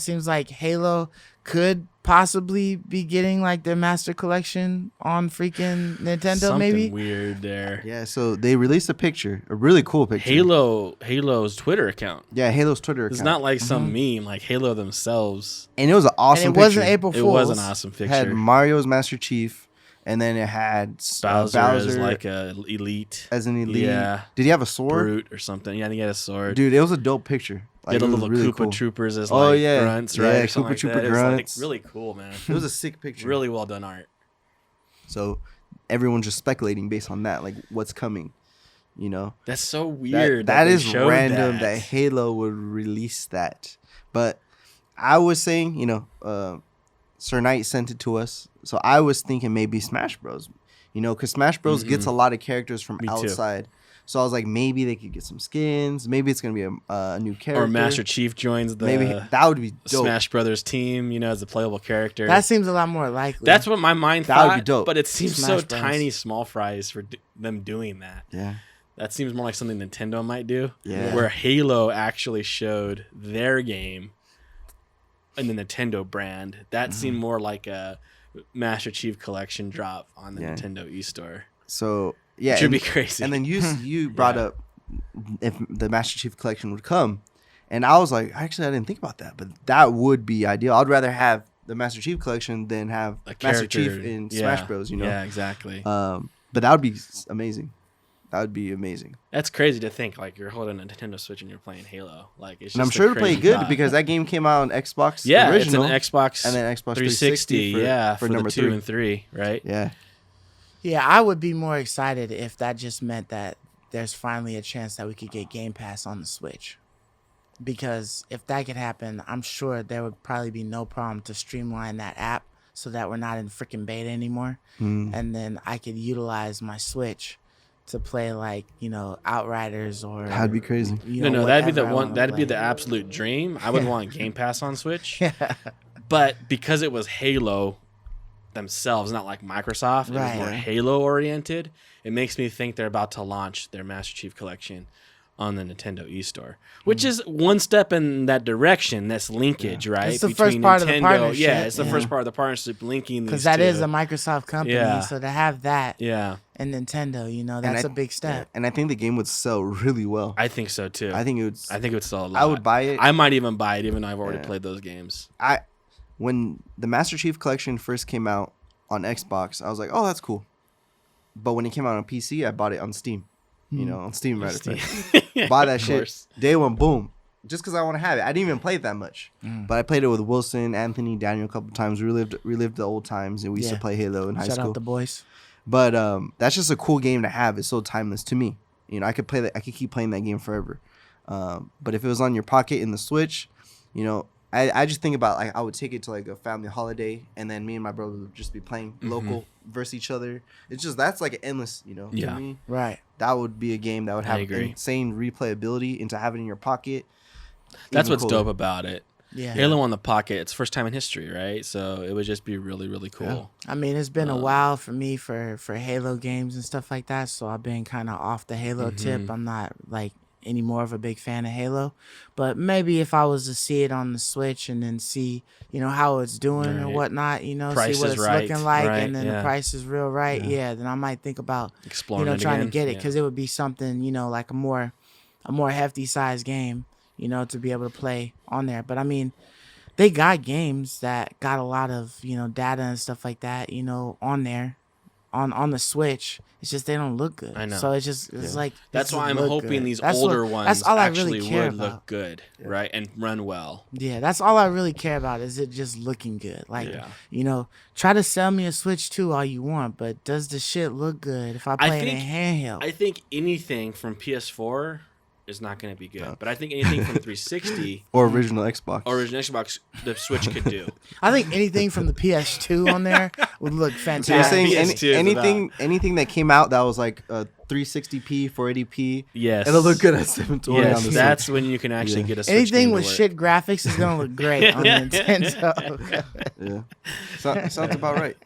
seems like Halo could possibly be getting like their master collection on freaking Nintendo. Something maybe weird there. Yeah, so they released a really cool picture. Halo's Twitter account. Yeah, Halo's Twitter account. It's not like some meme, like Halo themselves. And it was an awesome and it wasn't April Fool's. It was an awesome picture. It had Mario's Master Chief, and then it had Bowser as like a elite. As an elite. Yeah. Did he have a sword? Brute or something. Yeah, I think he had a sword. Dude, it was a dope picture. Like, he had a little really Koopa Troopers as grunts, right? Yeah, Koopa Trooper grunts. It was like really cool, man. It was a sick picture. Really well done art. So everyone's just speculating based on that, like what's coming, That's so weird. That is random that Halo would release that. But I was saying, Sir Knight sent it to us. So I was thinking maybe Smash Bros. You know, because Smash Bros gets a lot of characters from outside. So I was like, maybe they could get some skins. Maybe it's gonna be a new character. Or Master Chief joins the maybe that would be dope. Smash Brothers team. You know, as a playable character. That seems a lot more likely. That's what my mind thought. That would be dope. But it seems Smash so Bros. tiny, small fries for them doing that. Yeah. That seems more like something Nintendo might do. Yeah. Where Halo actually showed their game in the Nintendo brand. That seemed more like a Master Chief Collection drop on the Nintendo eStore. So yeah, it should be crazy. And then you brought up if the Master Chief Collection would come, and I was like, actually, I didn't think about that, but that would be ideal. I'd rather have the Master Chief Collection than have Master Chief in Smash Bros. You know? Yeah, exactly. But that would be amazing. That would be amazing. That's crazy to think. Like you're holding a Nintendo Switch and you're playing Halo. Like it's. And I'm sure to play good because that game came out on Xbox. Yeah, original, it's an Xbox and then Xbox 360. For number the 2 and 3, right? Yeah. Yeah, I would be more excited if that just meant that there's finally a chance that we could get Game Pass on the Switch. Because if that could happen, I'm sure there would probably be no problem to streamline that app so that we're not in freaking beta anymore. And then I could utilize my Switch to play like, you know, Outriders or... That'd be crazy. No, that'd be the one. That'd be the absolute dream. I would want Game Pass on Switch. But because it was Halo themselves, not like Microsoft, it was more Halo oriented. It makes me think they're about to launch their Master Chief Collection on the Nintendo eStore, which is one step in that direction. That's linkage, right? It's the first part of the partnership. Yeah, it's the first part of the partnership linking these two. Because that is a Microsoft company, so to have that and Nintendo, you know, that's a big step. And I think the game would sell really well. I think so too. I think it would sell a lot. I would buy it. I might even buy it, even though I've already played those games. When the Master Chief Collection first came out on Xbox, I was like, oh, that's cool. But when it came out on PC, I bought it on Steam. You know, on Steam, matter of fact. Buy that shit. Day one, boom. Just because I want to have it. I didn't even play it that much. But I played it with Wilson, Anthony, Daniel a couple times. Relived the old times. And we used to play Halo in high school. Shout out the boys. But that's just a cool game to have. It's so timeless to me. You know, I could play that. I could keep playing that game forever. But if it was on your pocket in the Switch, you know, I just think about like I would take it to like a family holiday, and then me and my brother would just be playing local versus each other. It's just that's like an endless, you know. Yeah. To me. Right. That would be a game that would have insane replayability, and to have it in your pocket. That's what's dope about it. Yeah. Halo on the pocket. It's first time in history, right? So it would just be really, really cool. Yeah. I mean, it's been a while for me for Halo games and stuff like that. So I've been kind of off the Halo tip. I'm not like any more of a big fan of Halo, but maybe if I was to see it on the Switch and then see, you know, how it's doing or whatnot, you know, price see what it's looking like, and then the price is real right, then I might think about exploring, you know, trying to get it, because it would be something, you know, like a more hefty size game, you know, to be able to play on there. But I mean, they got games that got a lot of, you know, data and stuff like that, you know, on there on the Switch. It's just they don't look good. I know. So it's like that's why I'm hoping these older ones actually would look good, right, and run well. Yeah, that's all I really care about, is it just looking good. Like, you know, try to sell me a Switch 2 all you want, but does the shit look good if I play it in handheld? I think anything from PS4 is not going to be good, but I think anything from 360 or original Xbox, the Switch could do. I think anything from the PS2 on there would look fantastic. So you're saying anything that came out that was like 360p, 480p, it'll look good at 720. Yes, that's when you can actually get a Switch anything with shit graphics is gonna look great on Nintendo. Sounds about right.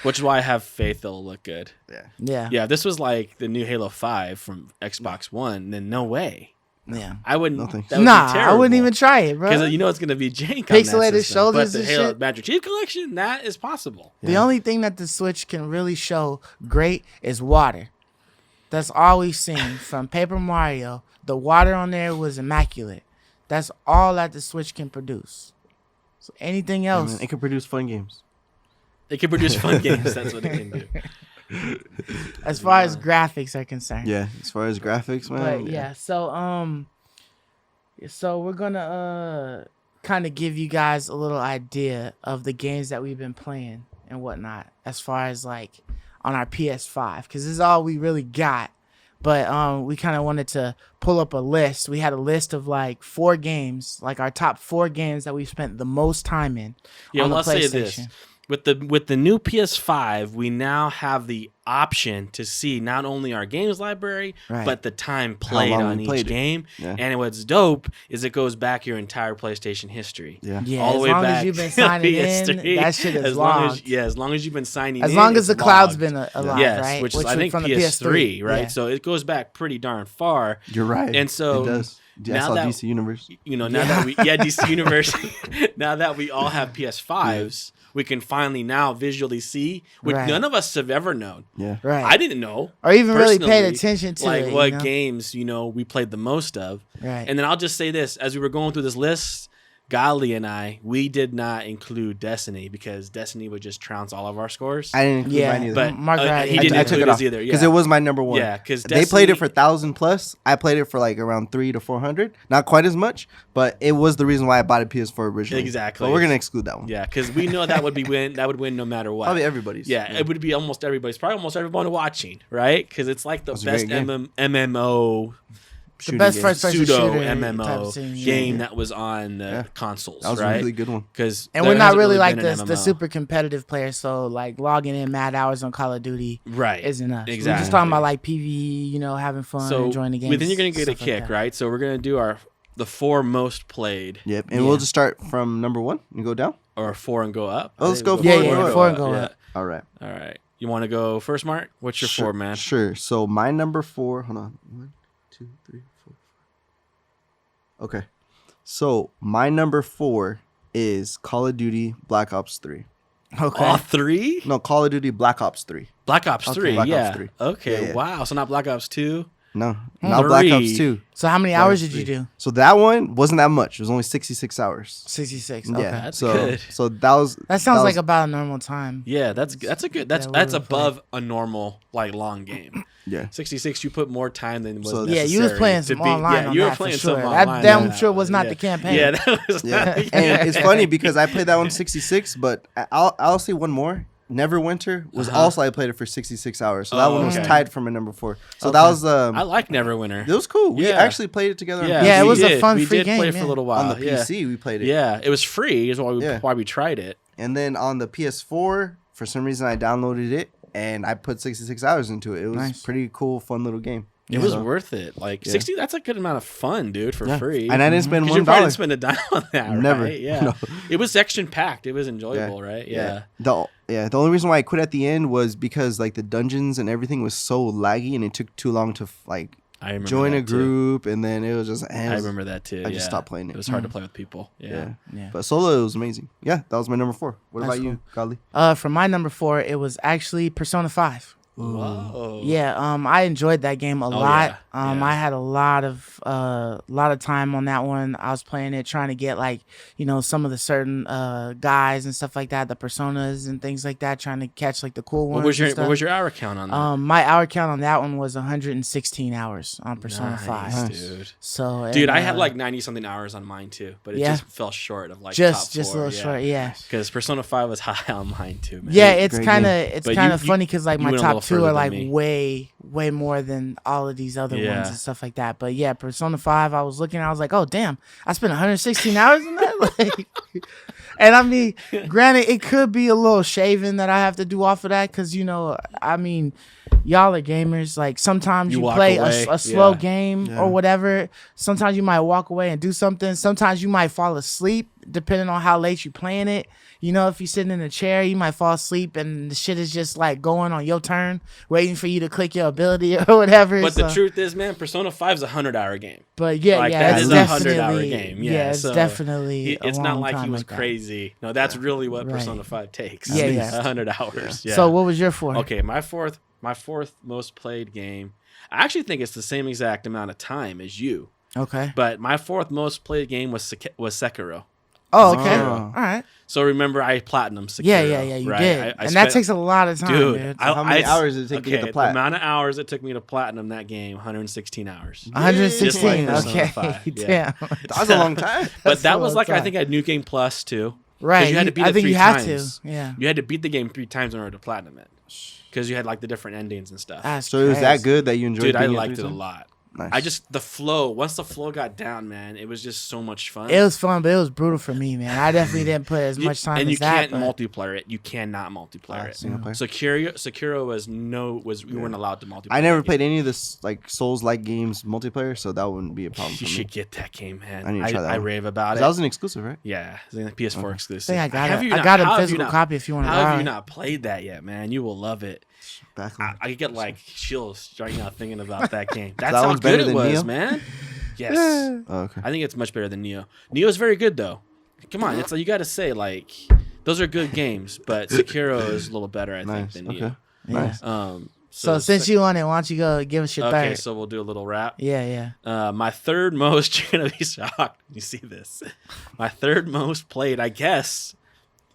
Which is why I have faith it'll look good. Yeah. If this was like the new Halo 5 from Xbox One, then no way. Yeah. I wouldn't. I wouldn't even try it, bro. Because you know it's going to be jank pixelated on that system. shoulders but the and Halo shit. Master Chief Collection, that is possible. The only thing that the Switch can really show great is water. That's all we've seen from Paper Mario. The water on there was immaculate. That's all that the Switch can produce. So anything else, it can produce fun games. It can produce fun games. That's what it can do. As far as graphics are concerned. Yeah, as far as graphics, man. But so we're gonna kind of give you guys a little idea of the games that we've been playing and whatnot, as far as like on our PS5, because this is all we really got. But we kind of wanted to pull up a list. We had a list of like 4 games, like our top 4 games that we spent the most time in. Yeah, on the let's say this. With the new PS5, we now have the option to see not only our games library, but the time played on each game. Yeah. And what's dope is it goes back your entire PlayStation history. Yeah, all the way back. As long as you've been signing in, that shit is logged. As long as you've been signing in. As long as the cloud's been alive, right? Which is, I think, from PS3, right? Yeah. So it goes back pretty darn far. You're right. And so it does. Yeah, now that DC Universe. Now that we DC Universe, now that we all have PS5s, we can finally now visually see, which none of us have ever known. Yeah, right. I didn't know, or even really paid attention to like what games we played the most of. Right. And then I'll just say this: as we were going through this list, Golly and we did not include Destiny because Destiny would just trounce all of our scores. I didn't include mine either. But he didn't include it either. Because it was my number 1. Yeah, because they played it for 1,000+. I played it for like around 300 to 400. Not quite as much, but it was the reason why I bought a PS4 originally. Exactly. But we're gonna exclude that one. Yeah, because we know that would win. That would win no matter what. Probably everybody's. Yeah, it would be almost everybody's. Probably almost everyone watching, right? Because it's like the best MMO. The best first-person pseudo shooter MMO game that was on consoles. That was a really good one. And we're not really like the super competitive players, so like logging in mad hours on Call of Duty isn't us. Exactly. We're just talking about like PvE, having fun, enjoying the game. But then you're gonna get a kick, right? So we're gonna do the 4 most played. Yep, and we'll just start from number 1 and go down, or 4 and go up. Oh, let's go 4 and go up. All right. You want to go first, Mark? What's your 4, man? Sure. So my number 4. Hold on. 1, 2, 3, 4. Okay. So my number 4 is Call of Duty Black Ops 3. Okay. All 3? No, Call of Duty Black Ops 3. Black Ops 3, Black Ops 3. Okay, wow. So not Black Ops 2? No, not Black Ops 2. So how many hours did you do? So that one wasn't that much. It was only 66 hours. 66. Okay. Yeah, that's good. So that sounds like about a normal time. Yeah, that's a good. That's above a normal long game. Yeah. 66. You put more time than was necessary. Yeah, you was playing some online. You were playing some online. That damn sure was not the campaign. Yeah, that was not. And it's funny because I played that one 66, but I'll say one more. Neverwinter was also I played it for 66 hours, so that one was tied for my number 4. So that was I like Neverwinter. It was cool. We actually played it together. Yeah, it was a fun free game. We did play it for a little while on the PC. We played it. Yeah, it was free. Is why we tried it. And then on the PS4, for some reason I downloaded it and I put 66 hours into it. It was pretty cool, fun little game. It was worth it. 60, that's a good amount of fun, dude, for free. And I didn't spend $1. You probably didn't spend a dime on that, Never. Right? Yeah. No. It was section packed. It was enjoyable, right? Yeah. The only reason why I quit at the end was because the dungeons and everything was so laggy and it took too long to join a group, and then it was just. I remember that too. I just stopped playing it. It was hard to play with people. Yeah. But solo, it was amazing. Yeah, that was my number 4. What about you, Golly? For my number 4, it was actually Persona 5. Whoa. Yeah, I enjoyed that game a lot. I had a lot of time on that one. I was playing it, trying to get some of the certain guys and stuff like that, the personas and things like that, trying to catch the cool ones. What was your hour count on that? My hour count on that one was 116 hours on Persona 5. Dude. So, dude, I had 90 something hours on mine too, but it just fell short of just top 4. A little short, yeah. Because Persona 5 was high on mine too, man. Yeah, it's kind of funny because my top 2 are way more than all of these other ones and stuff like that. But yeah, Persona 5, I was looking, I was like, oh damn, I spent 116 hours in that. And I mean, granted, it could be a little shaving that I have to do off of that because y'all are gamers. Sometimes you play a slow game or whatever. Sometimes you might walk away and do something. Sometimes you might fall asleep depending on how late you're playing it. If you're sitting in a chair, you might fall asleep and the shit is just going on your turn, waiting for you to click your ability or whatever. But the truth is, man, Persona 5 is a 100-hour game. But that is a 100-hour game. Yeah, it's definitely. It's not like he was crazy. No, that's really what Persona 5 takes. 100 hours. Yeah. So what was your 4? Okay, my fourth most played game. I actually think it's the same exact amount of time as you. Okay. But my 4th most played game was Sekiro. Oh, okay. All right. So remember, I platinum Sekiro. Yeah, you did. And that takes a lot of time, dude. So how many hours did it take to get to platinum? The amount of hours it took me to platinum that game, 116 hours. 116, okay. Damn. That was a long time. But that was I think I had New Game Plus too. Right. You had to beat it 3 times. Yeah. You had to beat the game 3 times in order to platinum it. because you had like the different endings and stuff. So it was that good that you enjoyed? Dude, I liked it a lot. Nice. The flow, once the flow got down, man, it was just so much fun. It was fun, but it was brutal for me, man. I definitely didn't put as much time. And you as that, can't multiplayer it. You cannot multiplayer it. Single player. Sekiro we weren't allowed to multiplayer. I never played any of this like Souls-like games multiplayer, so that wouldn't be a problem. You should get that game, man. I need to try that. I rave about it. That was an exclusive, right? Yeah, it's a PS4 exclusive. I got a physical copy if you want to. How have you not played that yet, man? You will love it. I get like chills right now thinking about that game. That's how good it was, man. Yes. Oh, okay. I think it's much better than Neo. Neo's very good though. Come on, it's like you got to say like those are good games, but Sekiro is a little better, I think, than Neo. Okay. Nice. So since you on it, why don't you go give us your third? Okay, so we'll do a little wrap. Yeah. My third most, you're gonna be shocked when you see this. My third most played, I guess.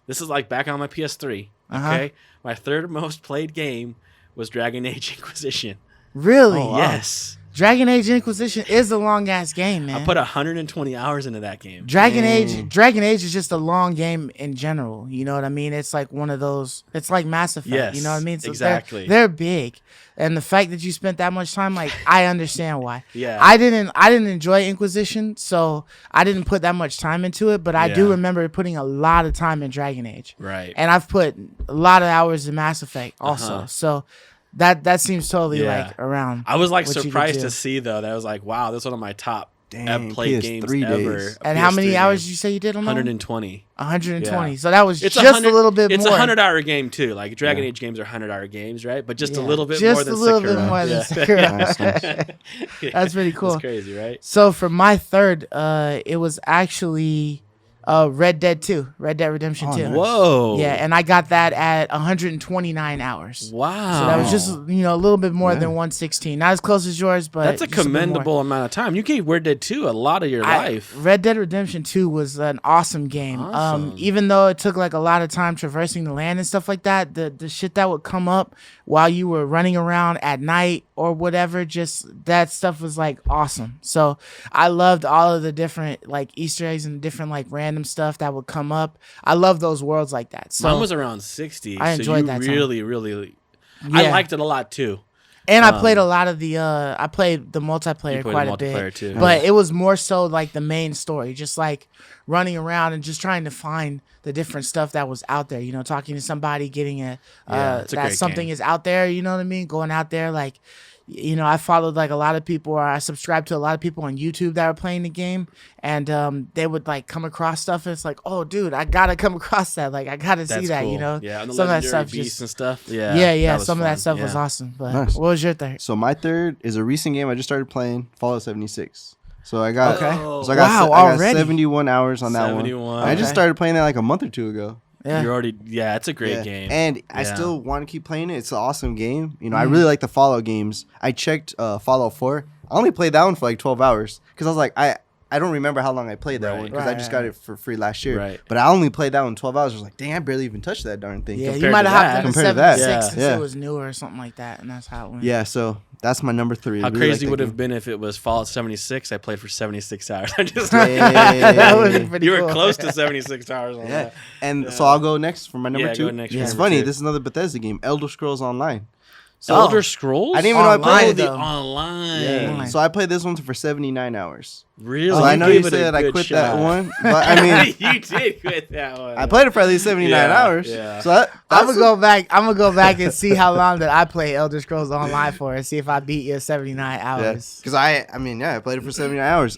This is like back on my PS3. Okay, my third most played game was Dragon Age Inquisition. Really? Oh, wow. Yes. Dragon Age Inquisition is a long ass game, man. I put 120 hours into that game. Dragon Age is just a long game in general. You know what I mean? It's like one of those. It's like Mass Effect. Yes, you know what I mean? So exactly. They're big, and the fact that you spent that much time, like, I understand why. Yeah. I didn't enjoy Inquisition, so I didn't put that much time into it. But I do remember putting a lot of time in Dragon Age. Right. And I've put a lot of hours in Mass Effect also. So. That seems totally like around. I was like surprised to see though that I was like, wow, this is one of my top played games ever. And how many hours did you say you did on that? 120. 120. Yeah. So that was just a little bit more. It's a 100-hour game too. Like Dragon Age games are 100-hour games, right? But just a little bit more than Sekiro. Just a little bit more than Sekiro. That's pretty cool. That's crazy, right? So for my third, it was actually Red Dead Redemption 2. Nice. Whoa. Yeah, and I got that at 129 hours. Wow. So that was just, a little bit more than 116. Not as close as yours, but that's a commendable amount of time. You gave Red Dead 2 a lot of your life. Red Dead Redemption 2 was an awesome game. Awesome. Even though it took like a lot of time traversing the land and stuff like that, the shit that would come up while you were running around at night or whatever, just that stuff was like awesome. So I loved all of the different like Easter eggs and different like random stuff that would come up. I love those worlds like that. So mine was around 60. I enjoyed that really, really. I liked it a lot too. And I played a lot of the I played the multiplayer quite a bit. Too. But it was more so like the main story, just like running around and just trying to find the different stuff that was out there, talking to somebody, getting that something is out there, you know what I mean? Going out there like I followed like a lot of people, or I subscribed to a lot of people on YouTube that were playing the game, and they would like come across stuff, and it's like, oh, dude, I gotta come across that. Like, I gotta see that, cool. Yeah, and the some of that stuff just and stuff. Yeah. Some of that stuff was awesome. But nice. What was your third? So my third is a recent game I just started playing, Fallout 76. So I got I got 71 hours on that one. I just started playing that like a month or two ago. Yeah. You're already it's a great game. And I still want to keep playing it. It's an awesome game. I really like the Fallout games. I checked Fallout 4. I only played that one for like 12 hours because I was like, I don't remember how long I played that one because I just got it for free last year. Right. But I only played that one 12 hours. I was like, dang, I barely even touched that darn thing. Yeah, you might have hopped on 76 since it was newer or something like that, and that's how it went. Yeah, so that's my number 3. How crazy would have been if it was Fallout 76? I played for 76 hours. I'm just that would have been pretty You cool. were close to 76 hours on that. And so I'll go next for my number 2. It's funny. 2. This is another Bethesda game, Elder Scrolls Online. So Elder Scrolls? I didn't even know I played the online. Yeah. So I played this one for 79 hours. Really? So I know you said I quit that one, but I mean, you did quit that one. I played it for at least 79 hours. Yeah. So I'm gonna go back. I'm gonna go back and see how long that I played Elder Scrolls Online for, and see if I beat you at 79 hours. Because I played it for 79 hours.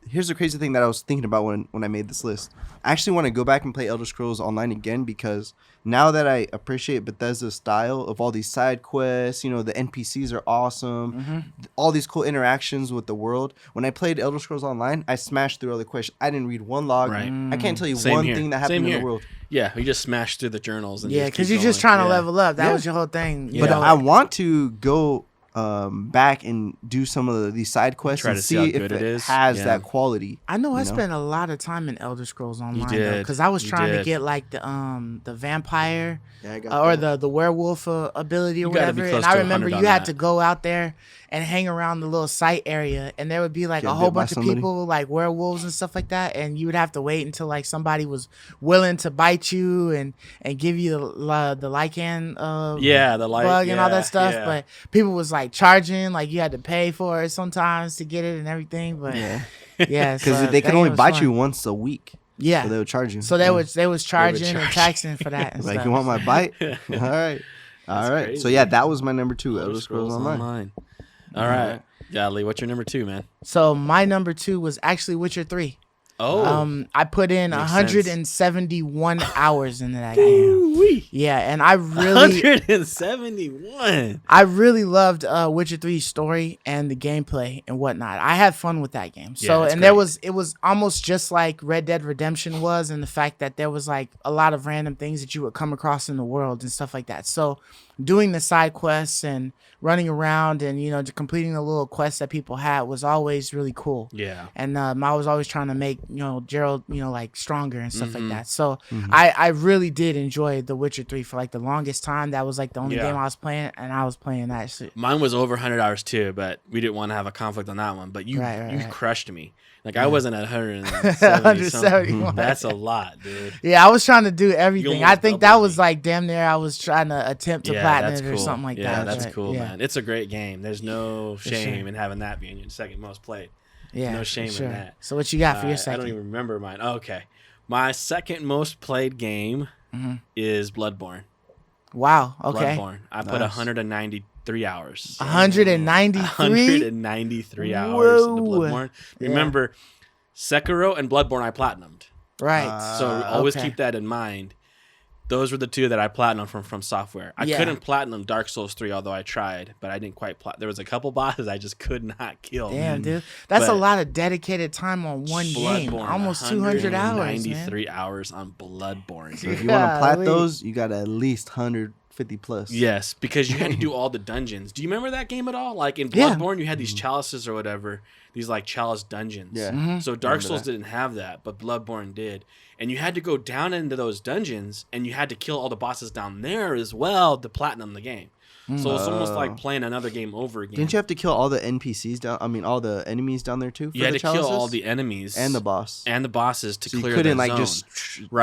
Here's the crazy thing that I was thinking about when I made this list. I actually want to go back and play Elder Scrolls Online again because now that I appreciate Bethesda's style of all these side quests, the NPCs are awesome, all these cool interactions with the world. When I played Elder Scrolls Online, I smashed through all the quests. I didn't read one log. Right. I can't tell you one thing that happened in the world. Yeah, you just smashed through the journals. And because you're just trying to level up. That was your whole thing. But I want to go back and do some of these side quests and see if it has that quality. I know I spent a lot of time in Elder Scrolls Online because I was trying to get like the vampire or the werewolf ability or whatever. And I remember you had to go out there and hang around the little site area, and there would be like a whole bunch of people like werewolves and stuff like that, and you would have to wait until like somebody was willing to bite you and give you the Lycan bug and all that stuff. But people was like charging, like you had to pay for it sometimes to get it and everything. But because they could only bite you once a week. Yeah, so they would charge you. So they was charging and taxing for that. And like stuff. You want my bite? All right. Crazy. So yeah, that was my number 2. Elder Scrolls Online. All right. Yeah, Lee, what's your number 2, man? So my number 2 was actually Witcher 3. Oh. I put in 171 hours into that game. Yeah, and I really 171. I really loved Witcher 3's story and the gameplay and whatnot. I had fun with that game. So and great. It was almost just like Red Dead Redemption was, in the fact that there was like a lot of random things that you would come across in the world and stuff like that. So doing the side quests and running around and, you know, completing the little quests that people had was always really cool. Yeah. And I was always trying to make, you know, Geralt, you know, like stronger and stuff like that. So I really did enjoy The Witcher 3 for like the longest time. That was like the only game I was playing, and I was playing that shit. Mine was over 100 hours too, but we didn't want to have a conflict on that one. But you crushed me. Like I wasn't at 171. That's a lot, dude. Yeah, I was trying to do everything. I think that was like damn near I was trying to attempt to platinum it or something like that. Yeah, that's cool, man. It's a great game. There's no shame in having that being your second most played. Yeah, no shame in that. So what you got for your second? I don't even remember mine. Okay, my second most played game is Bloodborne. Wow. Okay. Bloodborne. I put 193 hours. 193? 193 hours into Bloodborne. Remember, Sekiro and Bloodborne I platinumed. Right. So always keep that in mind. Those were the two that I platinumed from Software. I couldn't platinum Dark Souls 3, although I tried, but I didn't quite There was a couple bosses I just could not kill. Damn, dude. That's a lot of dedicated time on one game. Almost 200 hours, 93 hours on Bloodborne. So if you want to plat those, you got at least 150 plus. Yes, because you had to do all the dungeons. Do you remember that game at all? Like in Bloodborne, you had these chalices or whatever, these like chalice dungeons. Yeah. So Dark Souls didn't have that, but Bloodborne did. And you had to go down into those dungeons, and you had to kill all the bosses down there as well to platinum the game. So it's almost like playing another game over again. Didn't you have to kill all the NPCs down? I mean, all the enemies down there too. You had to kill all the enemies and the boss and the bosses to clear. You couldn't the like zone. just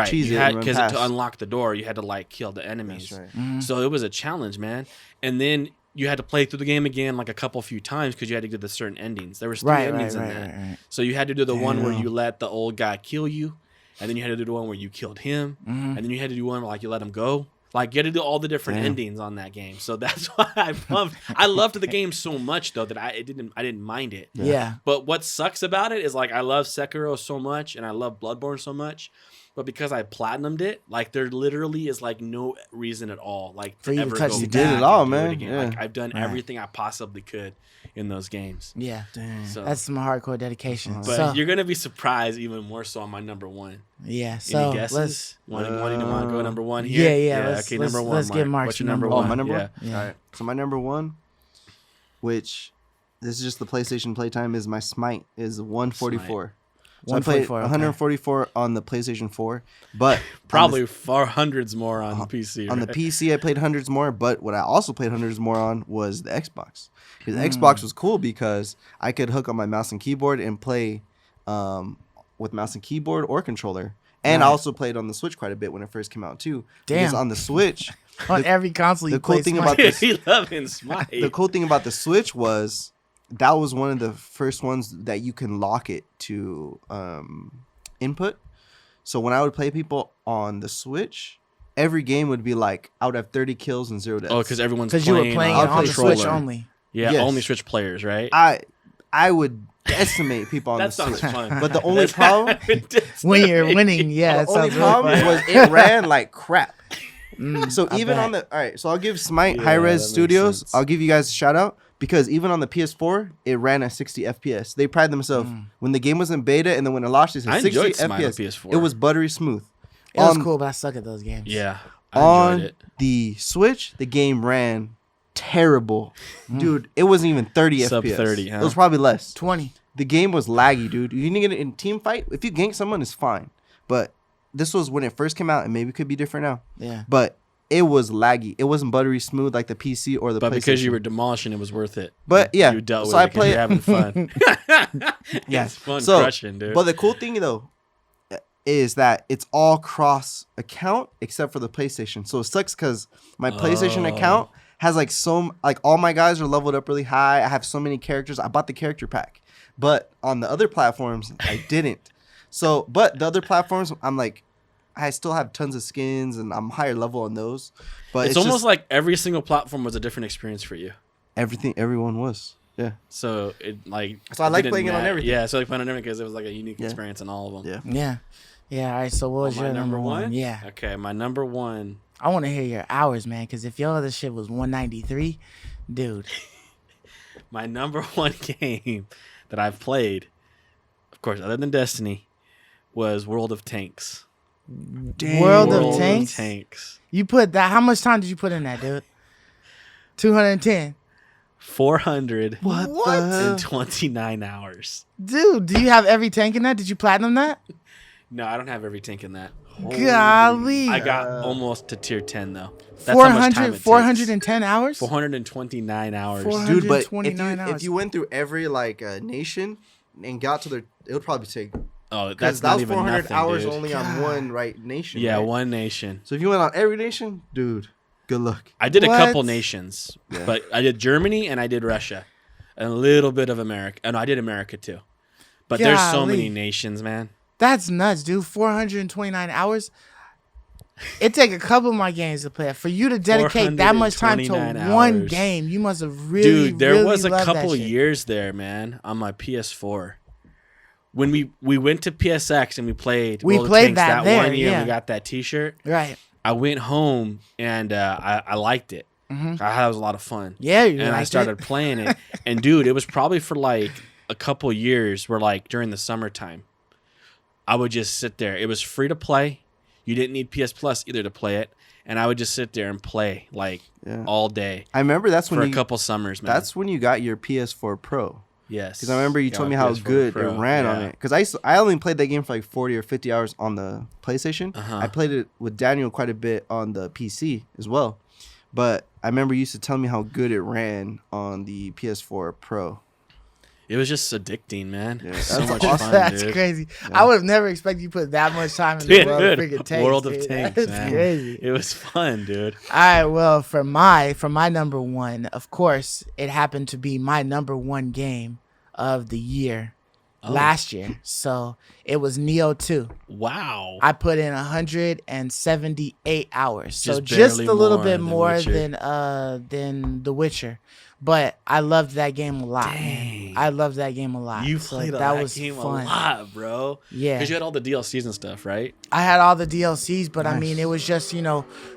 cheese it because to unlock the door, you had to like kill the enemies. That's right. So it was a challenge, man. And then you had to play through the game again like a few times because you had to get the certain endings. There was 3 endings in that. Right. So you had to do the one where you let the old guy kill you. And then you had to do the one where you killed him. And then you had to do one where like you let him go. Like you had to do all the different endings on that game. So that's why I loved the game so much though that I didn't mind it. Yeah. But what sucks about it is like I love Sekiro so much and I love Bloodborne so much. But because I platinumed it, like there literally is like no reason at all like for you ever to touch go the back did it all, and do man. it again. Yeah. Like I've done everything I possibly could in those games. Yeah. Damn. So, that's some hardcore dedication. But you're gonna be surprised even more so on my number 1. Yeah. So any guesses? Want to go number 1 here? Yeah. Okay, number 1. Let's get Mark's What's your number 1? Oh, my number 1. Yeah. All right. So my number 1, which this is just the PlayStation playtime, is my Smite is 144. So I played 144 on the PlayStation 4, but probably far hundreds more on the PC. On the PC, I played hundreds more, but what I also played hundreds more on was the Xbox. Because the Xbox was cool because I could hook on my mouse and keyboard and play with mouse and keyboard or controller. And I also played on the Switch quite a bit when it first came out too. Damn. Because on the Switch, on every console, the cool thing about this, Smite. The cool thing about the Switch was that was one of the first ones that you can lock it to input. So when I would play people on the Switch, every game would be like I would have 30 kills and 0 deaths. Oh, because everyone's you were playing on the Switch only. Yeah, only Switch players, right? I would decimate people on the Switch. Fun. But the only problem when you're winning, the only problem was it ran like crap. So even on the so I'll give Smite High Res Studios. I'll give you guys a shout out. Because even on the PS4, it ran at 60 FPS. They pride themselves. When the game was in beta and then when it launched, it said 60 FPS. PS4. It was buttery smooth. It was cool, but I suck at those games. Yeah, I enjoyed it. On the Switch, the game ran terrible. Dude, it wasn't even 30 Sub FPS. 30, huh? It was probably less. 20. The game was laggy, dude. You didn't get it in team fight. If you gank someone, it's fine. But this was when it first came out, and maybe it could be different now. Yeah. But it was laggy. It wasn't buttery smooth like the PC or the PlayStation. But because you were demolishing, it was worth it. But yeah, you dealt with so it because you're having fun. Yeah, it's fun so, crushing, dude. But the cool thing though is that it's all cross account except for the PlayStation. So it sucks because my PlayStation account has like all my guys are leveled up really high. I have so many characters. I bought the character pack, but on the other platforms I didn't. So, but the other platforms, I'm like, I still have tons of skins and I'm higher level on those. But it's almost like every single platform was a different experience for you. Everyone was. Yeah. So it like. So I like playing it on everything. Yeah, so I like playing on everything because it was like a unique experience in all of them. Yeah. Yeah. All right. So what was your number one? Yeah. Okay, my number one. I want to hear your hours, man, because if your other shit was 193, dude. My number one game that I've played, of course, other than Destiny, was World of Tanks. Dang. World of Tanks? You put that. How much time did you put in that, dude? 210. 429 hours. Dude, do you have every tank in that? Did you platinum that? No, I don't have every tank in that. Golly. I got almost to tier 10 though. That's 410 hours? 429 hours. Dude, but if you went through every nation and got to it would probably take. Oh, that's that not was even 400 nothing, hours dude. only on one nation. Yeah, right? one nation. So if you went on every nation, dude, good luck. I did a couple nations, but I did Germany and I did Russia, and a little bit of America. And I did America too. But there's so many nations, man. That's nuts, dude. 429 hours. It take a couple of my games to play. For you to dedicate that much time to one game, you must have really, dude, there really was a loved couple that shit. years there, man, on my PS4. When we went to PSX and we played World of Tanks that there, one year and we got that T-shirt. Right. I went home and I liked it. Mm-hmm. I thought it was a lot of fun. Yeah, and I started playing it. And dude, it was probably for like a couple years where like during the summertime, I would just sit there. It was free to play. You didn't need PS Plus either to play it. And I would just sit there and play like all day. I remember that's when for a couple summers, man. That's when you got your PS4 Pro. Yes. Because I remember you told me how good it ran on it. Because I only played that game for like 40 or 50 hours on the PlayStation. I played it with Daniel quite a bit on the PC as well. But I remember you used to tell me how good it ran on the PS4 Pro. It was just addicting, man. Yeah, so much awesome. fun, That's dude. crazy. Yeah. I would have never expected you to put that much time in the World of Tanks, That's man. crazy. It was fun, dude. All right, well, for my number one, of course, it happened to be my number one game of the year last year. So it was Neo 2. Wow. I put in 178 hours. So just a little bit more than The Witcher. But I loved that game a lot. Dang. I loved that game a lot. You played that game fun. A lot, bro. Yeah. Because you had all the DLCs and stuff, right? I had all the DLCs, but I mean, it was just,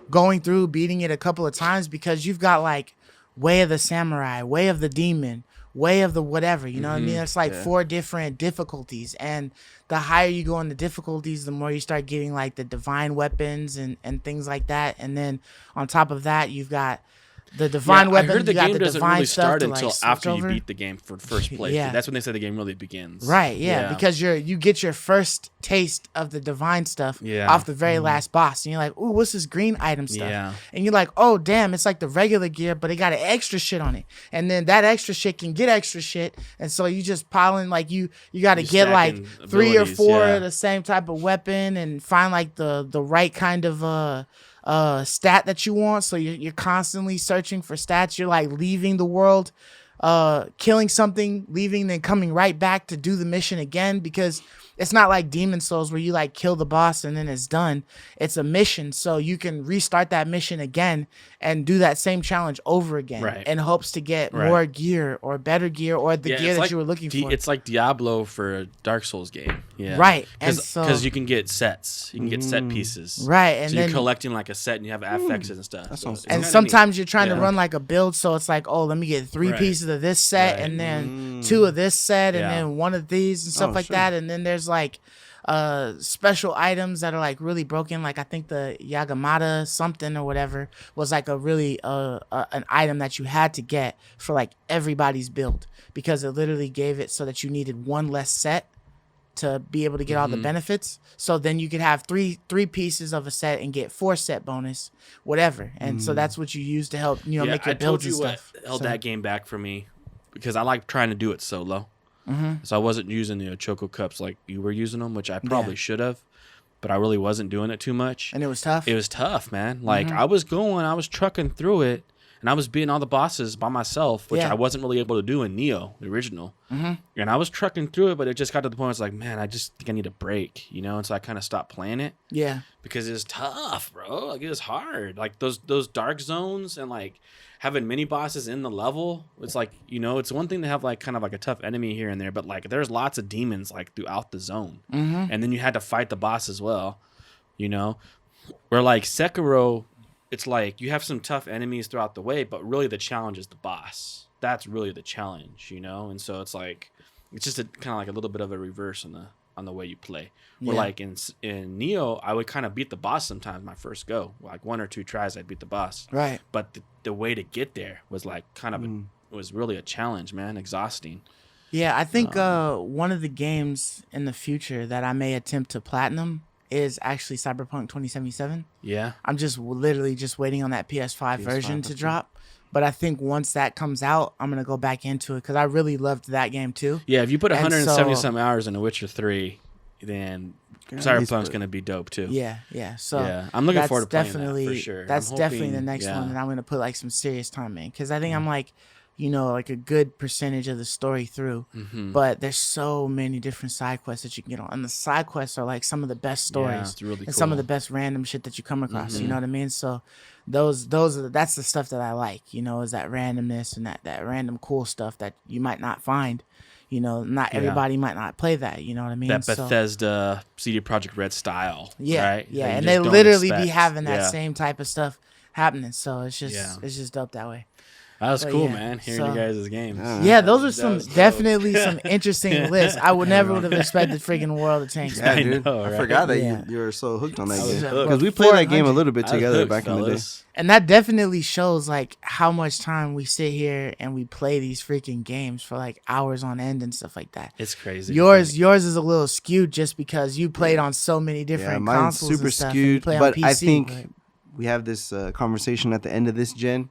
going through, beating it a couple of times because you've got like Way of the Samurai, Way of the Demon, Way of the whatever, you know what I mean? It's like 4 different difficulties. And the higher you go in the difficulties, the more you start getting like the divine weapons and things like that. And then on top of that, you've got the divine weapons. I heard the game doesn't really start until after you beat the game for first place. Yeah. That's when they say the game really begins. Right, yeah. Because you get your first taste of the divine stuff off the very last boss. And you're like, ooh, what's this green item stuff? Yeah. And you're like, oh, damn, it's like the regular gear, but it got an extra shit on it. And then that extra shit can get extra shit. And so you just piling, like, you got to get like 3 or 4 of the same type of weapon and find like the right kind of stat that you want. So you're constantly searching for stats. You're like leaving the world, killing something, leaving, then coming right back to do the mission again, because it's not like Demon Souls where you like kill the boss and then it's done. It's a mission, so you can restart that mission again and do that same challenge over again in hopes to get more gear or better gear or the gear that you were looking for. It's like Diablo for a Dark Souls game. Yeah. Right. Because you can get sets. You can get set pieces. Right. And so then you're collecting like a set and you have affixes and stuff. And sometimes you're trying to run like a build, so it's like, oh, let me get 3 pieces of this set and then 2 of this set and then 1 of these and stuff like that. And then there's like special items that are like really broken. Like I think the Yagamata something or whatever was like a really an item that you had to get for like everybody's build, because it literally gave it so that you needed 1 less set to be able to get all the benefits. So then you could have three pieces of a set and get 4 set bonus, whatever. And so that's what you use to help, make your builds and stuff. What held that game back for me, because I like trying to do it solo. So I wasn't using the Choco Cups like you were using them, which I probably should have, but I really wasn't doing it too much. And it was tough? It was tough, man. Like I was trucking through it, and I was beating all the bosses by myself, which I wasn't really able to do in Neo, the original. And I was trucking through it, but it just got to the point where it's like, man, I just think I need a break, And so I kind of stopped playing it. Yeah. Because it's tough, bro. Like, it was hard. Like, those dark zones and, like, having mini bosses in the level, it's like, it's one thing to have, like, kind of like a tough enemy here and there, but, like, there's lots of demons, like, throughout the zone. And then you had to fight the boss as well, Where, like, Sekiro, it's like you have some tough enemies throughout the way, but really the challenge is the boss. That's really the challenge, And so it's like, it's just kind of like a little bit of a reverse on the way you play. Where like in Neo, I would kind of beat the boss sometimes my first go. Like 1 or 2 tries, I'd beat the boss. Right. But the way to get there was like kind of was really a challenge, man. Exhausting. Yeah, I think one of the games in the future that I may attempt to platinum is actually Cyberpunk 2077. Yeah. I'm just literally just waiting on that PS5 version to drop. But I think once that comes out, I'm going to go back into it because I really loved that game too. Yeah, if you put 170-some hours in The Witcher 3, then Cyberpunk's going to be dope too. Yeah. So I'm looking forward to playing that for sure. That's definitely the next one that I'm going to put like some serious time in, because I think I'm like, like a good percentage of the story through. But there's so many different side quests that you can get on. And the side quests are like some of the best stories and some of the best random shit that you come across. You know what I mean? So that's the stuff that I like, is that randomness and that random cool stuff that you might not find. Not everybody might not play that. You know what I mean? That Bethesda CD Projekt Red style. Right? Yeah. And they literally be having that same type of stuff happening. So it's just dope that way. That was cool, man. Hearing you guys' games. Yeah, those are definitely some interesting lists. I would never would have expected freaking World of Tanks. Yeah, dude. I forgot that you were so hooked on that game, because we played that game a little bit together back in the day. And that definitely shows like how much time we sit here and we play these freaking games for like hours on end and stuff like that. It's crazy. Yours is a little skewed just because you played on so many different consoles. Mine's super skewed, but PC, I think we have this conversation at the end of this gen.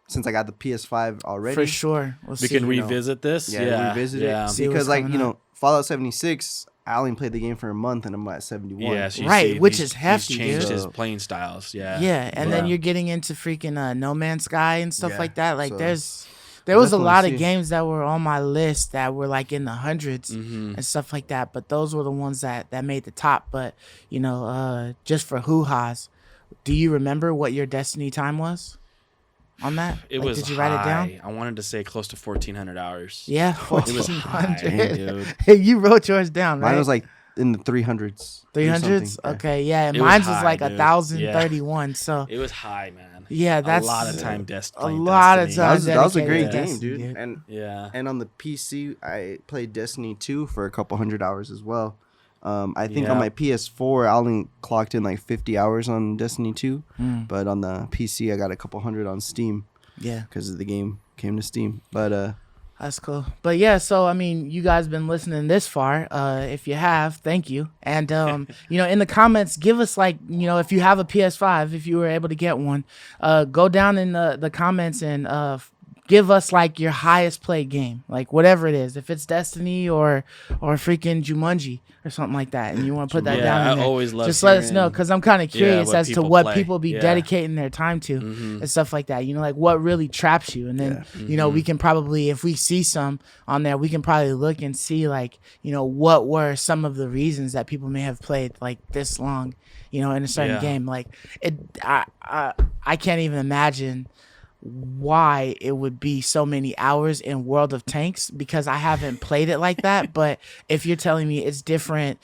Since I got the PS5 already, for sure, we can revisit this. Revisit it because, like, Fallout 76. I only played the game for a month and I'm at 71. Yeah, so which is hefty. He's changed dude. his playing styles. And then you're getting into freaking No Man's Sky and stuff like that. Like, there was a lot of games that were on my list that were like in the hundreds and stuff like that. But those were the ones that made the top. But just for hoo-has, do you remember what your Destiny time was on that? It was did you write it down? I wanted to say close to 1,400 hours. Yeah, 1,400. You wrote yours down, right? Mine was like in the 300s. 300s? Okay, yeah. Mine was like 1,031. So it was high, man. Yeah, that's a lot of time. A lot of time. That was a great game, dude. And and on the PC, I played Destiny 2 for a couple 100 hours as well. I think on my PS4, I only clocked in like 50 hours on Destiny 2. But on the PC, I got a couple 100 on Steam. Yeah. Because the game came to Steam. But that's cool. But yeah, so I mean, you guys been listening this far. If you have, thank you. And in the comments, give us like, if you have a PS5, if you were able to get one, go down in the comments and give us like your highest played game, like whatever it is. If it's Destiny or freaking Jumanji or something like that, and you want to put that down in there, I always love just let us know, because I'm kind of curious as to what people be Yeah. dedicating their time to and stuff like that. Like what really traps you, and then we can probably, if we see some on there, we can probably look and see like what were some of the reasons that people may have played like this long, in a certain game. Like I can't even imagine why it would be so many hours in World of Tanks, because I haven't played it like that. But if you're telling me it's different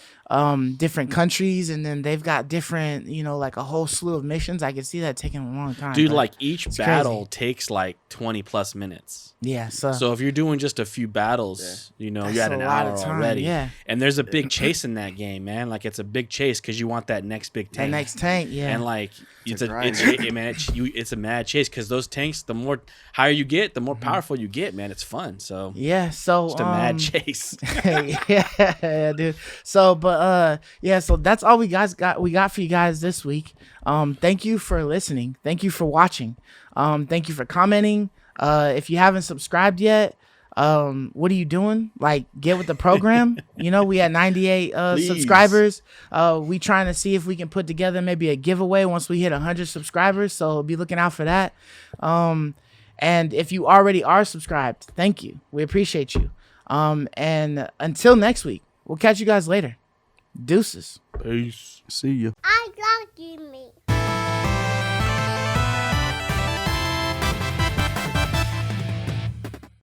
different countries, and then they've got different, like a whole slew of missions. I can see that taking a long time. Dude, like each battle takes like 20 plus minutes. Yeah. So if you're doing just a few battles, you're at an hour already. Yeah. And there's a big chase in that game, man. Like it's a big chase because you want that next big tank. That next tank, yeah. And like it's a mad chase because those tanks, the more higher you get, the more powerful you get, man. It's fun. So yeah, so just a mad chase. yeah, dude. So so that's all we got for you guys this week. Thank you for listening. Thank you for watching. Thank you for commenting. If you haven't subscribed yet, what are you doing? Like, get with the program. We had 98 subscribers. We trying to see if we can put together maybe a giveaway once we hit 100 subscribers. So be looking out for that. And if you already are subscribed, thank you. We appreciate you. And until next week, we'll catch you guys later. Deuces. Peace. See ya. I love you.